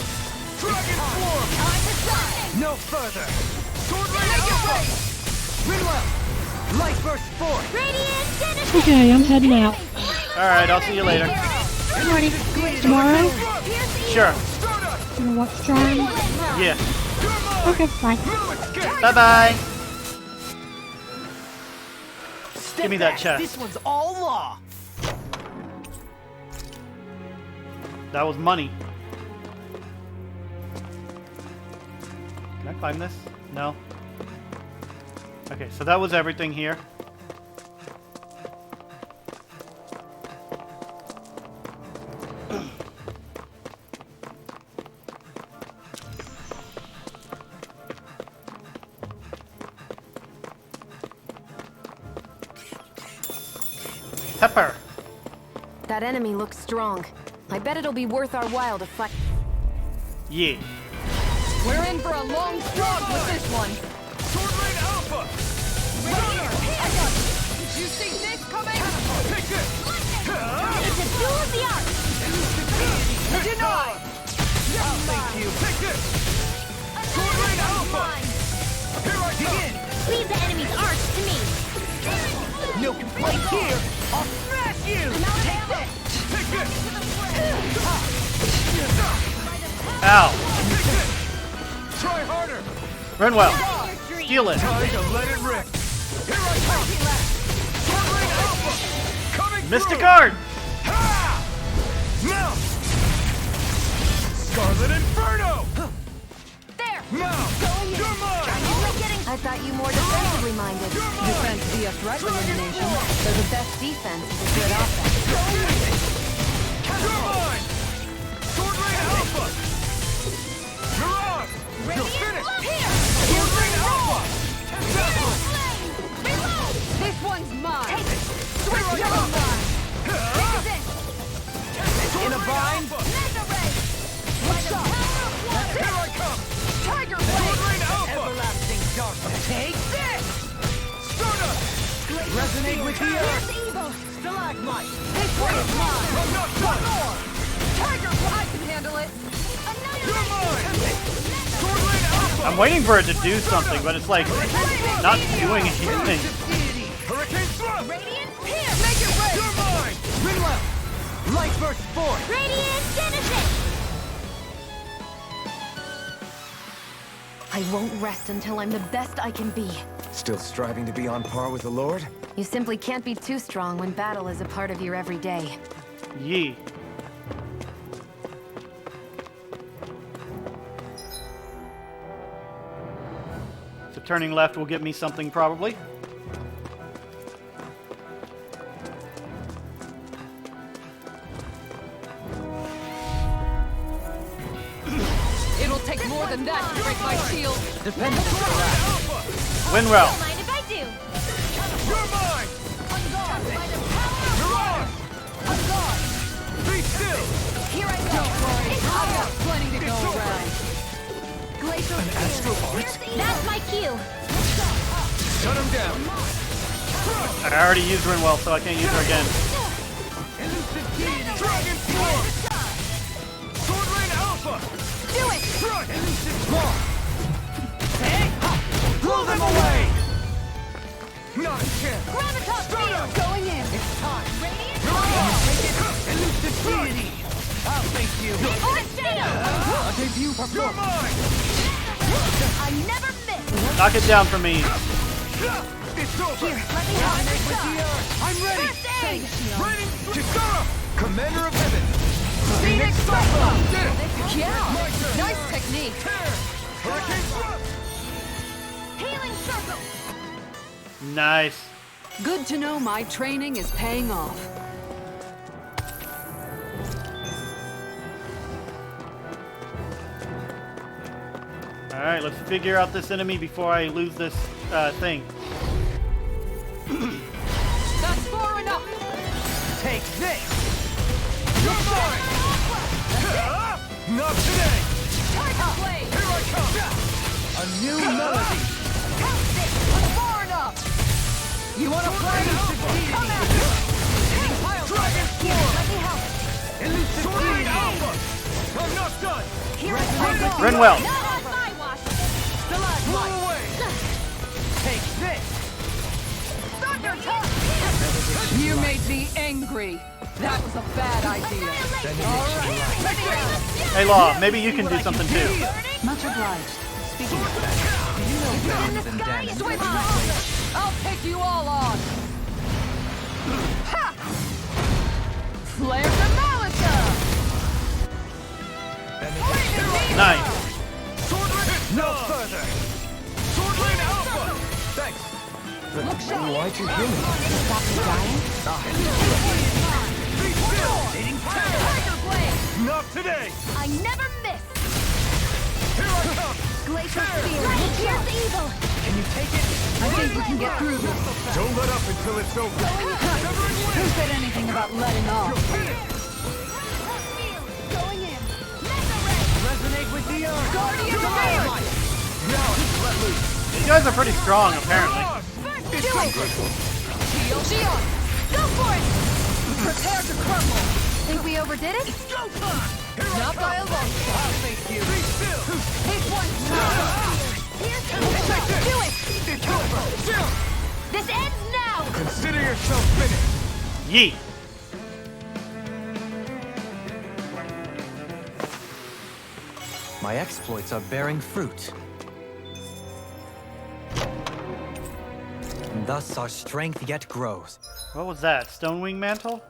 Dragon Swarm! Time to shine. No further! Sword Rain Alpha! Windmill! Light burst forth! Radiant Genesis. Okay, I'm heading out. Alright, I'll see you later. Alrighty. Tomorrow, Sure. gonna watch Giant. Yeah. Okay, bye. Bye-bye. Step Give me that back. chest. This one's all law. That was money. Can I climb this? No. Okay, so that was everything here. Pepper. That enemy looks strong. I bet it'll be worth our while to fight. Yeah. We're in for a long slog with this one. Sword Rain Alpha! Did you see this coming? Take this! It's a duel of the arts. Denied! I'll thank you! Take this! Sword Rain Alpha! Here I come! Leave the enemy's arts to me. No complaint here. I'll smash you. Take this. Take this! Ow. Try harder! Renwell. Steal it. Time to let it rip! Here I come! Sword Rain Alpha! Coming Mystic through! Art. Ha! Now! Scarlet Inferno! There. Now! You're mine! I thought you more defensively minded. Defense via threat elimination. So the best defense is a good offense. You're mine! Sword Rain Alpha! You're on! You're finished! Sword Rain Alpha! This one's mine. Here I come! In a bind. Here I come! Tiger Sword Blade. Rain Alpha! Everlasting darkness. Take this. Stardust! Resonate with the earth. Stalagmite. This one's mine. I'm not done! Tiger Blade. I can handle it. You're mine! Sword Rain Alpha! I'm waiting for it to do something, but it's like not doing anything. Hurricane Thrust! Radiant Pierce. Make it rain. You're mine! Windmill! Light burst forth! Radiant Genesis. I won't rest until I'm the best I can be. Still striving to be on par with the Lord? You simply can't be too strong when battle is a part of your everyday. Yee. So turning left will get me something probably. It'll take more than that to break my shield. Windwell. Don't mind if I do. You're mine! You're on! Be still! Here I go. I've got plenty to go around. Glacial That's my cue. Shut him down. I already used Rinwell, so I can't use her again. Dragon Form! Sword Rain Alpha! Do it! Elusive Claw! Blow them away! Not a chance! Gravitas field! Going in! It's time! Radiant Elusive Deity! I'll face you! Earth field! A debut performance! You're mine! I never miss! Knock it down for me. It's over! Here, let me have this shot! I'm ready! First aid! Raining Kisara! Commander of Heaven! Phoenix Cyclone! Did it! Yeah! My turn! Nice technique! Hurricane Thrust! Healing circle! Nice. Good to know my training is paying off. Alright, let's figure out this enemy before I lose this thing. That's far enough! Take this! You're mine! Not today! Tiger Blade! Here I come! A new melody! Far enough! You wanna play? Come at me! Dragon Form! Let me help! Elusive Deity! Alpha! I'm not done! Here I go! Rinwell. Not on my watch! Blow away! Take this! Thunder touch! You made me angry. That was a bad idea. Hey, Law, maybe you can do something too. Much obliged. Speaking of that, do you know guns and Dan and Switch! I'll take you all on. Ha! Flare the Malika! Nice. Sword Rain! No further! Sword Rain Alpha! Thanks! Look sharp! Why'd you heal me? Stop the giant? Be still! Tiger Blade! Not today! I never miss! Here I come! Glacier Spear! Right, here's the evil! Can you take it? I think we can get through this. Don't let up until it's over! Who said anything about letting off? Going in! Resonate with the earth! Guardian of Air! Now it's let loose! You guys are pretty strong, apparently. It's Do it! Shield! Go for it! Prepare to crumble! Think we overdid it? go time! Here Not by a long shot! I'll face you! Be still! Take one! Here's the Do it! It's over! Still! This ends now! Consider yourself finished! Yeet. My exploits are bearing fruit. And thus our strength yet grows. What was that? Stonewing Mantle?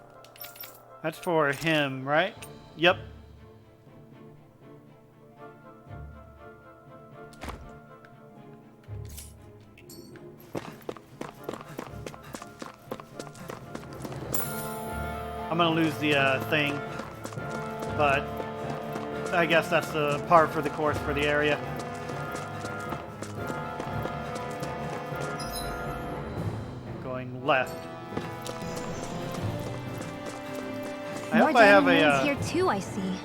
That's for him, right? Yep. I'm gonna lose the thing, but I guess that's the par for the course for the area. Going left. I More hope I have diamond a. here too, I see.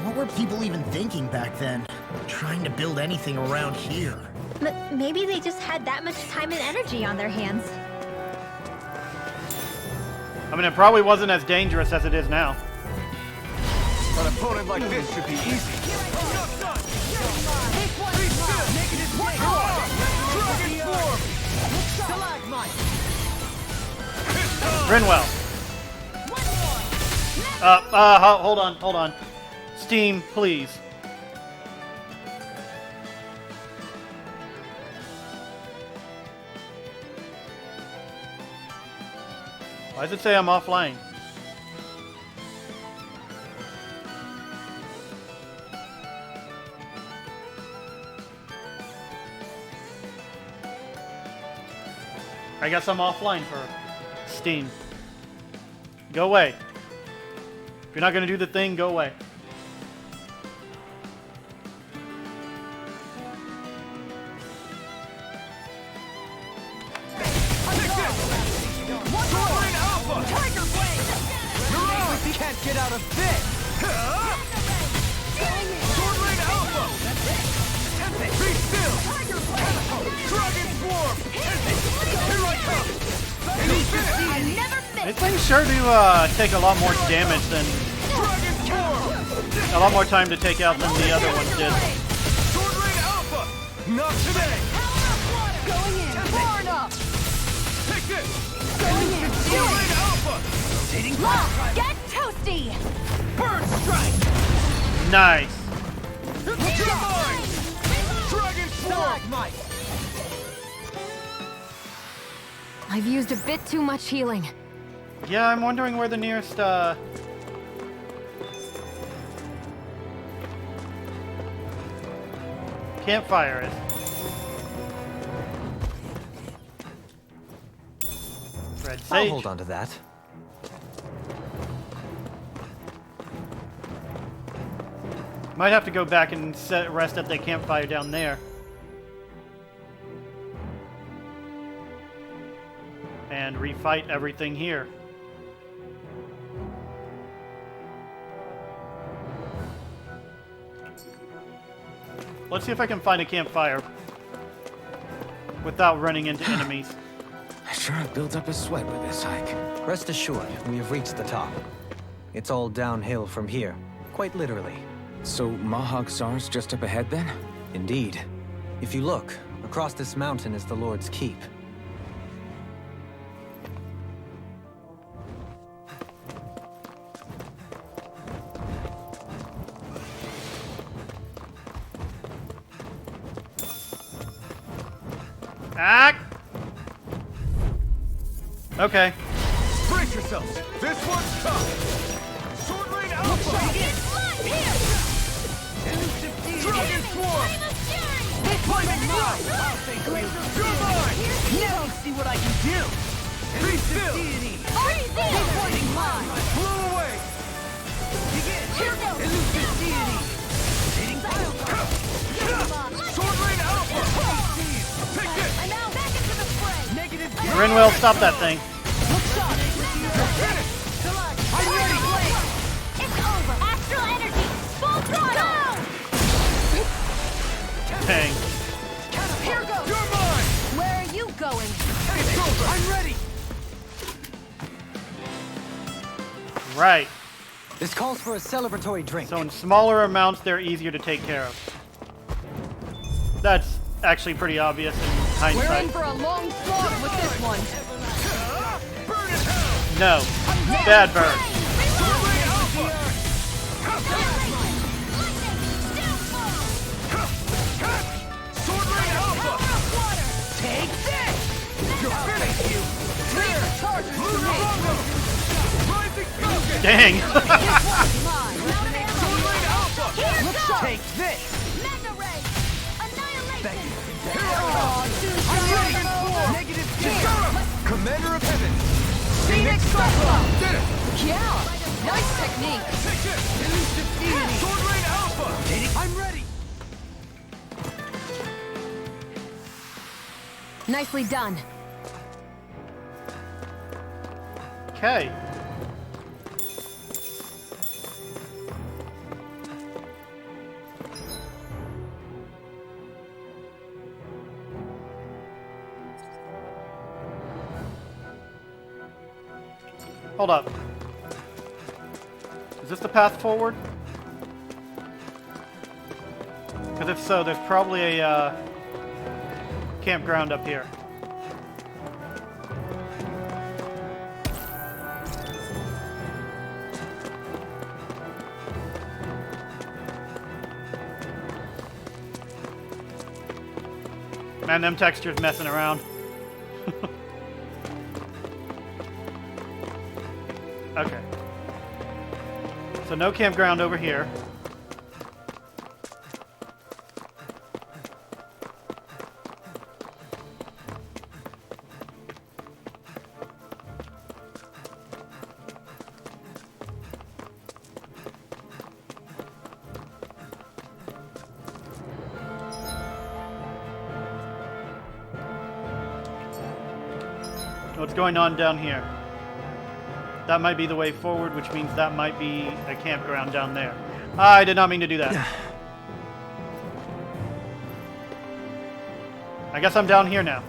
What were people even thinking back then? Trying to build anything around here. Maybe they just had that much time and energy on their hands. I mean, it probably wasn't as dangerous as it is now. An opponent like this should be easy. Rinwell. Hold on. Steam, please. Why does it say I'm offline? I guess I'm offline for Steam. Go away. If you're not gonna do the thing, go away. Can't get out of this! Sword Rain Alpha! Be still! Dragon Swarm! Here I come! I never miss. These things sure do take a lot more damage than... Dragon Swarm! a lot more time to take out than the other ones did. Sword Rain Alpha! Not today! Going in. Far enough. Take this! Going in. Sword Rain Alpha! Rotating lock. Get toasty. Burn Strike! Nice. You're mine! Dragon Swarm! I've used a bit too much healing. Yeah, I'm wondering where the nearest, campfire is. Red I'll sage. hold on to that. Might have to go back and rest at the campfire down there. And refight everything here. Let's see if I can find a campfire without running into enemies. I sure have built up a sweat with this hike. Rest assured, we have reached the top. It's all downhill from here, quite literally. So Mahag Saar's just up ahead then? Indeed. If you look, across this mountain is the Lord's Keep. Ah! Okay. Brace yourselves! This one's tough! Sword Rain Alpha! Dragon Swarm! This one is mine. You're mine! Now see what I can do! Be still! This one is mine. Blow away! Here goes. Sword Rain Alpha! Take this! And now back into the fray. Negative Grinwell, stop that thing. I'm ready! It's over. Astral energy. Full throttle. Dang. Here goes. You're mine! Where are you going? It's over! I'm ready! Right. This calls for a celebratory drink. So in smaller amounts, they're easier to take care of. That's actually pretty obvious in We're in hindsight. for a long slog with this one. Burn in hell! No. Bad bird. Sword Rain Alpha! Sword Rain Alpha! Take this! You're finished, you! Clear charges to me! Rising Falcon! Dang. Mine. Sword Rain Alpha! Here goes. Take this! Mega ray. Annihilation. Here I come! I'm Dragon Swarm! Negative Saar! Commander of Heaven! Phoenix Cyclone. Did it! Yeah. Nice technique. Take this! Elusive Deity! Sword Rain Alpha! I'm ready! Nicely done. Okay. Hold up. Is this the path forward? Because if so, there's probably a campground up here. Man, them textures messing around. Okay. So no campground over here. What's going on down here? That might be the way forward, which means that might be a campground down there. I did not mean to do that. I guess I'm down here now.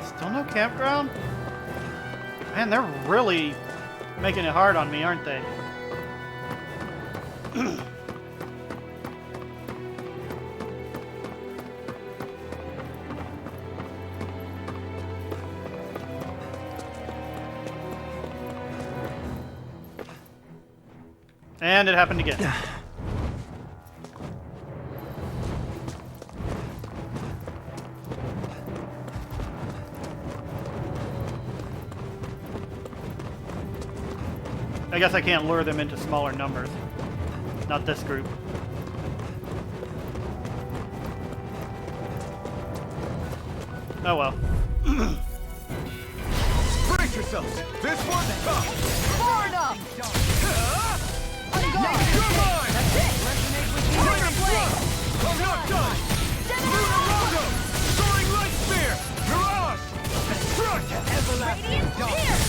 Still no campground? Man, they're really making it hard on me, aren't they? And it happened again. I guess I can't lure them into smaller numbers. Not this group. Oh well. Brace yourselves! This one's tough! Far enough! You're mine! That's it! Bring him through! I'm not done! Lunar Rondo! Soaring Light Spear! Mirage! Destruct! Radiant here!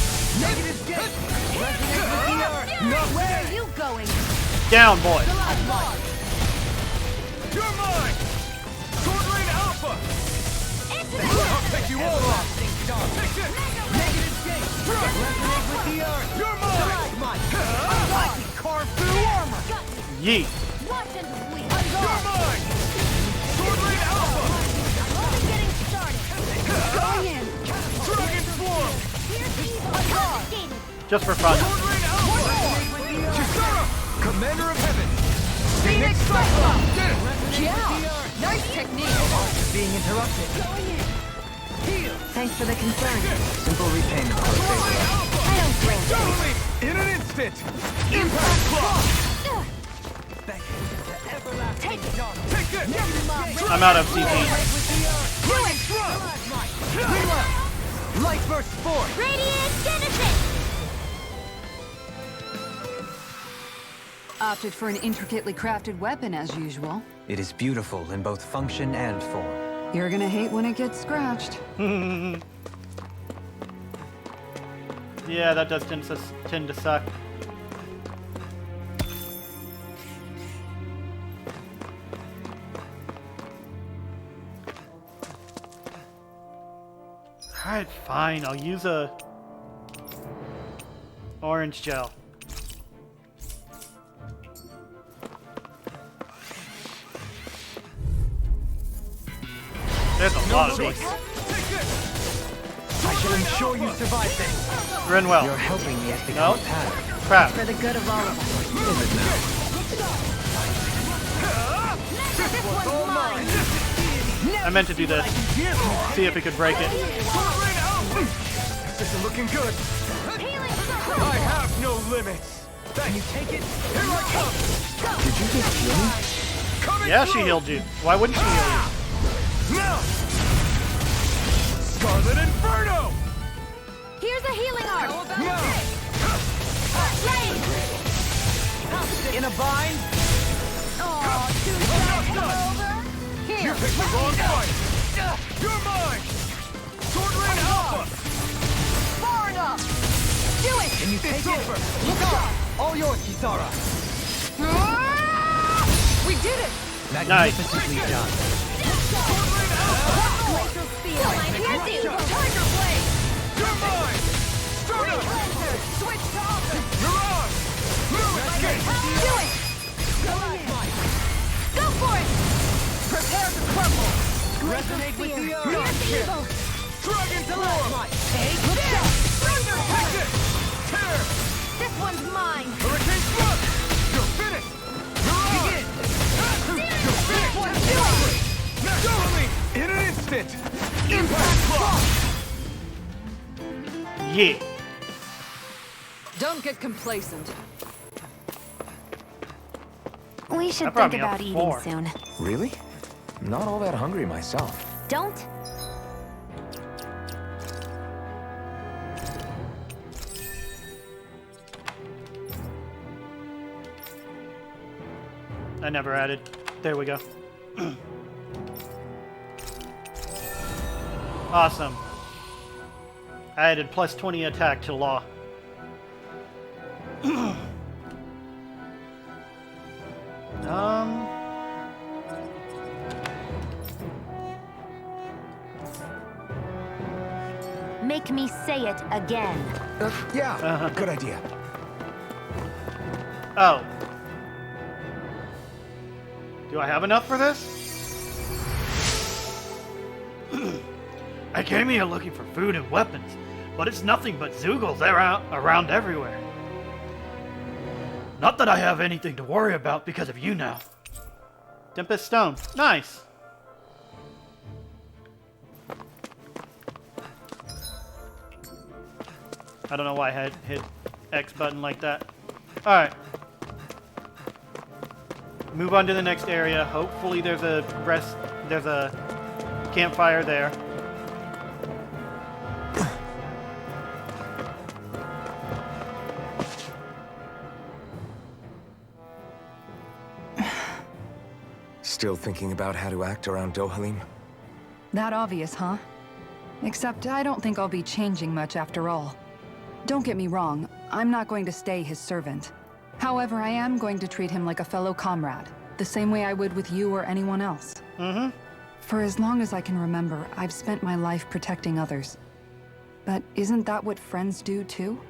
Negative gate! Resonate with the earth! Where are you going? Down, boy. You're mine! Sword Rain Alpha! Into the I'll take you all off! Take this! Negative gate! Resonate with the earth! You're mine! I can carve through armor! Yeet. Watch and bleed. You're mine! Sword Rain Alpha! I'm only getting started. Going in! Dragon Swarm! Here's evil. Confiscated. Just for fun. Sword Rain Alpha! Chisara! Commander of Heaven! Phoenix Cyclone! Get it! Yeah! Nice technique! Being interrupted. Heal! Thanks for the concern. Simple repayment for a favor. I don't drink. Totally! In an instant! Impact Claw! Take it. Take this! I'm out of CP. Reload! Light Burst 4! Radiant Genesis. Opted for an intricately crafted weapon as usual. It is beautiful in both function and form. You're gonna hate when it gets scratched. Yeah, that does tend to suck. Alright, fine. I'll use a orange gel. There's a lot of these. I shall ensure you survive this. Rinwell. You're helping me to No? become a pattern. Crap. For the good of all of us. Is it now? This one's mine. I meant to do this. See if we could break it. This isn't looking good. Healing I have no limits. Can you take it? Here I come. Did you just heal me? Coming Yeah, she through. healed you. Why wouldn't she heal you? Now! Scarlet Inferno! Here's a healing arm. Now! In a bind? Oh, too bad. Over. You Here. picked the wrong fight! You're mine! Sword Rain Alpha! Far enough. Do it. Can you take it? Over! Look out! All yours, Kisara. We did it! Magnificently done. Glacial spear. Here's evil. Tiger blade. You're mine! Stardust! Switch to offense. Mirage! Let's get Do it. Go for it. Prepare to crumble. Resonate with the earth! Here's evil. Dragon Swarm! Take this. Thunder Take punch. this! Tear! This one's mine. Hurricane Slug! You're finished! Mirage! You're finished! Totally! In an instant! Impact Claw! Yeah. Don't get complacent. We should That brought think me up about eating 4. soon. Really? Not all that hungry myself. Don't. I never added. There we go. Awesome. I added plus 20 attack to Law. make me say it again. Yeah, good idea. Oh. Do I have enough for this? I came here looking for food and weapons, but it's nothing but Zeugles around everywhere. Not that I have anything to worry about because of you now. Tempest Stone. Nice. I don't know why I had hit X button like that. Alright. Move on to the next area. Hopefully there's a campfire there. Still thinking about how to act around Dohalim? That obvious, huh? Except I don't think I'll be changing much after all. Don't get me wrong, I'm not going to stay his servant. However, I am going to treat him like a fellow comrade, the same way I would with you or anyone else. Mm-hmm. For as long as I can remember, I've spent my life protecting others. But isn't that what friends do too?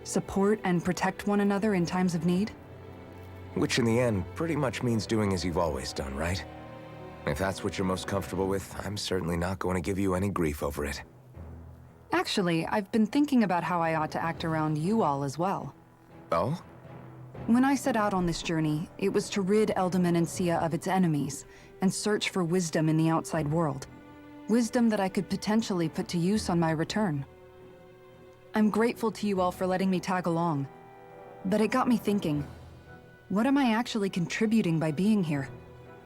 Support and protect one another in times of need? Which in the end pretty much means doing as you've always done, right? If that's what you're most comfortable with, I'm certainly not going to give you any grief over it. Actually, I've been thinking about how I ought to act around you all as well. Oh? When I set out on this journey, it was to rid Eldaman and Sia of its enemies, and search for wisdom in the outside world. Wisdom that I could potentially put to use on my return. I'm grateful to you all for letting me tag along. But it got me thinking, what am I actually contributing by being here?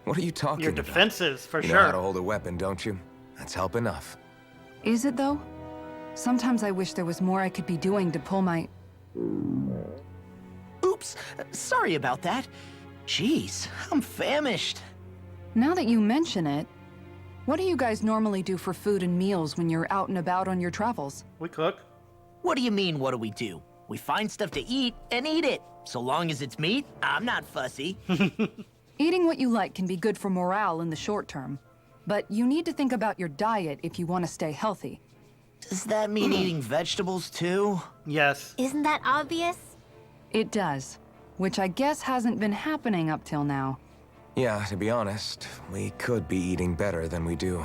What are you talking about? Your defenses, for you sure. know how to hold a weapon, don't you? That's help enough. Is it though? Sometimes I wish there was more I could be doing to pull my... Oops, sorry about that. Jeez, I'm famished. Now that you mention it, what do you guys normally do for food and meals when you're out and about on your travels? We cook. What do you mean, what do? We find stuff to eat and eat it. So long as it's meat, I'm not fussy. Eating what you like can be good for morale in the short term, but you need to think about your diet if you want to stay healthy. Does that mean eating vegetables too? Yes. Isn't that obvious? It does, which I guess hasn't been happening up till now. Yeah, to be honest, we could be eating better than we do.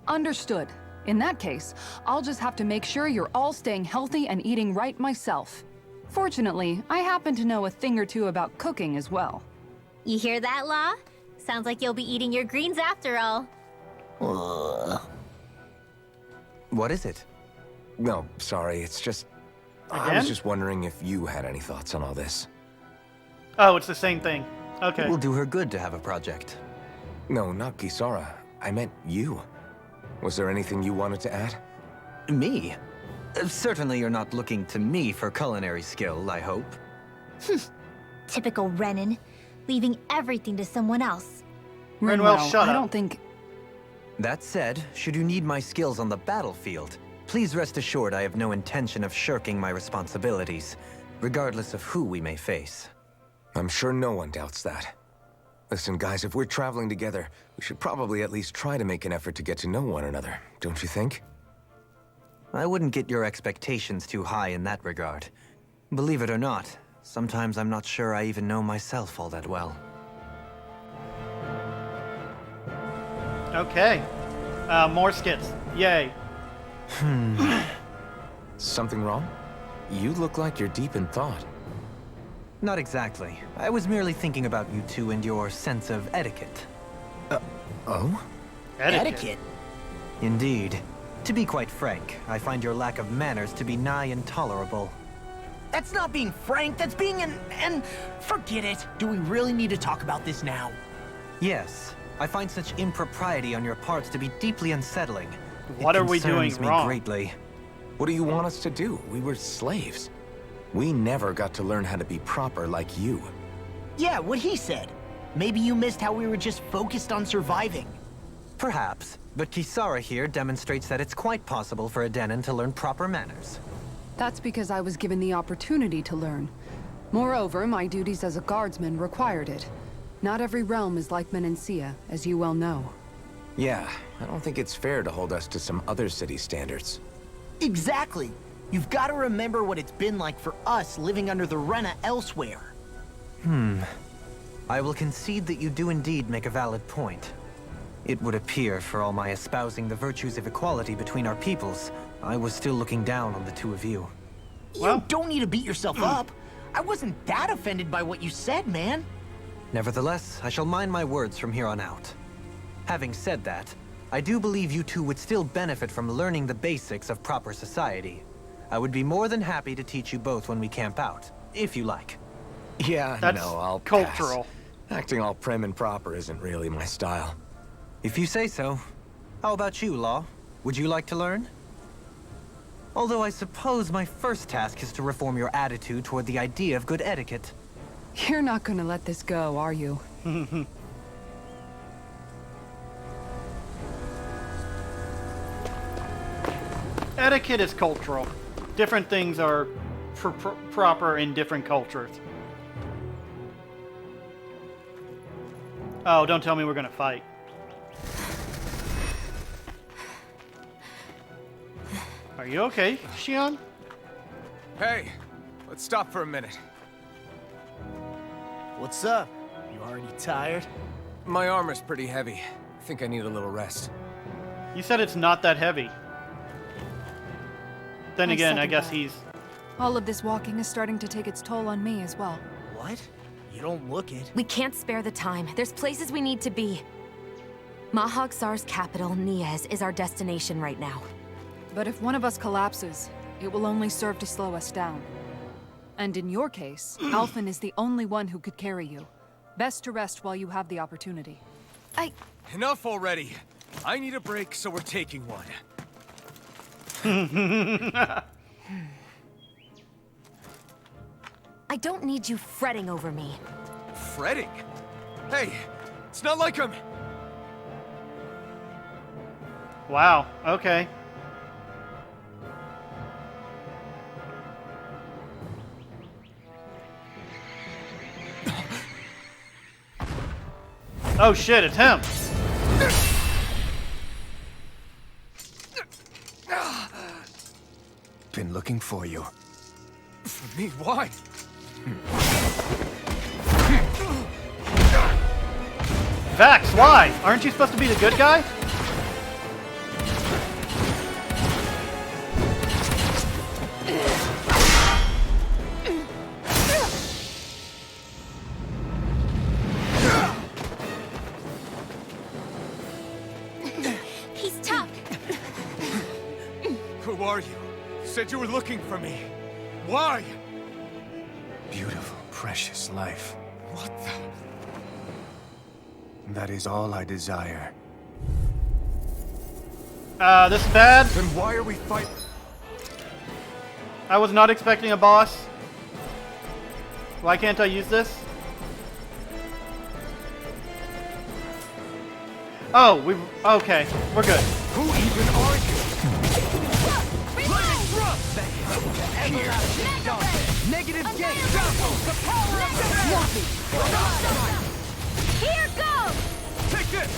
Understood. In that case, I'll just have to make sure you're all staying healthy and eating right myself. Fortunately, I happen to know a thing or two about cooking as well. You hear that, Law? Sounds like you'll be eating your greens after all. What is it? No, sorry, it's just... I Again? was just wondering if you had any thoughts on all this. Oh, it's the same thing. Okay. It will do her good to have a project. No, not Kisara. I meant you. Was there anything you wanted to add? Me? Certainly you're not looking to me for culinary skill, I hope. Typical Renan, leaving everything to someone else. Renwell, shut I up. don't think... That said, should you need my skills on the battlefield, please rest assured I have no intention of shirking my responsibilities, regardless of who we may face. I'm sure no one doubts that. Listen, guys, if we're traveling together, we should probably at least try to make an effort to get to know one another, don't you think? I wouldn't get your expectations too high in that regard. Believe it or not, sometimes I'm not sure I even know myself all that well. Okay. More skits. Yay. Something wrong? You look like you're deep in thought. Not exactly. I was merely thinking about you two and your sense of etiquette. Oh? Etiquette? Indeed. To be quite frank, I find your lack of manners to be nigh intolerable. That's not being frank, that's being and forget it. Do we really need to talk about this now? Yes, I find such impropriety on your parts to be deeply unsettling. What It are we doing concerns me wrong? greatly. What do you want us to do? We were slaves. We never got to learn how to be proper like you. Yeah, what he said. Maybe you missed how we were just focused on surviving. Perhaps, but Kisara here demonstrates that it's quite possible for a Denon to learn proper manners. That's because I was given the opportunity to learn. Moreover, my duties as a guardsman required it. Not every realm is like Menancia, as you well know. Yeah, I don't think it's fair to hold us to some other city standards. Exactly. You've got to remember what it's been like for us living under the Rena elsewhere. I will concede that you do indeed make a valid point. It would appear, for all my espousing the virtues of equality between our peoples, I was still looking down on the two of you. You don't need to beat yourself up. I wasn't that offended by what you said, man. Nevertheless, I shall mind my words from here on out. Having said that, I do believe you two would still benefit from learning the basics of proper society. I would be more than happy to teach you both when we camp out, if you like. Yeah, That's no, I'll cultural. pass. Acting all prim and proper isn't really my style. If you say so. How about you, Law? Would you like to learn? Although I suppose my first task is to reform your attitude toward the idea of good etiquette. You're not gonna let this go, are you? Etiquette is cultural. Different things are proper in different cultures. Oh, don't tell me we're gonna fight. Are you okay, Xion? Hey, let's stop for a minute. What's up? You already tired? My armor's pretty heavy. I think I need a little rest. You said it's not that heavy. Then again, I guess he's... All of this walking is starting to take its toll on me as well. What? You don't look it. We can't spare the time. There's places we need to be. Mahag Saar's capital, Niez, is our destination right now. But if one of us collapses, it will only serve to slow us down. And in your case, Alphen is the only one who could carry you. Best to rest while you have the opportunity. Enough already. I need a break, so we're taking one. I don't need you fretting over me. Fretting? Hey, it's not like I'm... Wow, okay. Oh shit, it's him! Been looking for you. For me? Why? Vax, why? Aren't you supposed to be the good guy? He's tough. Who are you? You said you were looking for me. Why? Beautiful, precious life. What the... That is all I desire. This is bad. Then why are we fighting? I was not expecting a boss. Why can't I use this? Oh, okay, we're good. Who even are you? Negative gate! The power of Here goes! Take this!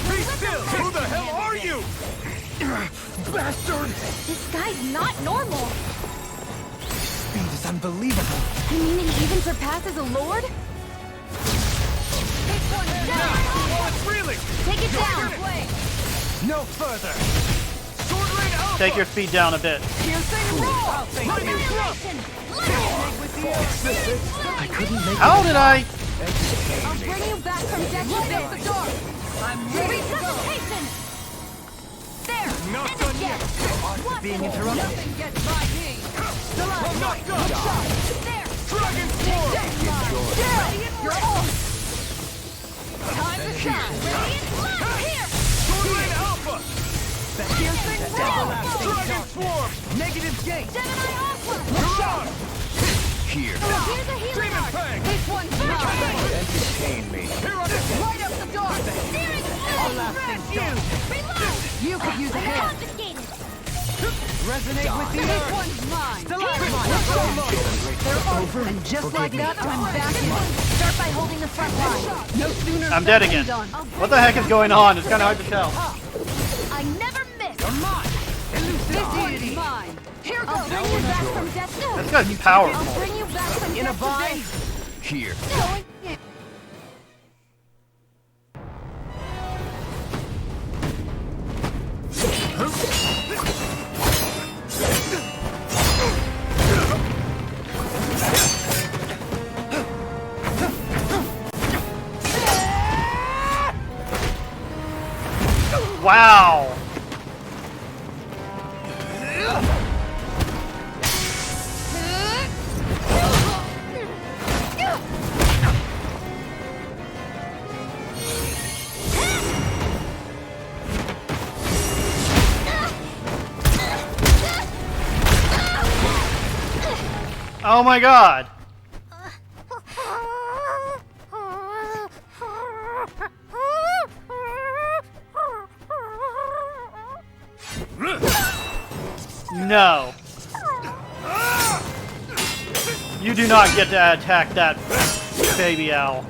Be still! Who the hell are you? Bastard! This guy's not normal. Speed is unbelievable. You mean he even surpasses a lord? Oh, it's reeling! Take it down! No further. Sword Rain Alpha! Take your speed down a bit. Piercing roll! Annihilation! I couldn't make How did I? I'll bring you back from death to bit the door! I'm ready to go! There! Not End done it yet! Watch being it. interrupted. Nothing gets by me! I'm not done! There! Dragon Swarm! You're off! Time to shine! Radiant light! Here! Sword Rain Alpha! Piercing roll! Dragon Swarm! negative gate. Gemini Aqua! Mirage! Here. Here's a healing Demon arc! Fang! This one's mine! Entertain me. Here I go! Light up the door! Searing flame! Reload! You could use a hand. Confiscated! Resonate with the This earth. one's mine! They're over, and just like that, I'm back in. Start by holding the front line. No sooner I'm dead again. What the heck is going on? It's kind of hard to tell. I never miss! You're mine. This one's mine. Here goes. I'll bring you back from death. That's gotta be powerful. I'll bring you back from In a death vine? Here. today. Wow. Oh my god. No. You do not get to attack that baby owl.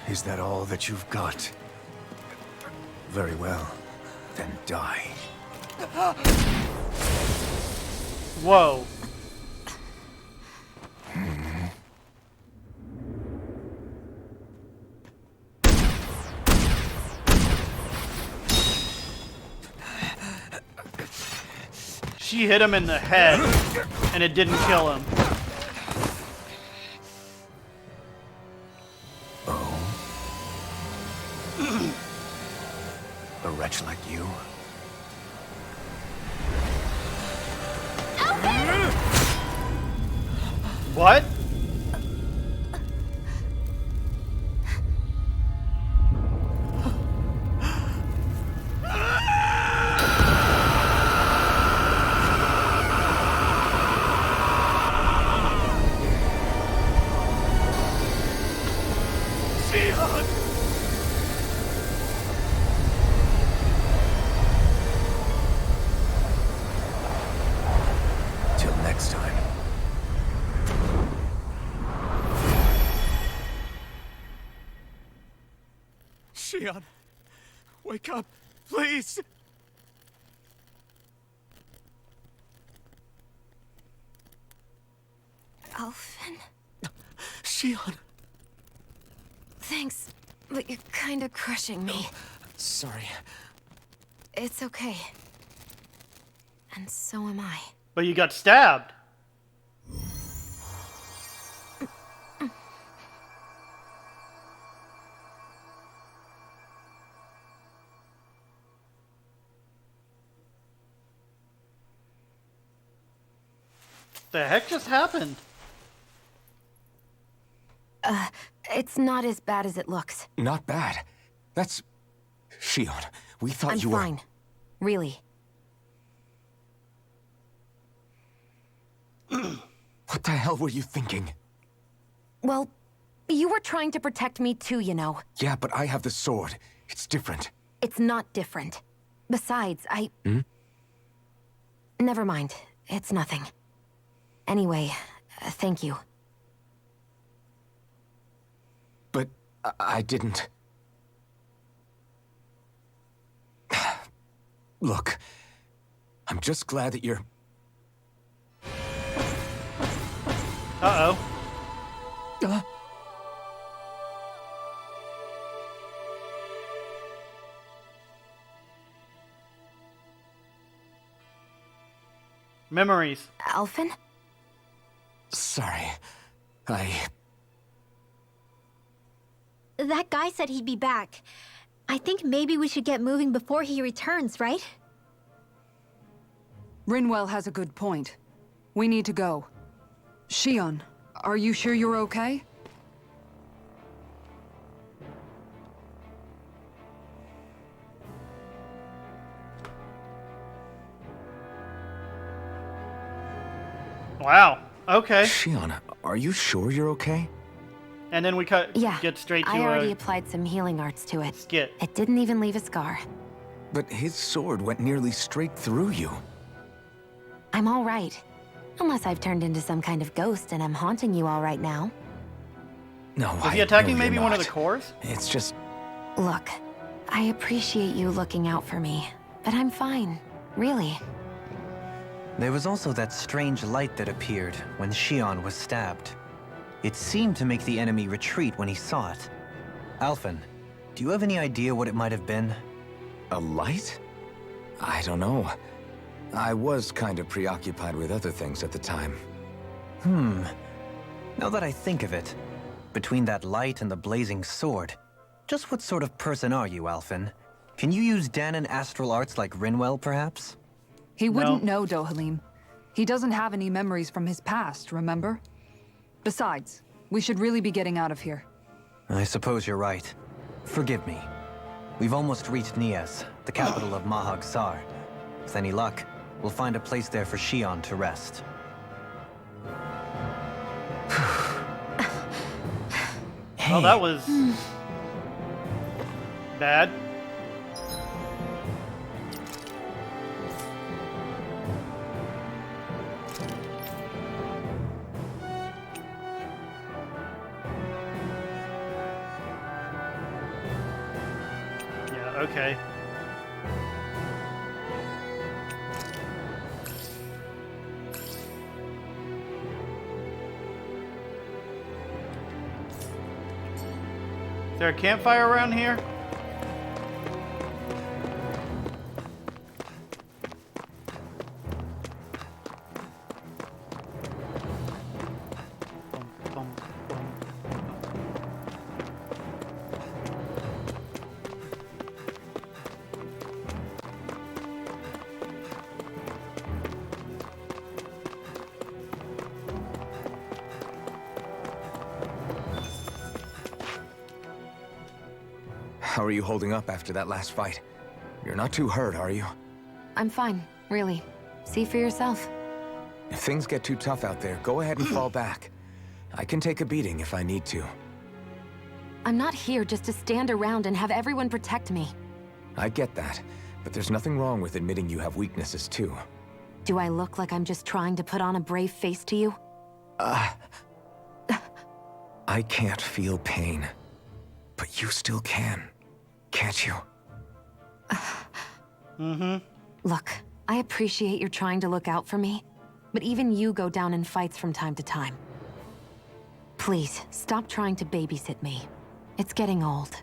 Is that all that you've got? Very well. Then die. Whoa. She hit him in the head, and it didn't kill him. A wretch like you? What? Till next time. Shion, wake up, please! Alfin, Shion! thanks, but you're kind of crushing me. Sorry. It's okay. And so am I. But you got stabbed. The heck just happened? It's not as bad as it looks. Not bad. That's... Shion, we thought I'm you were... fine. Really. What the hell were you thinking? Well, you were trying to protect me too, you know. Yeah, but I have the sword. It's different. It's not different. Besides, Never mind. It's nothing. Anyway, thank you. But I didn't... Look, I'm just glad that you're... Uh-oh. Memories. Alfin? Sorry. That guy said he'd be back. I think maybe we should get moving before he returns, right? Rinwell has a good point. We need to go. Shion, are you sure you're okay? Wow. Okay. Shion, are you sure you're okay? And then we Yeah, get straight to I already applied some healing arts to it. skit. It didn't even leave a scar. But his sword went nearly straight through you. I'm all right. Unless I've turned into some kind of ghost and I'm haunting you all right now. No, Is he attacking maybe one of the cores? It's just... Look, I appreciate you looking out for me, but I'm fine. Really. There was also that strange light that appeared when Shion was stabbed. It seemed to make the enemy retreat when he saw it. Alphen, do you have any idea what it might have been? A light? I don't know. I was kind of preoccupied with other things at the time. Now that I think of it, between that light and the blazing sword, just what sort of person are you, Alphen? Can you use Danon astral arts like Rinwell, perhaps? He wouldn't know, Dohalim. He doesn't have any memories from his past, remember? Besides, we should really be getting out of here. I suppose you're right. Forgive me. We've almost reached Nias, the capital of Mahag Saar. With any luck, we'll find a place there for Shion to rest. Well, that was... bad. Yeah, okay. Is there a campfire around here? How are you holding up after that last fight? You're not too hurt, are you? I'm fine, really. See for yourself. If things get too tough out there, go ahead and fall back. I can take a beating if I need to. I'm not here just to stand around and have everyone protect me. I get that, but there's nothing wrong with admitting you have weaknesses too. Do I look like I'm just trying to put on a brave face to you? I can't feel pain, but you still can. Can't you? Look, I appreciate you're trying to look out for me, but even you go down in fights from time to time. Please, stop trying to babysit me. It's getting old.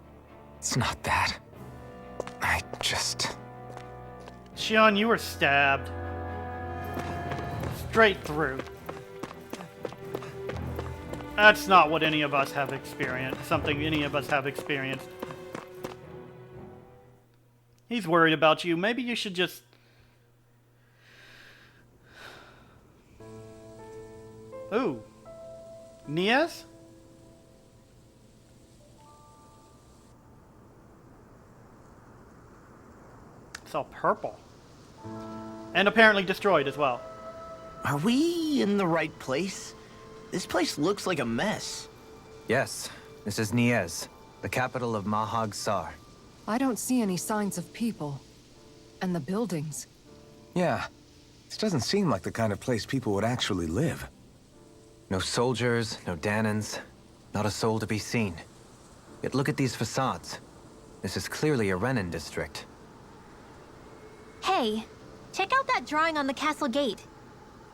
It's not that. I just... Shion, you were stabbed. Straight through. That's not what any of us have experienced. Something any of us have experienced. He's worried about you. Maybe you should just... Ooh. Nias? It's all purple. And apparently destroyed as well. Are we in the right place? This place looks like a mess. Yes, this is Nias, the capital of Mahag Saar. I don't see any signs of people. And the buildings. Yeah. This doesn't seem like the kind of place people would actually live. No soldiers, no Danons, not a soul to be seen. Yet look at these facades. This is clearly a Renin district. Hey, check out that drawing on the castle gate.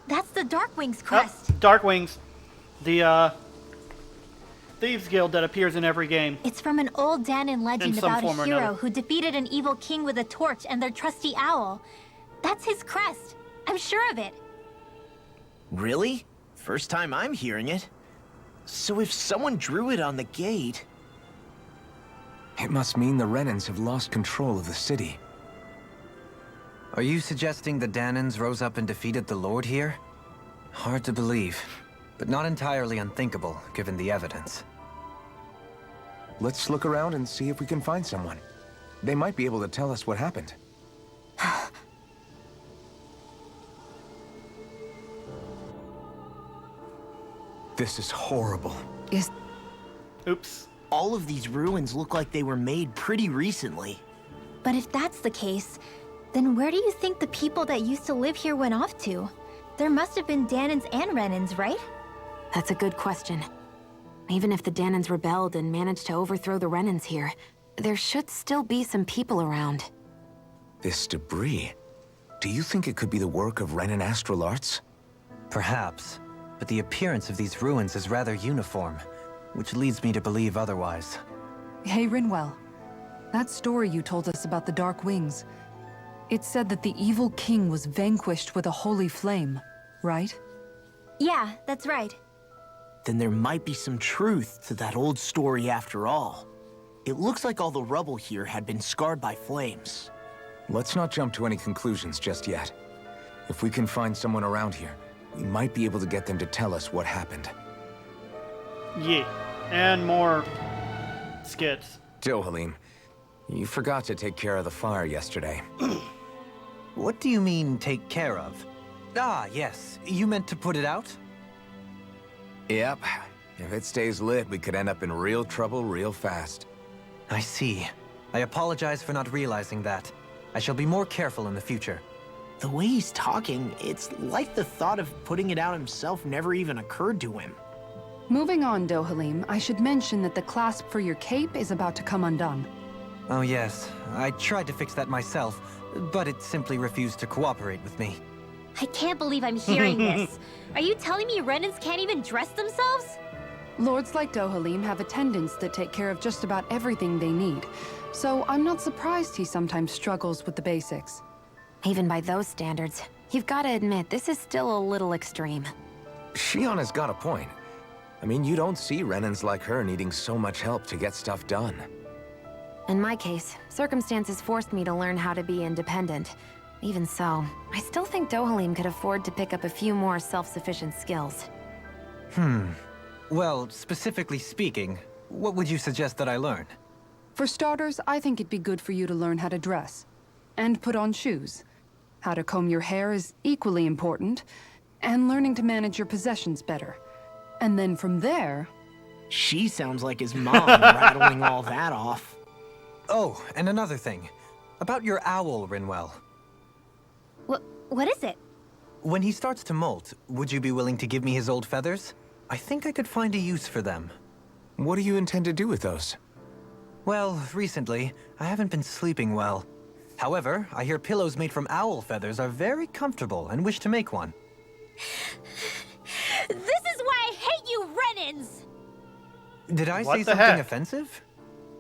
That's the Darkwing's crest. Oh, Darkwings. The, Thieves Guild that appears in every game. It's from an old Danon legend In some about form a or hero another. who defeated an evil king with a torch and their trusty owl. That's his crest. I'm sure of it. Really? First time I'm hearing it. So if someone drew it on the gate... It must mean the Renins have lost control of the city. Are you suggesting the Danons rose up and defeated the Lord here? Hard to believe, but not entirely unthinkable, given the evidence. Let's look around and see if we can find someone. They might be able to tell us what happened. This is horrible. Oops. All of these ruins look like they were made pretty recently. But if that's the case, then where do you think the people that used to live here went off to? There must have been Danans and Renans, right? That's a good question. Even if the Danans rebelled and managed to overthrow the Renans here, there should still be some people around. This debris. Do you think it could be the work of Renan astral arts? Perhaps, but the appearance of these ruins is rather uniform, which leads me to believe otherwise. Hey, Rinwell. That story you told us about the Dark Wings, it said that the evil king was vanquished with a holy flame, right? Yeah, that's right. Then there might be some truth to that old story after all. It looks like all the rubble here had been scarred by flames. Let's not jump to any conclusions just yet. If we can find someone around here, we might be able to get them to tell us what happened. Yeah, and more skits. Dohalim, you forgot to take care of the fire yesterday. What do you mean, take care of? Ah, yes. You meant to put it out? Yep. If it stays lit, we could end up in real trouble real fast. I see. I apologize for not realizing that. I shall be more careful in the future. The way he's talking, it's like the thought of putting it out himself never even occurred to him. Moving on, Dohalim, I should mention that the clasp for your cape is about to come undone. Oh yes, I tried to fix that myself, but it simply refused to cooperate with me. I can't believe I'm hearing this. Are you telling me Renans can't even dress themselves? Lords like Dohalim have attendants that take care of just about everything they need, so I'm not surprised he sometimes struggles with the basics. Even by those standards, you've got to admit this is still a little extreme. Shionna's got a point. I mean, you don't see Renans like her needing so much help to get stuff done. In my case, circumstances forced me to learn how to be independent. Even so, I still think Dohalim could afford to pick up a few more self-sufficient skills. Well, specifically speaking, what would you suggest that I learn? For starters, I think it'd be good for you to learn how to dress. And put on shoes. How to comb your hair is equally important. And learning to manage your possessions better. And then from there... She sounds like his mom, rattling all that off. Oh, and another thing. About your owl, Rinwell. What is it? When he starts to molt, would you be willing to give me his old feathers? I think I could find a use for them. What do you intend to do with those? Well, recently, I haven't been sleeping well. However, I hear pillows made from owl feathers are very comfortable and wish to make one. This is why I hate you, Renans! Did I What say the something heck? offensive?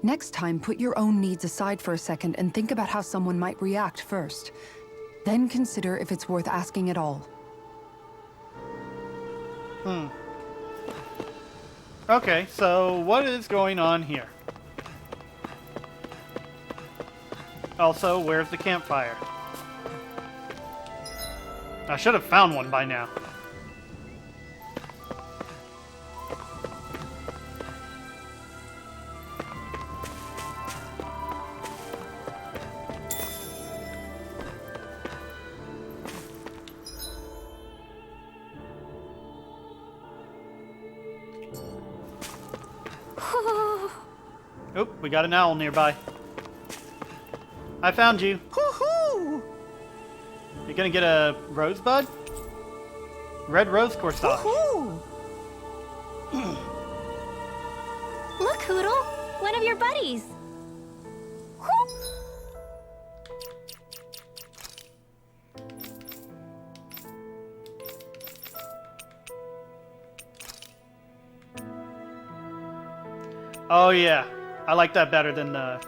Next time, put your own needs aside for a second and think about how someone might react first. Then consider if it's worth asking at all. Okay, so what is going on here? Also, where's the campfire? I should have found one by now. Oh, we got an owl nearby. I found you. Hoo-hoo! You gonna get a rosebud? Red rose corsage. Hoo-hoo! Look, Hoodle! One of your buddies! Oh yeah, I like that better than the...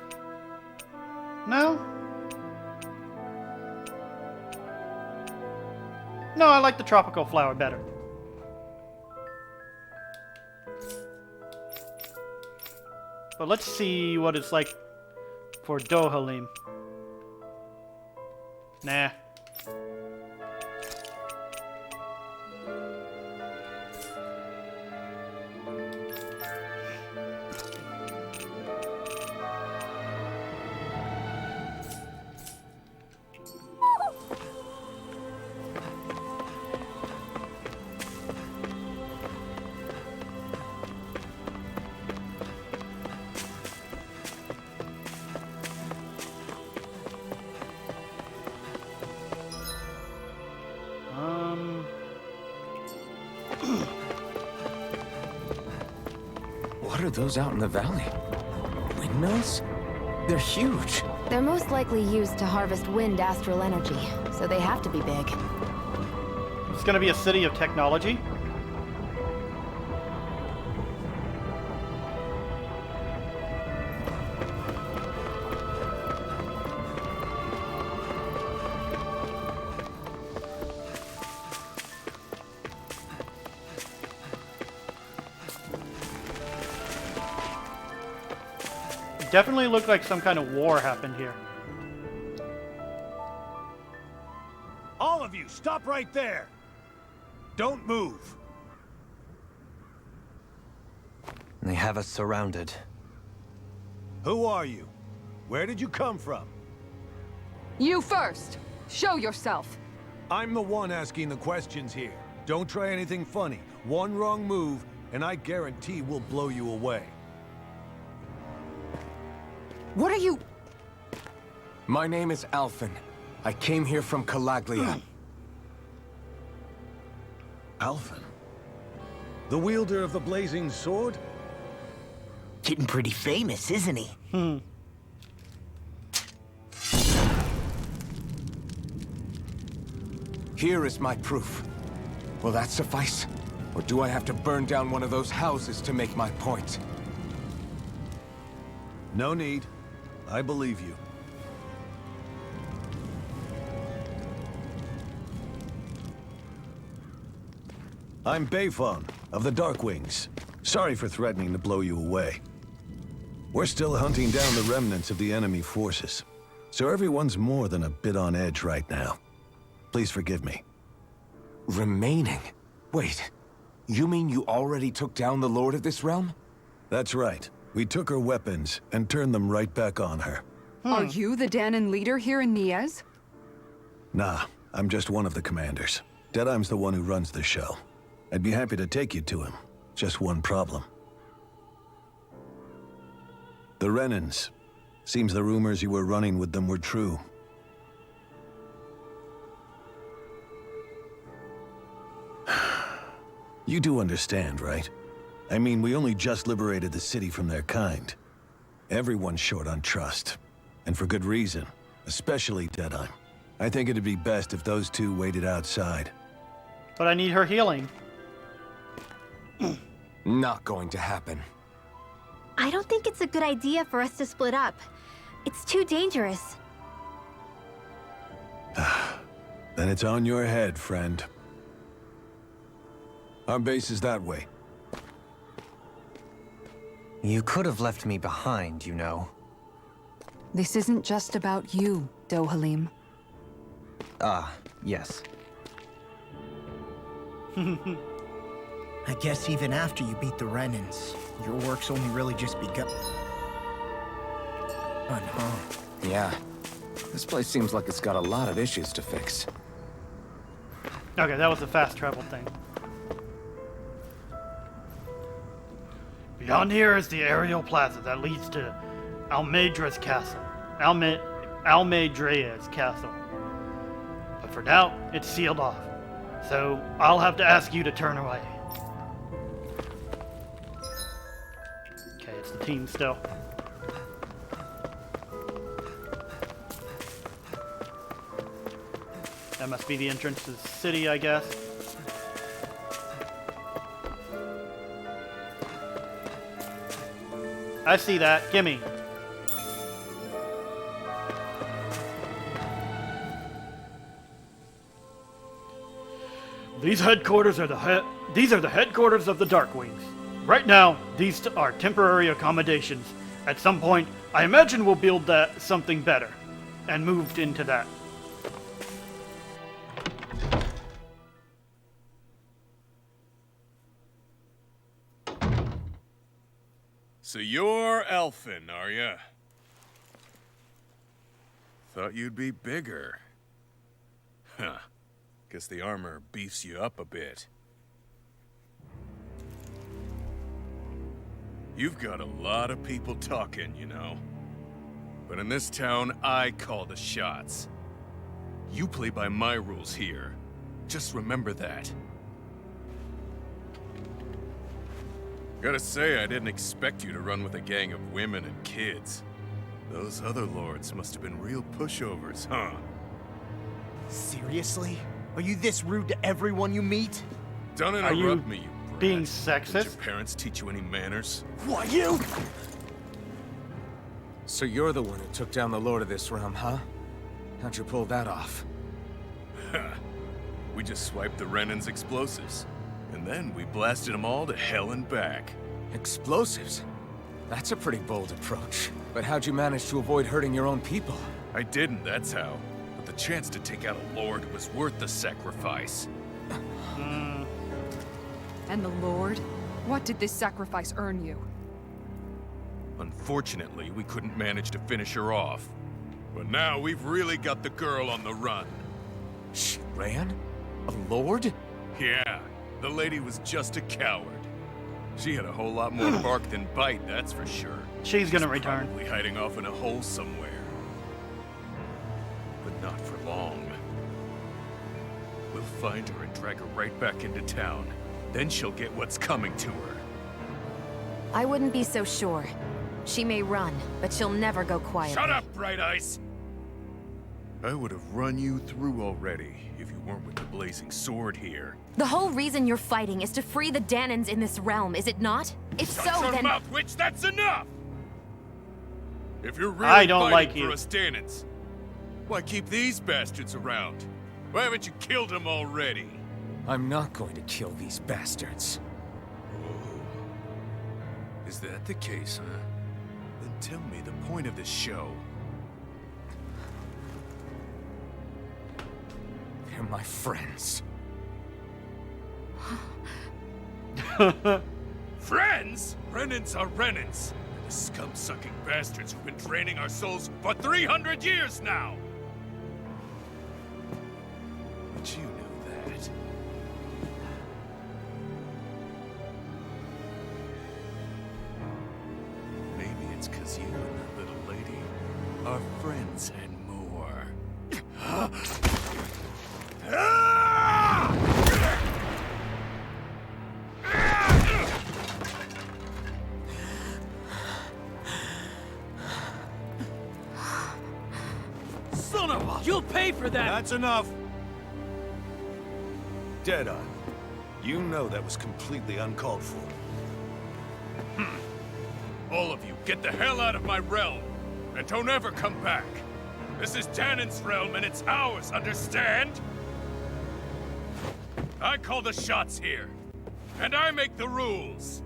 No? No, I like the tropical flower better. But let's see what it's like for Dohalim. Nah. What are those out in the valley? Windmills? They're huge. They're most likely used to harvest wind astral energy, so they have to be big. It's gonna be a city of technology. Definitely looked like some kind of war happened here. All of you, stop right there! Don't move! They have us surrounded. Who are you? Where did you come from? You first! Show yourself! I'm the one asking the questions here. Don't try anything funny. One wrong move, and I guarantee we'll blow you away. What are you... My name is Alphen. I came here from Calaglia. Alphen? The wielder of the blazing sword? Getting pretty famous, isn't he? Here is my proof. Will that suffice? Or do I have to burn down one of those houses to make my point? No need. I believe you. I'm Bayfon, of the Darkwings. Sorry for threatening to blow you away. We're still hunting down the remnants of the enemy forces, so everyone's more than a bit on edge right now. Please forgive me. Remaining? Wait, you mean you already took down the Lord of this realm? That's right. We took her weapons and turned them right back on her. Are you the Danon leader here in Niez? Nah, I'm just one of the commanders. Deadeye's the one who runs the show. I'd be happy to take you to him. Just one problem. The Renans. Seems the rumors you were running with them were true. You do understand, right? I mean, we only just liberated the city from their kind. Everyone's short on trust. And for good reason. Especially Deadeye. I think it'd be best if those two waited outside. But I need her healing. Not going to happen. I don't think it's a good idea for us to split up. It's too dangerous. Then it's on your head, friend. Our base is that way. You could have left me behind, you know. This isn't just about you, Dohalim. Ah, yes. I guess even after you beat the Renans, your work's only really just begun. Huh? Yeah. This place seems like it's got a lot of issues to fix. Okay, that was the fast travel thing. Beyond here is the aerial plaza that leads to Almedra's castle. Almedra's castle. But for now, it's sealed off. So I'll have to ask you to turn away. Okay, it's the team still. That must be the entrance to the city, I guess. I see that. Gimme. These headquarters are the headquarters of the Darkwings. Right now, these are temporary accommodations. At some point, I imagine we'll build something better, and moved into that. So you're Elfin, are ya? Thought you'd be bigger. Huh. Guess the armor beefs you up a bit. You've got a lot of people talking, you know. But in this town, I call the shots. You play by my rules here. Just remember that. Gotta say, I didn't expect you to run with a gang of women and kids. Those other lords must have been real pushovers, huh? Seriously? Are you this rude to everyone you meet? Don't Are you interrupt me, you brat. being Did sexist? your parents teach you any manners? What, you? So you're the one who took down the lord of this realm, huh? How'd you pull that off? We just swiped the Renan's explosives. And then we blasted them all to hell and back. Explosives? That's a pretty bold approach. But how'd you manage to avoid hurting your own people? I didn't, that's how. But the chance to take out a lord was worth the sacrifice. And the Lord? What did this sacrifice earn you? Unfortunately, we couldn't manage to finish her off. But now we've really got the girl on the run. She ran? A lord? Yeah, the lady was just a coward. She had a whole lot more bark than bite, that's for sure. She's gonna return. Probably hiding off in a hole somewhere. But not for long. We'll find her and drag her right back into town. Then she'll get what's coming to her. I wouldn't be so sure. She may run, but she'll never go quiet. Shut up, Bright Eyes! I would have run you through already if you weren't with the blazing sword here. The whole reason you're fighting is to free the Danans in this realm, is it not? If so, Shut your then... mouth, witch! That's enough! If you're really I don't fighting like for you. us Danans, why keep these bastards around? Why haven't you killed them already? I'm not going to kill these bastards. Oh. Is that the case, huh? Then tell me the point of this show. They're my friends. Friends? Renans are Renans. The scum-sucking bastards who've been draining our souls for 300 years now! But you know that. Maybe it's 'cause you and that little lady are friends and more. Son of a... You'll pay for that! That's enough! Deadeye, you know that was completely uncalled for. All of you, get the hell out of my realm! And don't ever come back! This is Danan's realm and it's ours, understand? I call the shots here. And I make the rules.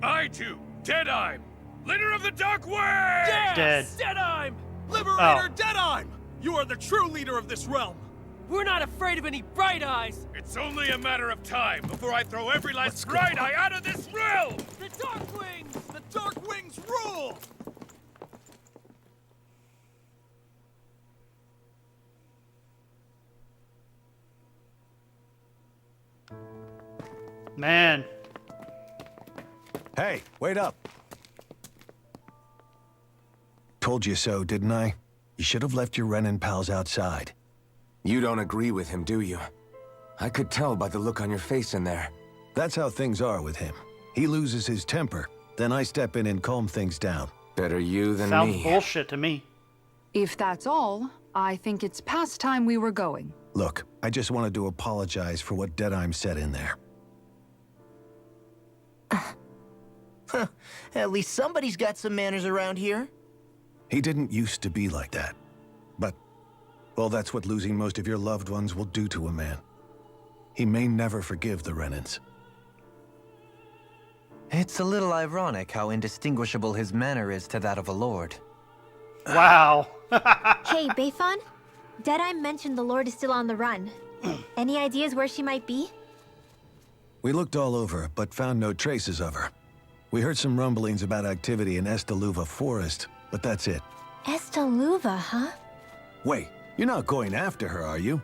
I do, Deadeye, leader of the Dark Wings! Yes! Dead. Deadeye! Liberator Oh. Deadeye! You are the true leader of this realm! We're not afraid of any Bright Eyes! It's only a matter of time before I throw every last Bright Eye out of this realm! The Dark Wings! The Dark Wings rule! Man. Hey, wait up. Told you so, didn't I? You should have left your Renan pals outside. You don't agree with him, do you? I could tell by the look on your face in there. That's how things are with him. He loses his temper, then I step in and calm things down. Better you than Sounds me. bullshit to me. If that's all, I think it's past time we were going. Look, I just wanted to apologize for what Deadeye said in there. At least somebody's got some manners around here. He didn't used to be like that. But, well, that's what losing most of your loved ones will do to a man. He may never forgive the Renans. It's a little ironic how indistinguishable his manner is to that of a lord. Wow. Hey, Bayfon? Deadeye mentioned the Lord is still on the run. Any ideas where she might be? We looked all over, but found no traces of her. We heard some rumblings about activity in Estaluva Forest, but that's it. Estaluva, huh? Wait, you're not going after her, are you?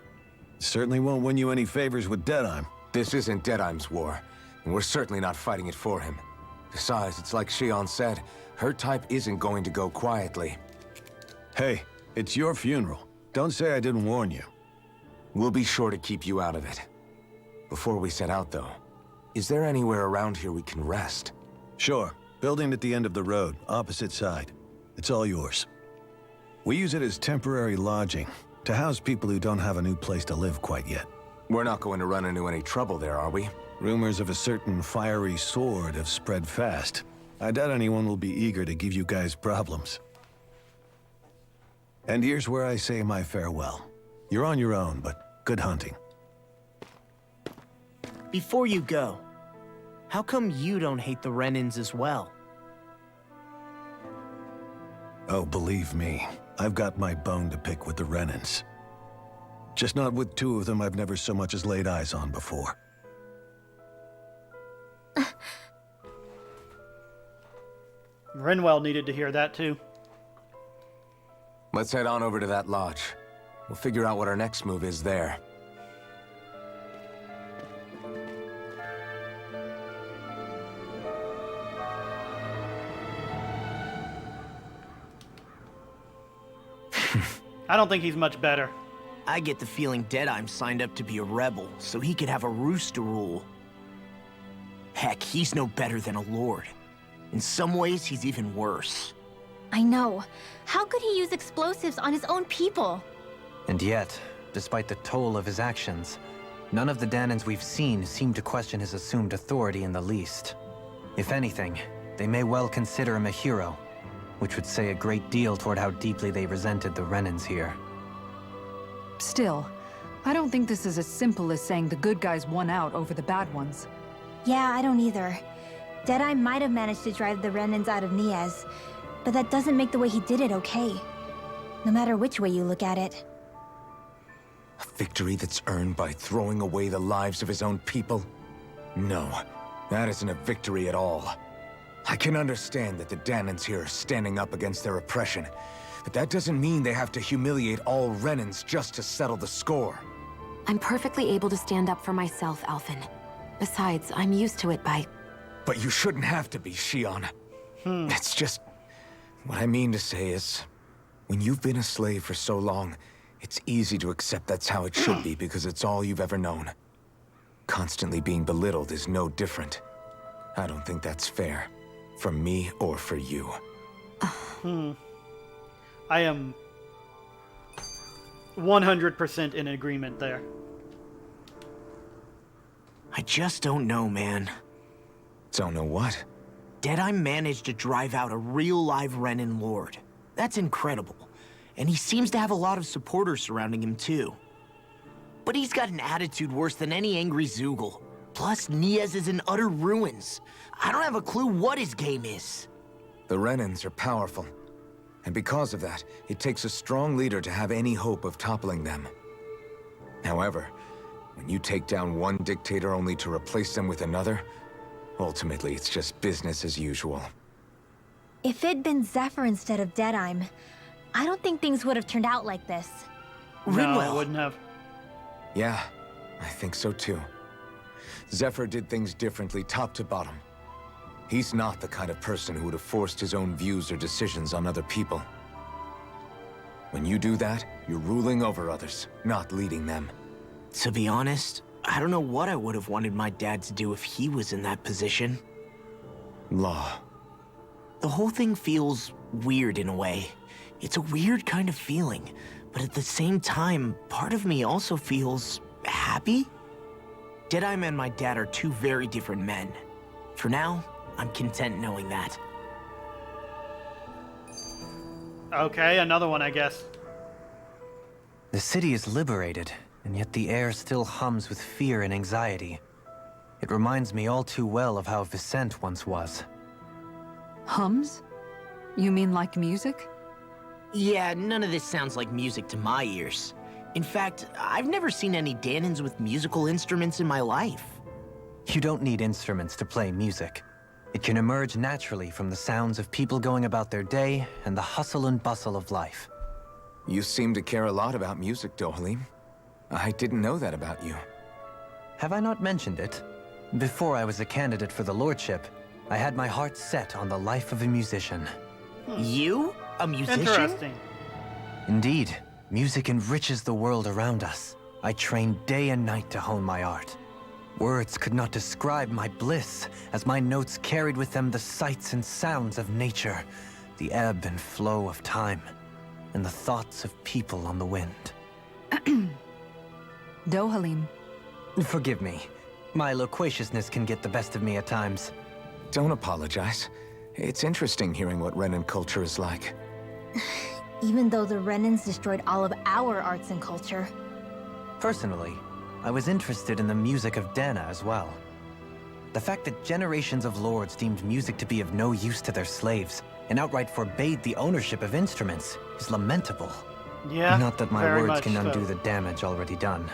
Certainly won't win you any favors with Deadeye. This isn't Deadeye's war, and we're certainly not fighting it for him. Besides, it's like Shion said, her type isn't going to go quietly. Hey, it's your funeral. Don't say I didn't warn you. We'll be sure to keep you out of it. Before we set out, though, Is there anywhere around here we can rest? Sure. Building at the end of the road, opposite side. It's all yours. We use it as temporary lodging, to house people who don't have a new place to live quite yet. We're not going to run into any trouble there, are we? Rumors of a certain fiery sword have spread fast. I doubt anyone will be eager to give you guys problems. And here's where I say my farewell. You're on your own, but good hunting. Before you go, how come you don't hate the Renans as well? Oh, believe me, I've got my bone to pick with the Renans. Just not with two of them I've never so much as laid eyes on before. Renwell needed to hear that too. Let's head on over to that lodge. We'll figure out what our next move is there. I don't think he's much better. I get the feeling Deadeye's signed up to be a rebel, so he could have a roost to rule. Heck, he's no better than a lord. In some ways, he's even worse. I know. How could he use explosives on his own people? And yet, despite the toll of his actions, none of the Danans we've seen seem to question his assumed authority in the least. If anything, they may well consider him a hero, which would say a great deal toward how deeply they resented the Renans here. Still, I don't think this is as simple as saying the good guys won out over the bad ones. Yeah, I don't either. Deadeye might have managed to drive the Renans out of Niaz, but that doesn't make the way he did it okay. No matter which way you look at it. A victory that's earned by throwing away the lives of his own people? No, that isn't a victory at all. I can understand that the Danans here are standing up against their oppression, but that doesn't mean they have to humiliate all Renans just to settle the score. I'm perfectly able to stand up for myself, Alphen. Besides, I'm used to it by... But you shouldn't have to be, Shion. It's just... What I mean to say is, when you've been a slave for so long, it's easy to accept that's how it should be because it's all you've ever known. Constantly being belittled is no different. I don't think that's fair. For me or for you. I am 100% in agreement there. I just don't know, man. Don't know what? Deadeye managed to drive out a real live Renan lord. That's incredible. And he seems to have a lot of supporters surrounding him too. But he's got an attitude worse than any angry Zoogle. Plus, Niaz is in utter ruins. I don't have a clue what his game is. The Renans are powerful. And because of that, it takes a strong leader to have any hope of toppling them. However, when you take down one dictator only to replace them with another, ultimately it's just business as usual. If it'd been Zephyr instead of Deadeye, I don't think things would have turned out like this. No, it wouldn't have. Yeah, I think so too. Zephyr did things differently top to bottom. He's not the kind of person who would have forced his own views or decisions on other people. When you do that, you're ruling over others, not leading them. To be honest, I don't know what I would have wanted my dad to do if he was in that position. Law. The whole thing feels weird in a way. It's a weird kind of feeling, but at the same time, part of me also feels happy? Deadeye and my dad are two very different men. For now, I'm content knowing that. Okay, another one, I guess. The city is liberated, and yet the air still hums with fear and anxiety. It reminds me all too well of how Vicente once was. Hums? You mean like music? Yeah, none of this sounds like music to my ears. In fact, I've never seen any Danans with musical instruments in my life. You don't need instruments to play music. It can emerge naturally from the sounds of people going about their day and the hustle and bustle of life. You seem to care a lot about music, Dohalim. I didn't know that about you. Have I not mentioned it? Before I was a candidate for the lordship, I had my heart set on the life of a musician. You? A musician? Interesting. Indeed, music enriches the world around us. I trained day and night to hone my art. Words could not describe my bliss, as my notes carried with them the sights and sounds of nature, the ebb and flow of time, and the thoughts of people on the wind. Dohalim. Forgive me. My loquaciousness can get the best of me at times. Don't apologize. It's interesting hearing what Renan culture is like. Even though the Renans destroyed all of our arts and culture. Personally, I was interested in the music of Dana as well. The fact that generations of lords deemed music to be of no use to their slaves and outright forbade the ownership of instruments is lamentable. Yeah, not that my very words much can undo so. the damage already done.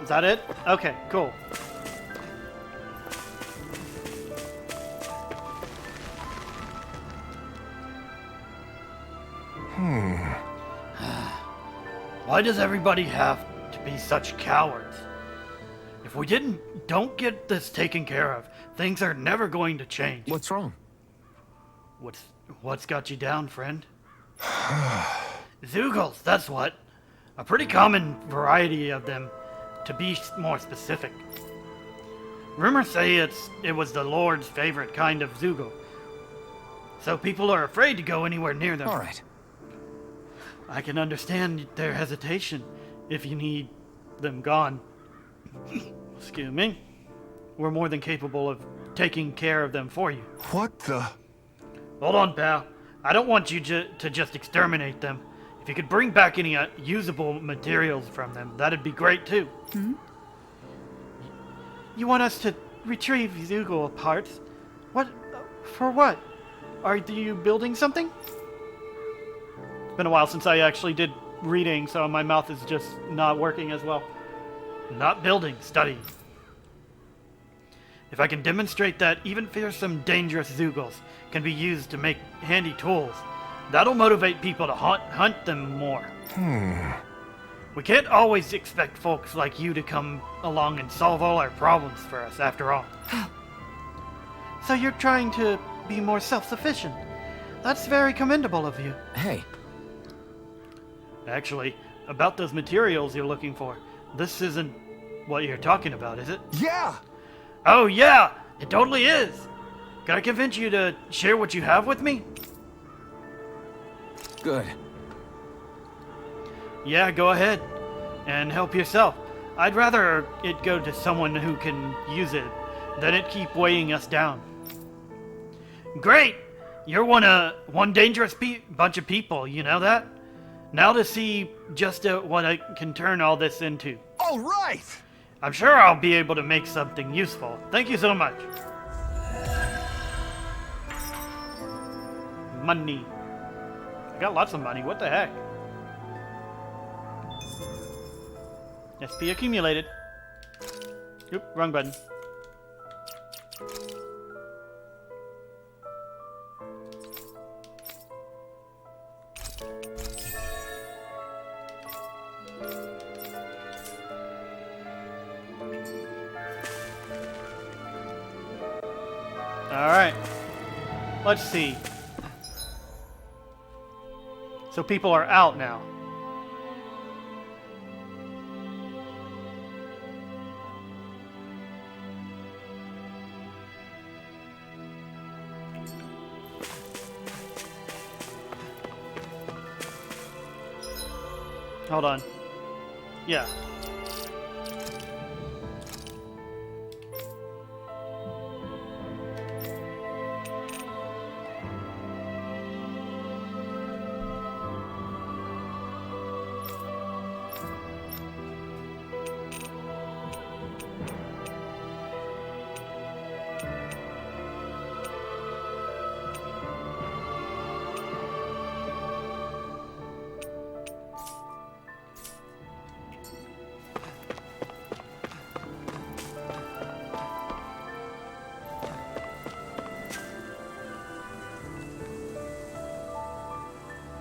Is that it? Okay, cool. Why does everybody have to be such cowards? If we don't get this taken care of, things are never going to change. What's wrong? What's got you down, friend? Zeugles, that's what. A pretty common variety of them, to be more specific. Rumors say it was the Lord's favorite kind of Zeugl. So people are afraid to go anywhere near them. All right. I can understand their hesitation if you need them gone. Excuse me. We're more than capable of taking care of them for you. What the? Hold on, pal. I don't want you to just exterminate them. If you could bring back any usable materials from them, that'd be great too. Hmm? You want us to retrieve Zeugl parts? What? For what? Are you building something? It's been a while since I actually did reading, so my mouth is just not working as well. Not building, studying. If I can demonstrate that even fearsome, dangerous Zeugles can be used to make handy tools, that'll motivate people to hunt them more. We can't always expect folks like you to come along and solve all our problems for us, after all. So you're trying to be more self-sufficient. That's very commendable of you. Hey. Actually, about those materials you're looking for, this isn't what you're talking about, is it? Yeah! Oh yeah, it totally is. Can I convince you to share what you have with me? Good. Yeah, go ahead and help yourself. I'd rather it go to someone who can use it than it keep weighing us down. Great! You're one dangerous bunch of people, you know that? Now to see just what I can turn all this into. All right! I'm sure I'll be able to make something useful. Thank you so much. Money. I got lots of money. What the heck? SP accumulated. Oop, wrong button. Alright. Let's see. So people are out now. Hold on. Yeah.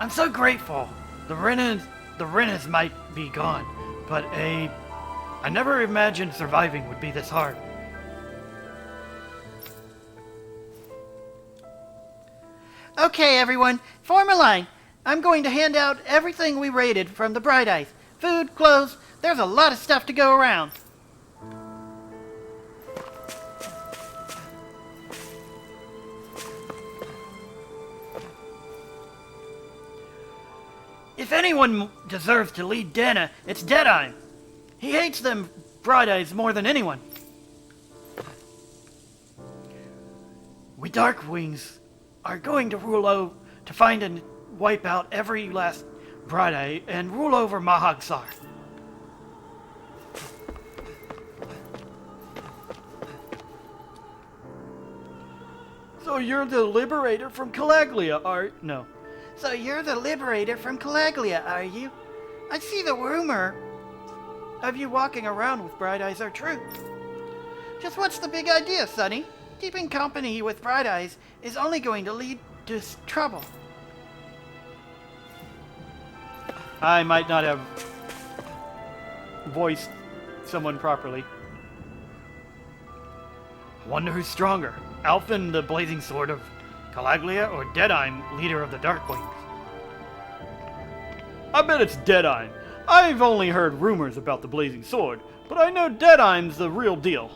I'm so grateful. The Renans might be gone, but I never imagined surviving would be this hard. Okay, everyone, form a line. I'm going to hand out everything we raided from the Bright Eyes. Food, clothes, there's a lot of stuff to go around. If anyone deserves to lead Dana, it's Deadeye. He hates them Bright Eyes more than anyone. We Darkwings are going to find and wipe out every last Bright Eye and rule over Mahag Saar. So you're the liberator from Calaglia, no. So you're the liberator from Calaglia, are you? I see the rumor of you walking around with Bright Eyes are true. Just what's the big idea, Sonny? Keeping company with Bright Eyes is only going to lead to trouble. I might not have voiced someone properly. Wonder who's stronger, Alphen, the blazing sword of Calaglia, or Deadeye, leader of the Darkwings? I bet it's Deadeye. I've only heard rumors about the blazing sword, but I know Deadeye's the real deal.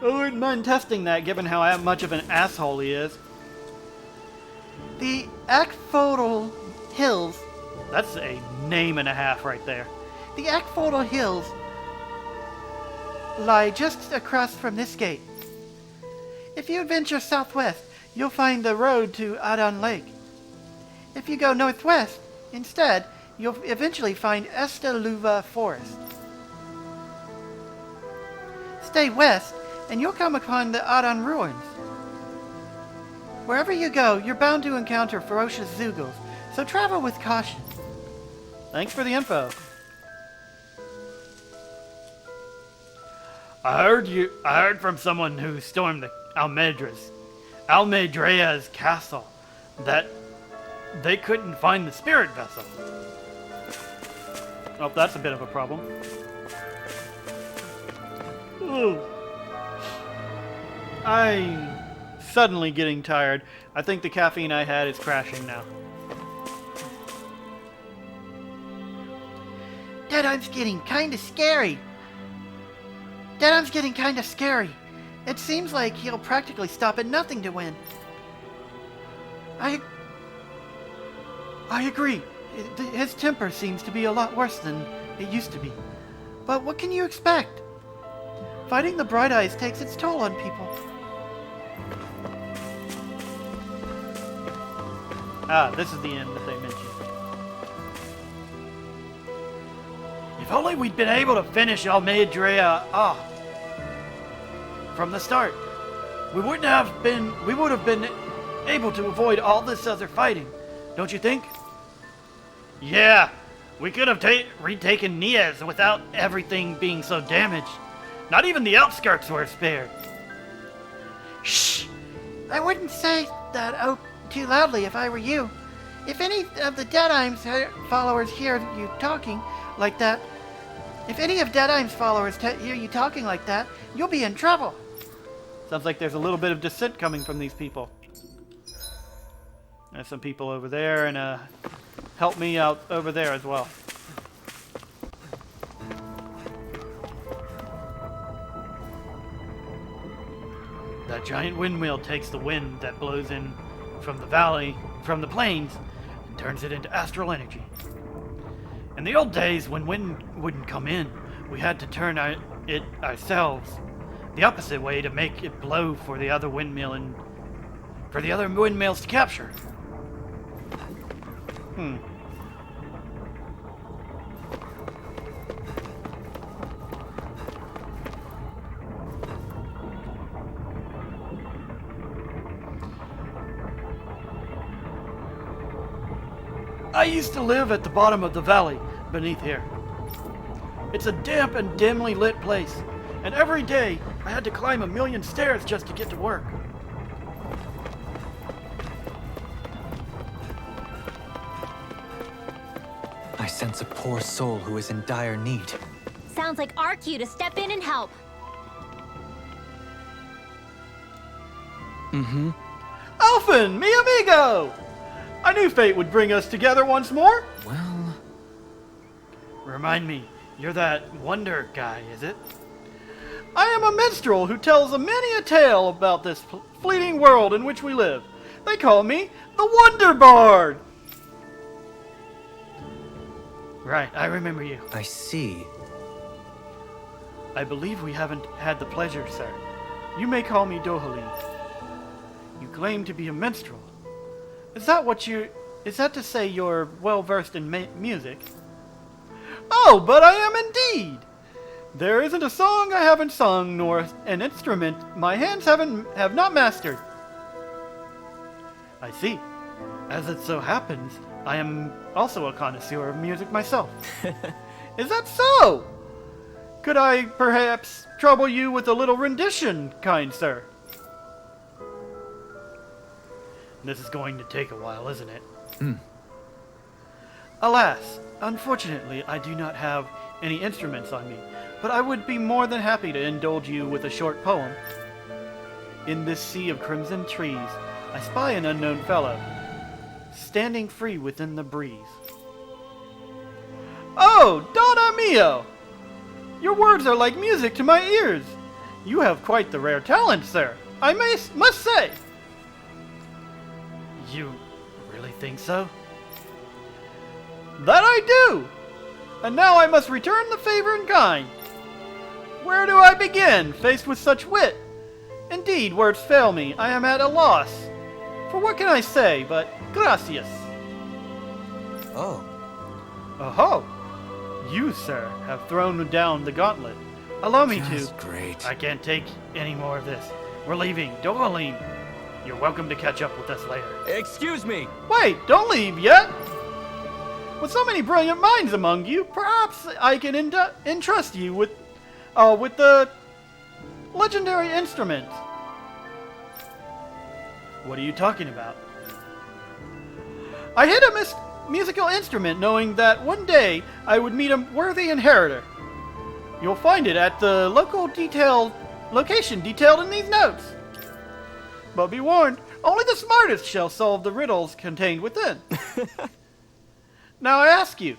I wouldn't mind testing that, given how much of an asshole he is. The Exportable Hills. That's a name and a half right there. The Exportable Hills lie just across from this gate. If you venture southwest, you'll find the road to Adon Lake. If you go northwest, instead, you'll eventually find Estaluva Forest. Stay west, and you'll come upon the Adon Ruins. Wherever you go, you're bound to encounter ferocious Zugos, so travel with caution. Thanks for the info. I heard from someone who stormed the Almedrea's castle that they couldn't find the spirit vessel. Oh, that's a bit of a problem. Ooh. I'm suddenly getting tired. I think the caffeine I had is crashing now. Deadeye's getting kinda scary. Deadeye's getting kinda scary. It seems like he'll practically stop at nothing to win. I agree. His temper seems to be a lot worse than it used to be. But what can you expect? Fighting the Bright Eyes takes its toll on people. Ah, this is the end that they mentioned. If only we'd been able to finish Almedrea from the start. We would have been able to avoid all this other fighting, don't you think? Yeah, we could have retaken Niez without everything being so damaged. Not even the outskirts were spared. Shh! I wouldn't say that too loudly if I were you. If any of the Deadeye's followers hear you talking like that, you'll be in trouble. Sounds like there's a little bit of dissent coming from these people. There's some people over there, and help me out over there as well. That giant windmill takes the wind that blows in from the plains, and turns it into astral energy. In the old days, when wind wouldn't come in, we had to turn it ourselves the opposite way to make it blow for the other windmill and for the other windmills to capture. I used to live at the bottom of the valley beneath here. It's a damp and dimly lit place, and every day I had to climb 1,000,000 stairs just to get to work. I sense a poor soul who is in dire need. Sounds like our cue to step in and help. Mm-hmm. Elfin, mi amigo! I knew fate would bring us together once more. Well... Remind me, you're that wonder guy, is it? I am a minstrel who tells many a tale about this fleeting world in which we live. They call me the Wonder Bard! Right, I remember you. I see. I believe we haven't had the pleasure, sir. You may call me Dohalim. You claim to be a minstrel. Is that to say you're well-versed in music? Oh, but I am indeed! There isn't a song I haven't sung, nor an instrument my hands have not mastered. I see. As it so happens, I am also a connoisseur of music myself. Is that so? Could I perhaps trouble you with a little rendition, kind sir? This is going to take a while, isn't it? Alas, unfortunately, I do not have any instruments on me, but I would be more than happy to indulge you with a short poem. In this sea of crimson trees, I spy an unknown fellow, standing free within the breeze. Oh, Donna Mio! Your words are like music to my ears. You have quite the rare talent, sir, I must say. You really think so? That I do! And now I must return the favor in kind. Where do I begin, faced with such wit? Indeed, words fail me. I am at a loss. For what can I say but gracias? Oh. Oh-ho! You, sir, have thrown down the gauntlet. Allow me to. Great. I can't take any more of this. We're leaving. Dohalim. You're welcome to catch up with us later. Excuse me! Wait, don't leave yet! With so many brilliant minds among you, perhaps I can entrust you with the legendary instrument. What are you talking about? I hid a musical instrument knowing that one day I would meet a worthy inheritor. You'll find it at the location detailed in these notes. But be warned, only the smartest shall solve the riddles contained within. Now I ask you,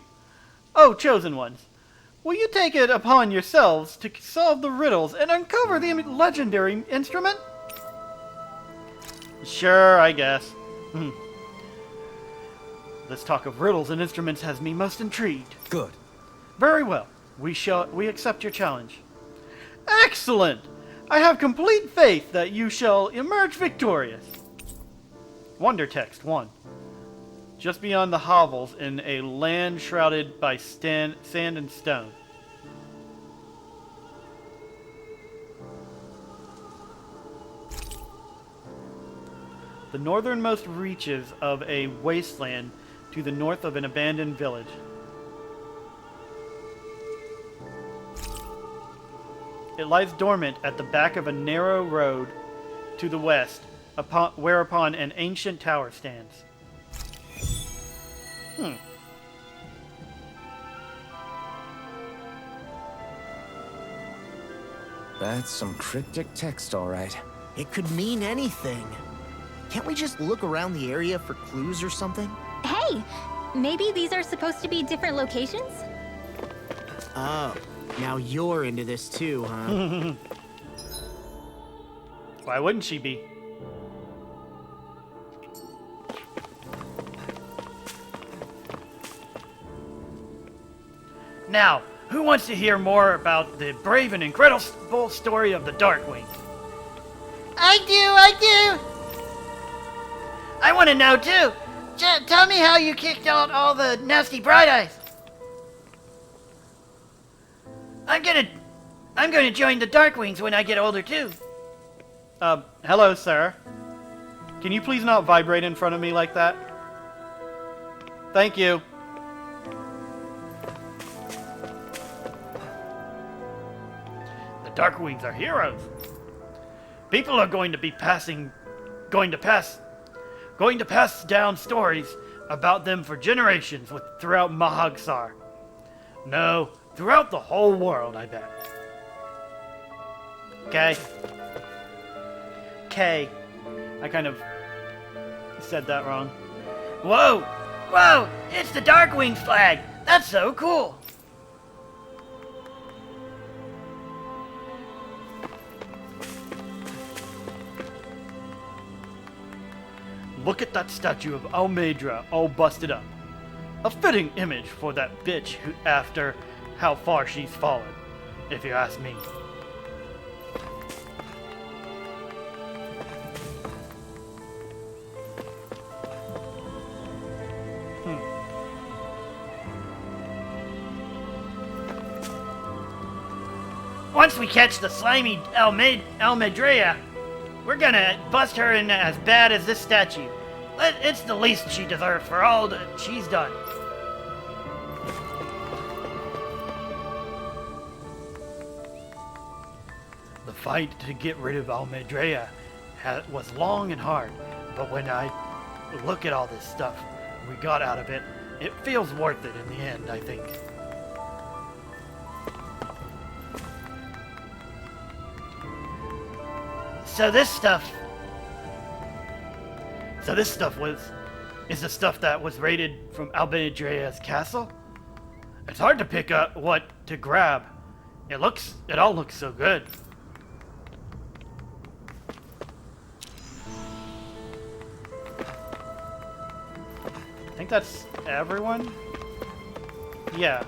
oh chosen ones, will you take it upon yourselves to solve the riddles and uncover the legendary instrument? Sure, I guess. This talk of riddles and instruments has me most intrigued. Good. Very well. We accept your challenge. Excellent! I have complete faith that you shall emerge victorious. Wonder Text 1. Just beyond the hovels in a land shrouded by sand and stone. The northernmost reaches of a wasteland to the north of an abandoned village. It lies dormant at the back of a narrow road to the west, whereupon an ancient tower stands. That's some cryptic text, all right. It could mean anything. Can't we just look around the area for clues or something? Hey, maybe these are supposed to be different locations? Oh, now you're into this too, huh? Why wouldn't she be? Now, who wants to hear more about the brave and incredible story of the Darkwing? I do! I want to know too. Tell me how you kicked out all the nasty bright eyes. I'm gonna join the Darkwings when I get older too. Hello, sir. Can you please not vibrate in front of me like that? Thank you. The Darkwings are heroes. People are going to pass down stories about them for generations throughout Mahag Saar. No, throughout the whole world, I bet. I kind of said that wrong. Whoa! Whoa! It's the Darkwing's flag! That's so cool! Look at that statue of Almedra all busted up. A fitting image for that bitch who, after how far she's fallen, if you ask me. Once we catch the slimy Almedrea, we're gonna bust her in as bad as this statue. It's the least she deserves for all that she's done. The fight to get rid of Almedrea was long and hard, but when I look at all this stuff we got out of it, it feels worth it in the end, I think. So this stuff is the stuff that was raided from Almedrea's castle? It's hard to pick up what to grab. It all looks so good. I think that's everyone? Yeah.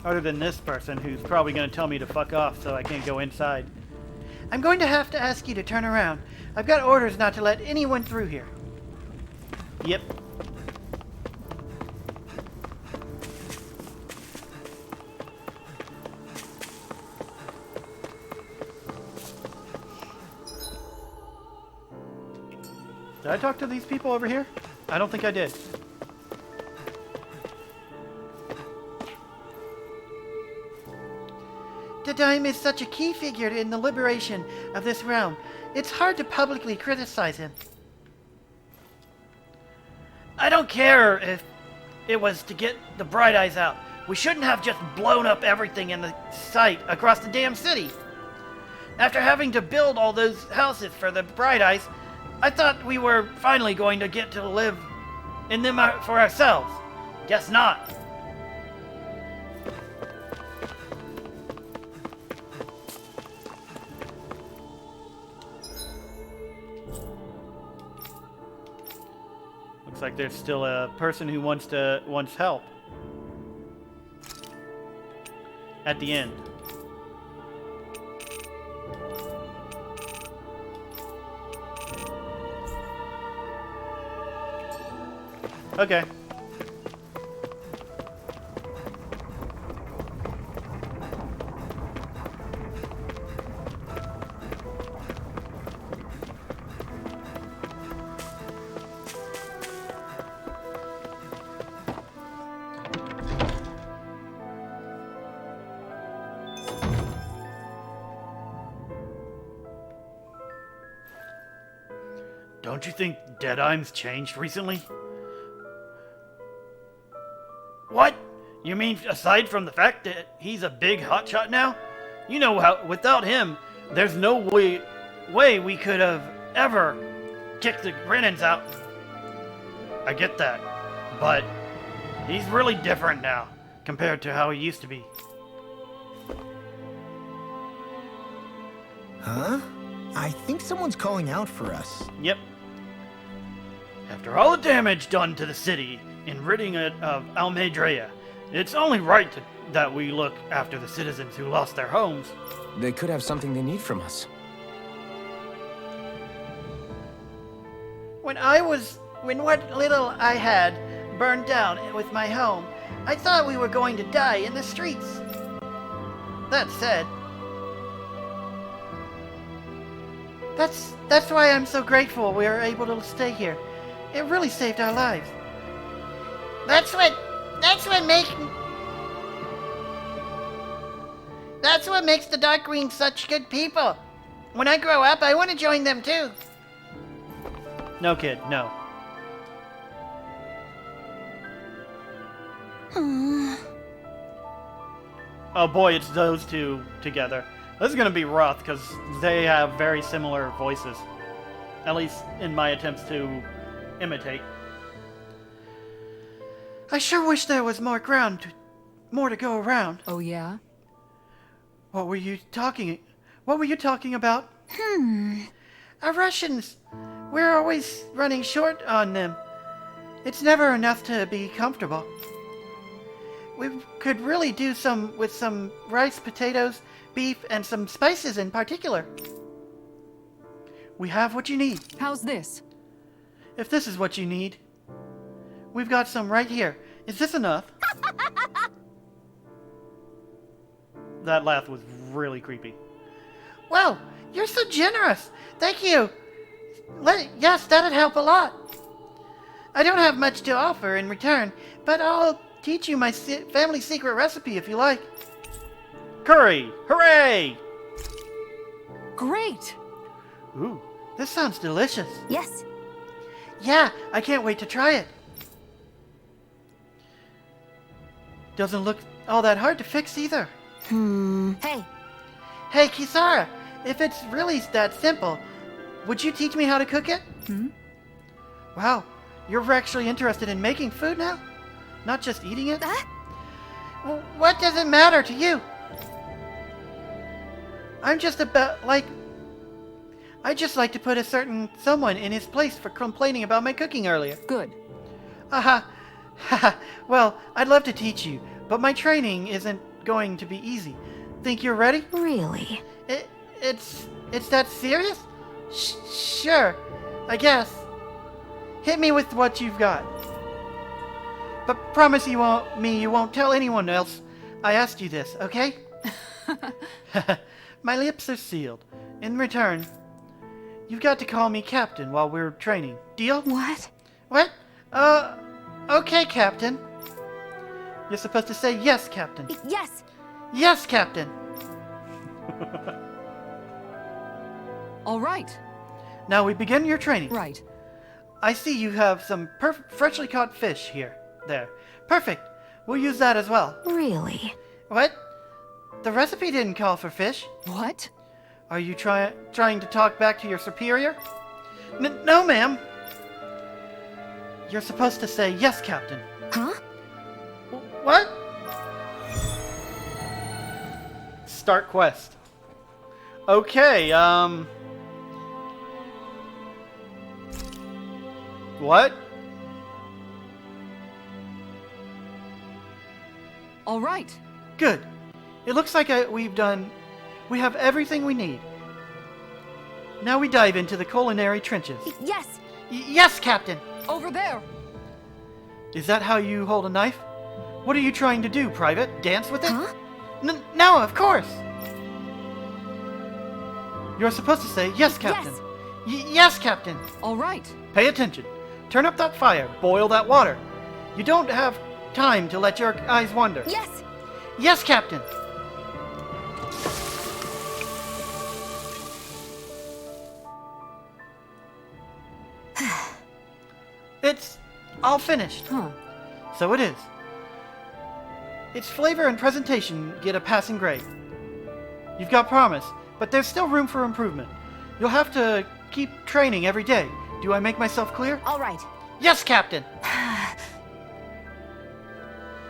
Other than this person who's probably going to tell me to fuck off so I can't go inside. I'm going to have to ask you to turn around. I've got orders not to let anyone through here. Yep. Did I talk to these people over here? I don't think I did. Dadaim is such a key figure in the liberation of this realm. It's hard to publicly criticize him. I don't care if it was to get the Bright Eyes out. We shouldn't have just blown up everything in the sight across the damn city. After having to build all those houses for the Bright Eyes, I thought we were finally going to get to live in them for ourselves. Guess not. Looks like there's still a person who wants help. At the end. Okay. Don't you think Deadeye's changed recently? What? You mean aside from the fact that he's a big hotshot now? You know how without him, There's no way we could have ever kicked the Renans out. I get that, but he's really different now compared to how he used to be. Huh? I think someone's calling out for us. Yep. After all the damage done to the city in ridding it of Almedrea, it's only right that we look after the citizens who lost their homes. They could have something they need from us. when what little I had burned down with my home, I thought we were going to die in the streets. That said, that's why I'm so grateful we were able to stay here. It really saved our lives. That's what makes the Darkwings such good people. When I grow up, I want to join them too. No, kid, no. Oh boy, it's those two together. This is gonna be rough because they have very similar voices. At least in my attempts to imitate. I sure wish there was more more to go around. Oh, yeah? What were you talking about? Our Russians, we're always running short on them. It's never enough to be comfortable. We could really do with some rice, potatoes, beef, and some spices in particular. We have what you need. How's this? If this is what you need, we've got some right here. Is this enough? That laugh was really creepy. Well, you're so generous. Thank you. Yes, that'd help a lot. I don't have much to offer in return, but I'll teach you my family secret recipe if you like. Curry! Hooray! Great! Ooh. This sounds delicious. Yes. Yeah, I can't wait to try it. Doesn't look all that hard to fix either. Hey. Hey, Kisara, if it's really that simple, would you teach me how to cook it? Wow, you're actually interested in making food now? Not just eating it? Well, what does it matter to you? I just like to put a certain someone in his place for complaining about my cooking earlier. Good. Haha. Well, I'd love to teach you, but my training isn't going to be easy. Think you're ready? Really? It's that serious? Sure, I guess. Hit me with what you've got. But promise you won't tell anyone else I asked you this, okay? My lips are sealed. In return, you've got to call me Captain while we're training. Deal? What? What? Okay, Captain. You're supposed to say yes, Captain. Yes. Yes, Captain. All right. Now we begin your training. Right. I see you have some freshly caught fish here. There. Perfect. We'll use that as well. Really? What? The recipe didn't call for fish. What? Are you trying to talk back to your superior? No, ma'am. You're supposed to say yes, Captain. Huh? What? Start quest. Okay, What? All right. Good. It looks like we have everything we need. Now we dive into the Culinary Trenches. Yes. Yes, Captain. Over there. Is that how you hold a knife? What are you trying to do, Private? Dance with it? Huh? No, of course. You're supposed to say yes, Captain. Yes, Captain. All right. Pay attention. Turn up that fire. Boil that water. You don't have time to let your eyes wander. Yes. Yes, Captain. It's all finished. Huh. So it is. Its flavor and presentation get a passing grade. You've got promise, but there's still room for improvement. You'll have to keep training every day. Do I make myself clear? All right. Yes, Captain.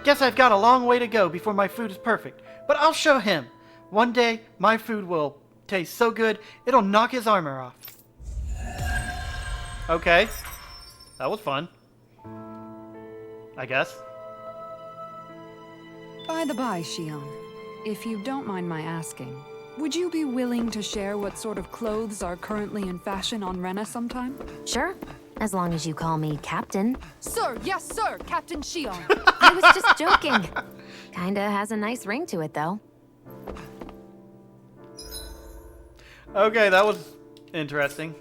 Guess I've got a long way to go before my food is perfect, but I'll show him. One day, my food will taste so good, it'll knock his armor off. Okay. That was fun. I guess. By the by, Shion, if you don't mind my asking, would you be willing to share what sort of clothes are currently in fashion on Rena sometime? Sure, as long as you call me Captain. Sir, yes, sir, Captain Shion. I was just joking. Kinda has a nice ring to it, though. Okay, that was interesting.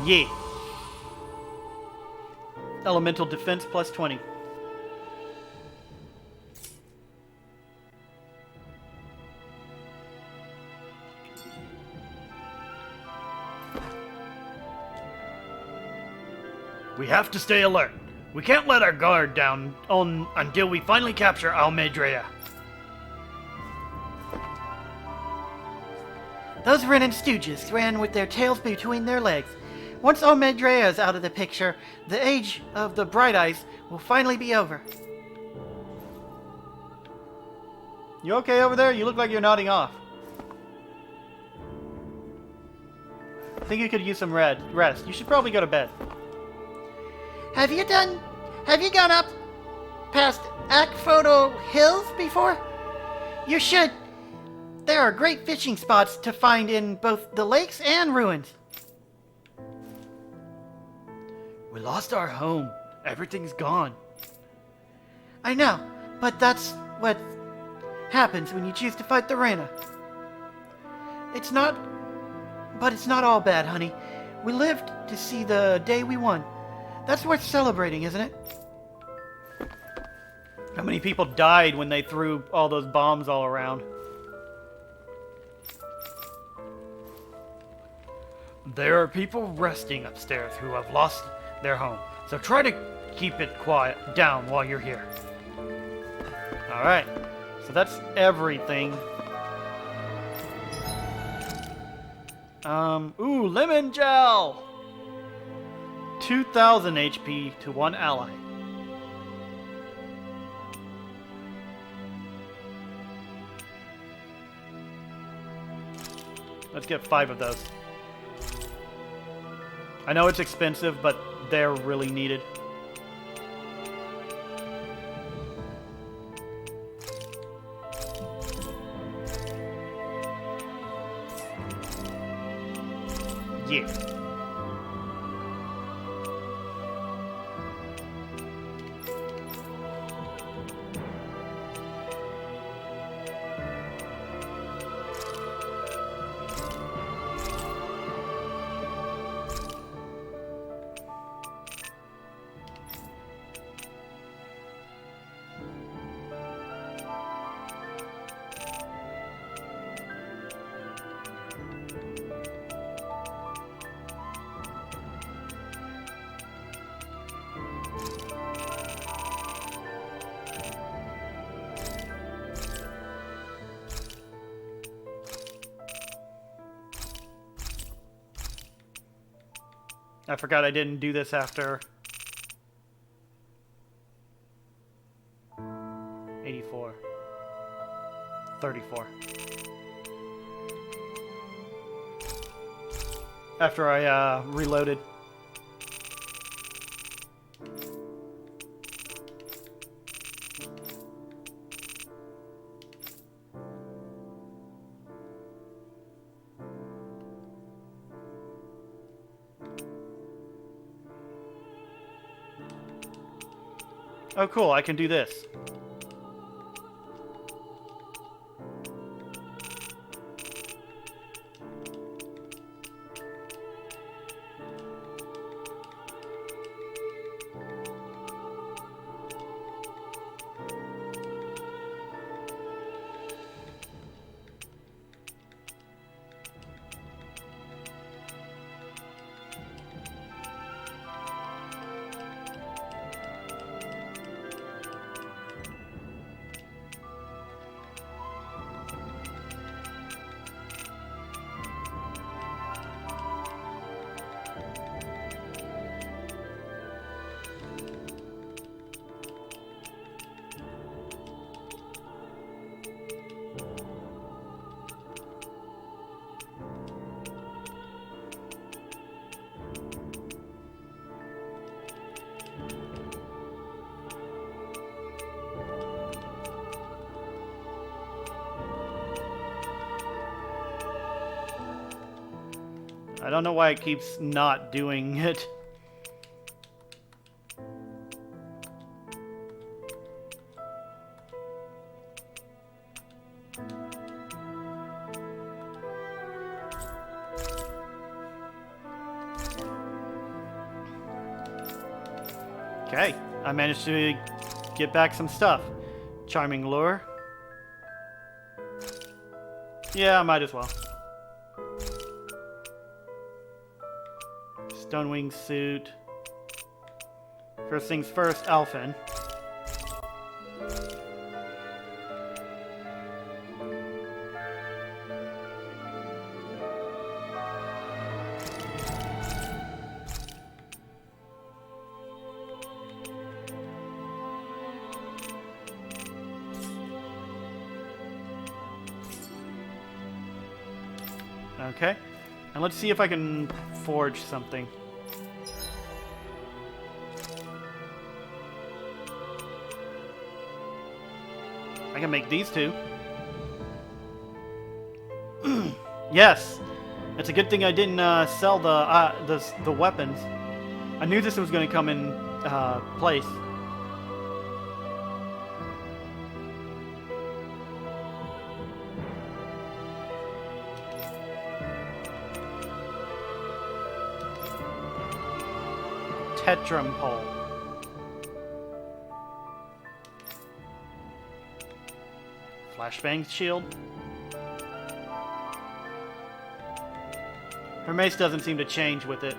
Yeah. Elemental defense plus 20. We have to stay alert. We can't let our guard down until we finally capture Almedrea. Those Renan stooges ran with their tails between their legs. Once Almedrea is out of the picture, the age of the Bright Eyes will finally be over. You okay over there? You look like you're nodding off. I think you could use some rest. You should probably go to bed. Have you gone up past Exportable Hills before? You should. There are great fishing spots to find in both the lakes and ruins. We lost our home. Everything's gone. I know, but that's what happens when you choose to fight the Rana. It's not all bad, honey. We lived to see the day we won. That's worth celebrating, isn't it? How many people died when they threw all those bombs all around? There are people resting upstairs who have lost their home, so try to keep it quiet down while you're here. Alright, so that's everything. Ooh, lemon gel! 2,000 HP to one ally. Let's get 5 of those. I know it's expensive, but they're really needed. Yeah. I forgot I didn't do this after 84. 34. After I reloaded. Oh cool, I can do this. I don't know why it keeps not doing it. Okay, I managed to get back some stuff. Charming lure. Yeah, I might as well. Stonewing suit. First things first, Alphen. Okay, and let's see if I can forge something. I can make these two. Yes, it's a good thing I didn't sell the weapons. I knew this was going to come in place. Tetram pole. Flashbang shield. Her mace doesn't seem to change with it.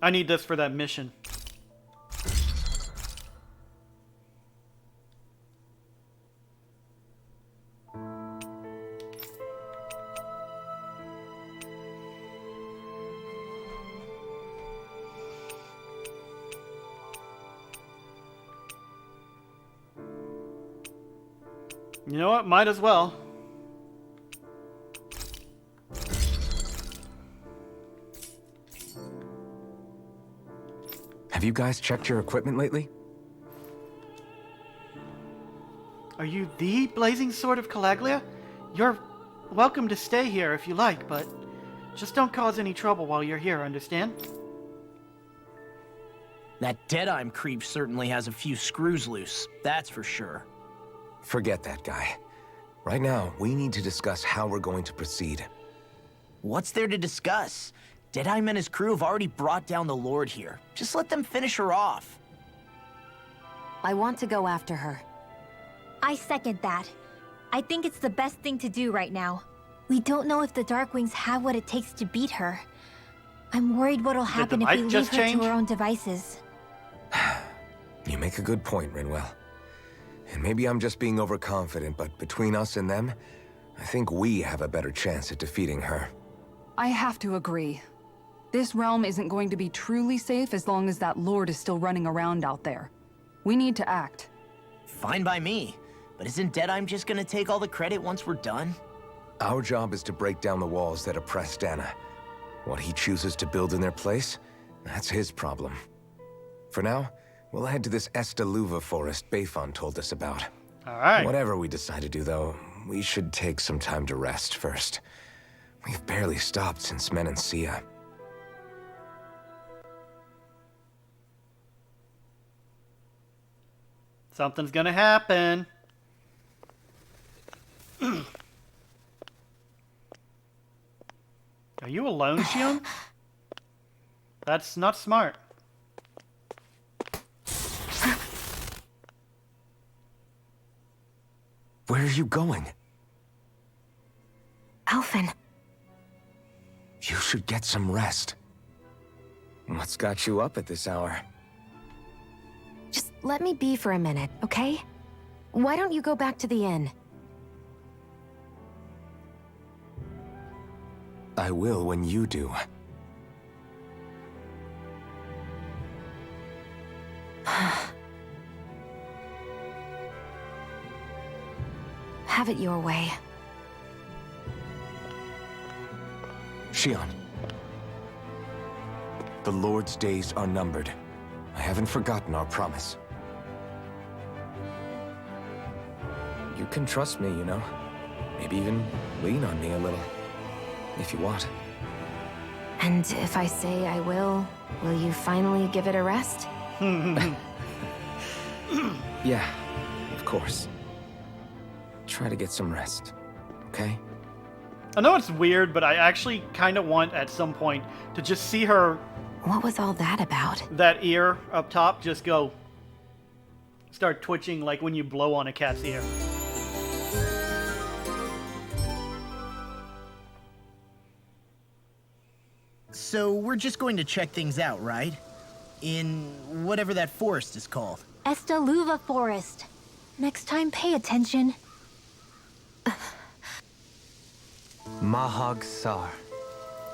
I need this for that mission. You know what? Might as well. Have you guys checked your equipment lately? Are you the blazing sword of Calaglia? You're welcome to stay here if you like, but just don't cause any trouble while you're here, understand? That Deadeye creep certainly has a few screws loose, that's for sure. Forget that guy. Right now, we need to discuss how we're going to proceed. What's there to discuss? Deadeye and his crew have already brought down the Lord here. Just let them finish her off. I want to go after her. I second that. I think it's the best thing to do right now. We don't know if the Darkwings have what it takes to beat her. I'm worried what'll happen if we leave her to her own devices. You make a good point, Rinwell. And maybe I'm just being overconfident, but between us and them, I think we have a better chance at defeating her. I have to agree. This realm isn't going to be truly safe as long as that Lord is still running around out there. We need to act. Fine by me. But isn't Deadeye just gonna take all the credit once we're done? Our job is to break down the walls that oppress Dana. What he chooses to build in their place, that's his problem. For now, we'll head to this Estaluva forest Bayfon told us about. All right. Whatever we decide to do, though, we should take some time to rest first. We've barely stopped since Menancia. Something's gonna happen. Are you alone, Shion? That's not smart. Where are you going? Alphen. You should get some rest. What's got you up at this hour? Just let me be for a minute, okay? Why don't you go back to the inn? I will when you do. Have it your way. Shion. The Lord's days are numbered. I haven't forgotten our promise. You can trust me, you know. Maybe even lean on me a little. If you want. And if I say I will you finally give it a rest? Yeah, of course. Try to get some rest, okay? I know it's weird, but I actually kind of want at some point to just see her What was all that about? That ear up top, just go... start twitching like when you blow on a cat's ear. So we're just going to check things out, right? In whatever that forest is called. Estaluva Forest. Next time, pay attention. Mahag Saar,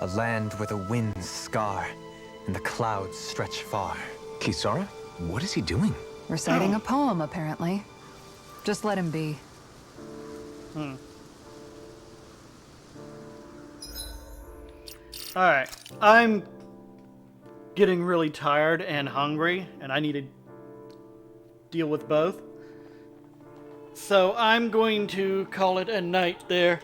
a land where the winds scar and the clouds stretch far. Kisara? What is he doing? Reciting a poem, apparently. Just let him be. Alright, I'm getting really tired and hungry, and I need to deal with both. So I'm going to call it a night there.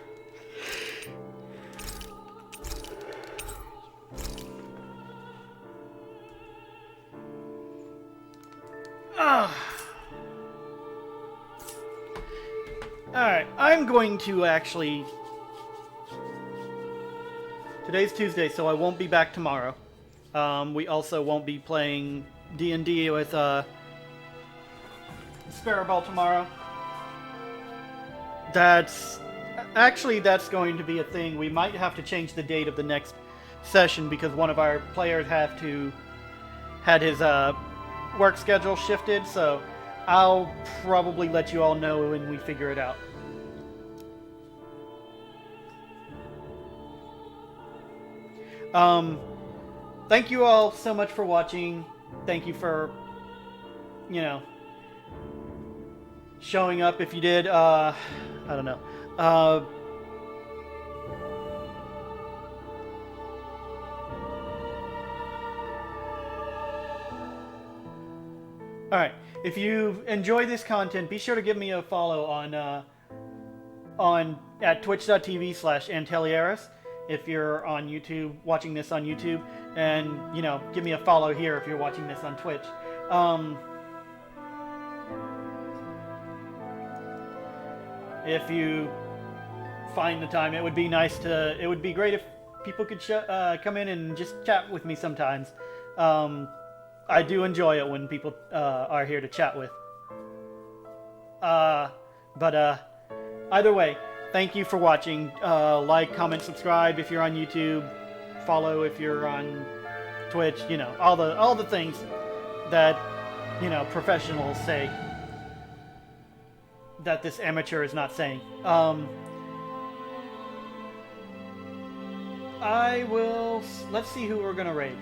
Alright, I'm going to actually... Today's Tuesday, so I won't be back tomorrow. We also won't be playing D&D with Sparrowball tomorrow. That's going to be a thing. We might have to change the date of the next session because one of our players had his work schedule shifted, so I'll probably let you all know when we figure it out. Thank you all so much for watching. Thank you for, showing up if you did. I don't know. Alright, if you enjoy this content, be sure to give me a follow at twitch.tv/Antelieris if you're on YouTube, watching this on YouTube, and, give me a follow here if you're watching this on Twitch. If you find the time, it would be great if people could come in and just chat with me sometimes. I do enjoy it when people are here to chat with. But either way, thank you for watching. Like, comment, subscribe if you're on YouTube. Follow if you're on Twitch. All the things that professionals say that this amateur is not saying. Let's see who we're gonna raid.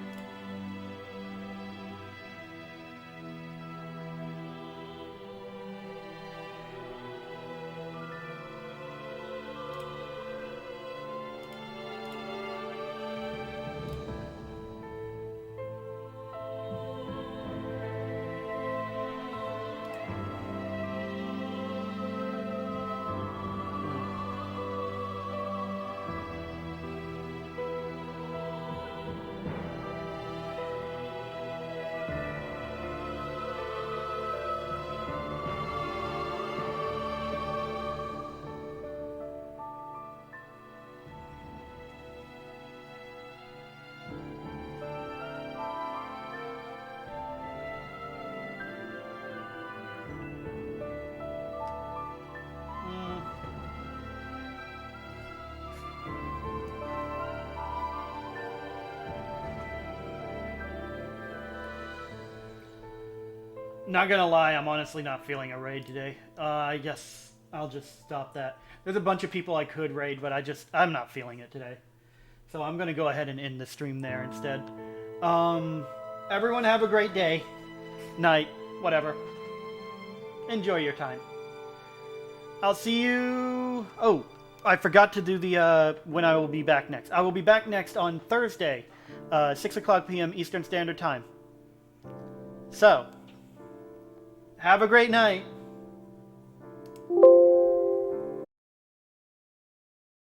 Not gonna lie, I'm honestly not feeling a raid today. I guess I'll just stop that. There's a bunch of people I could raid, but I'm not feeling it today. So I'm gonna go ahead and end the stream there instead. Everyone have a great day, night, whatever. Enjoy your time. I'll see you... Oh, I forgot to do the, when I will be back next. I will be back next on Thursday, 6 o'clock p.m. Eastern Standard Time. So... have a great night.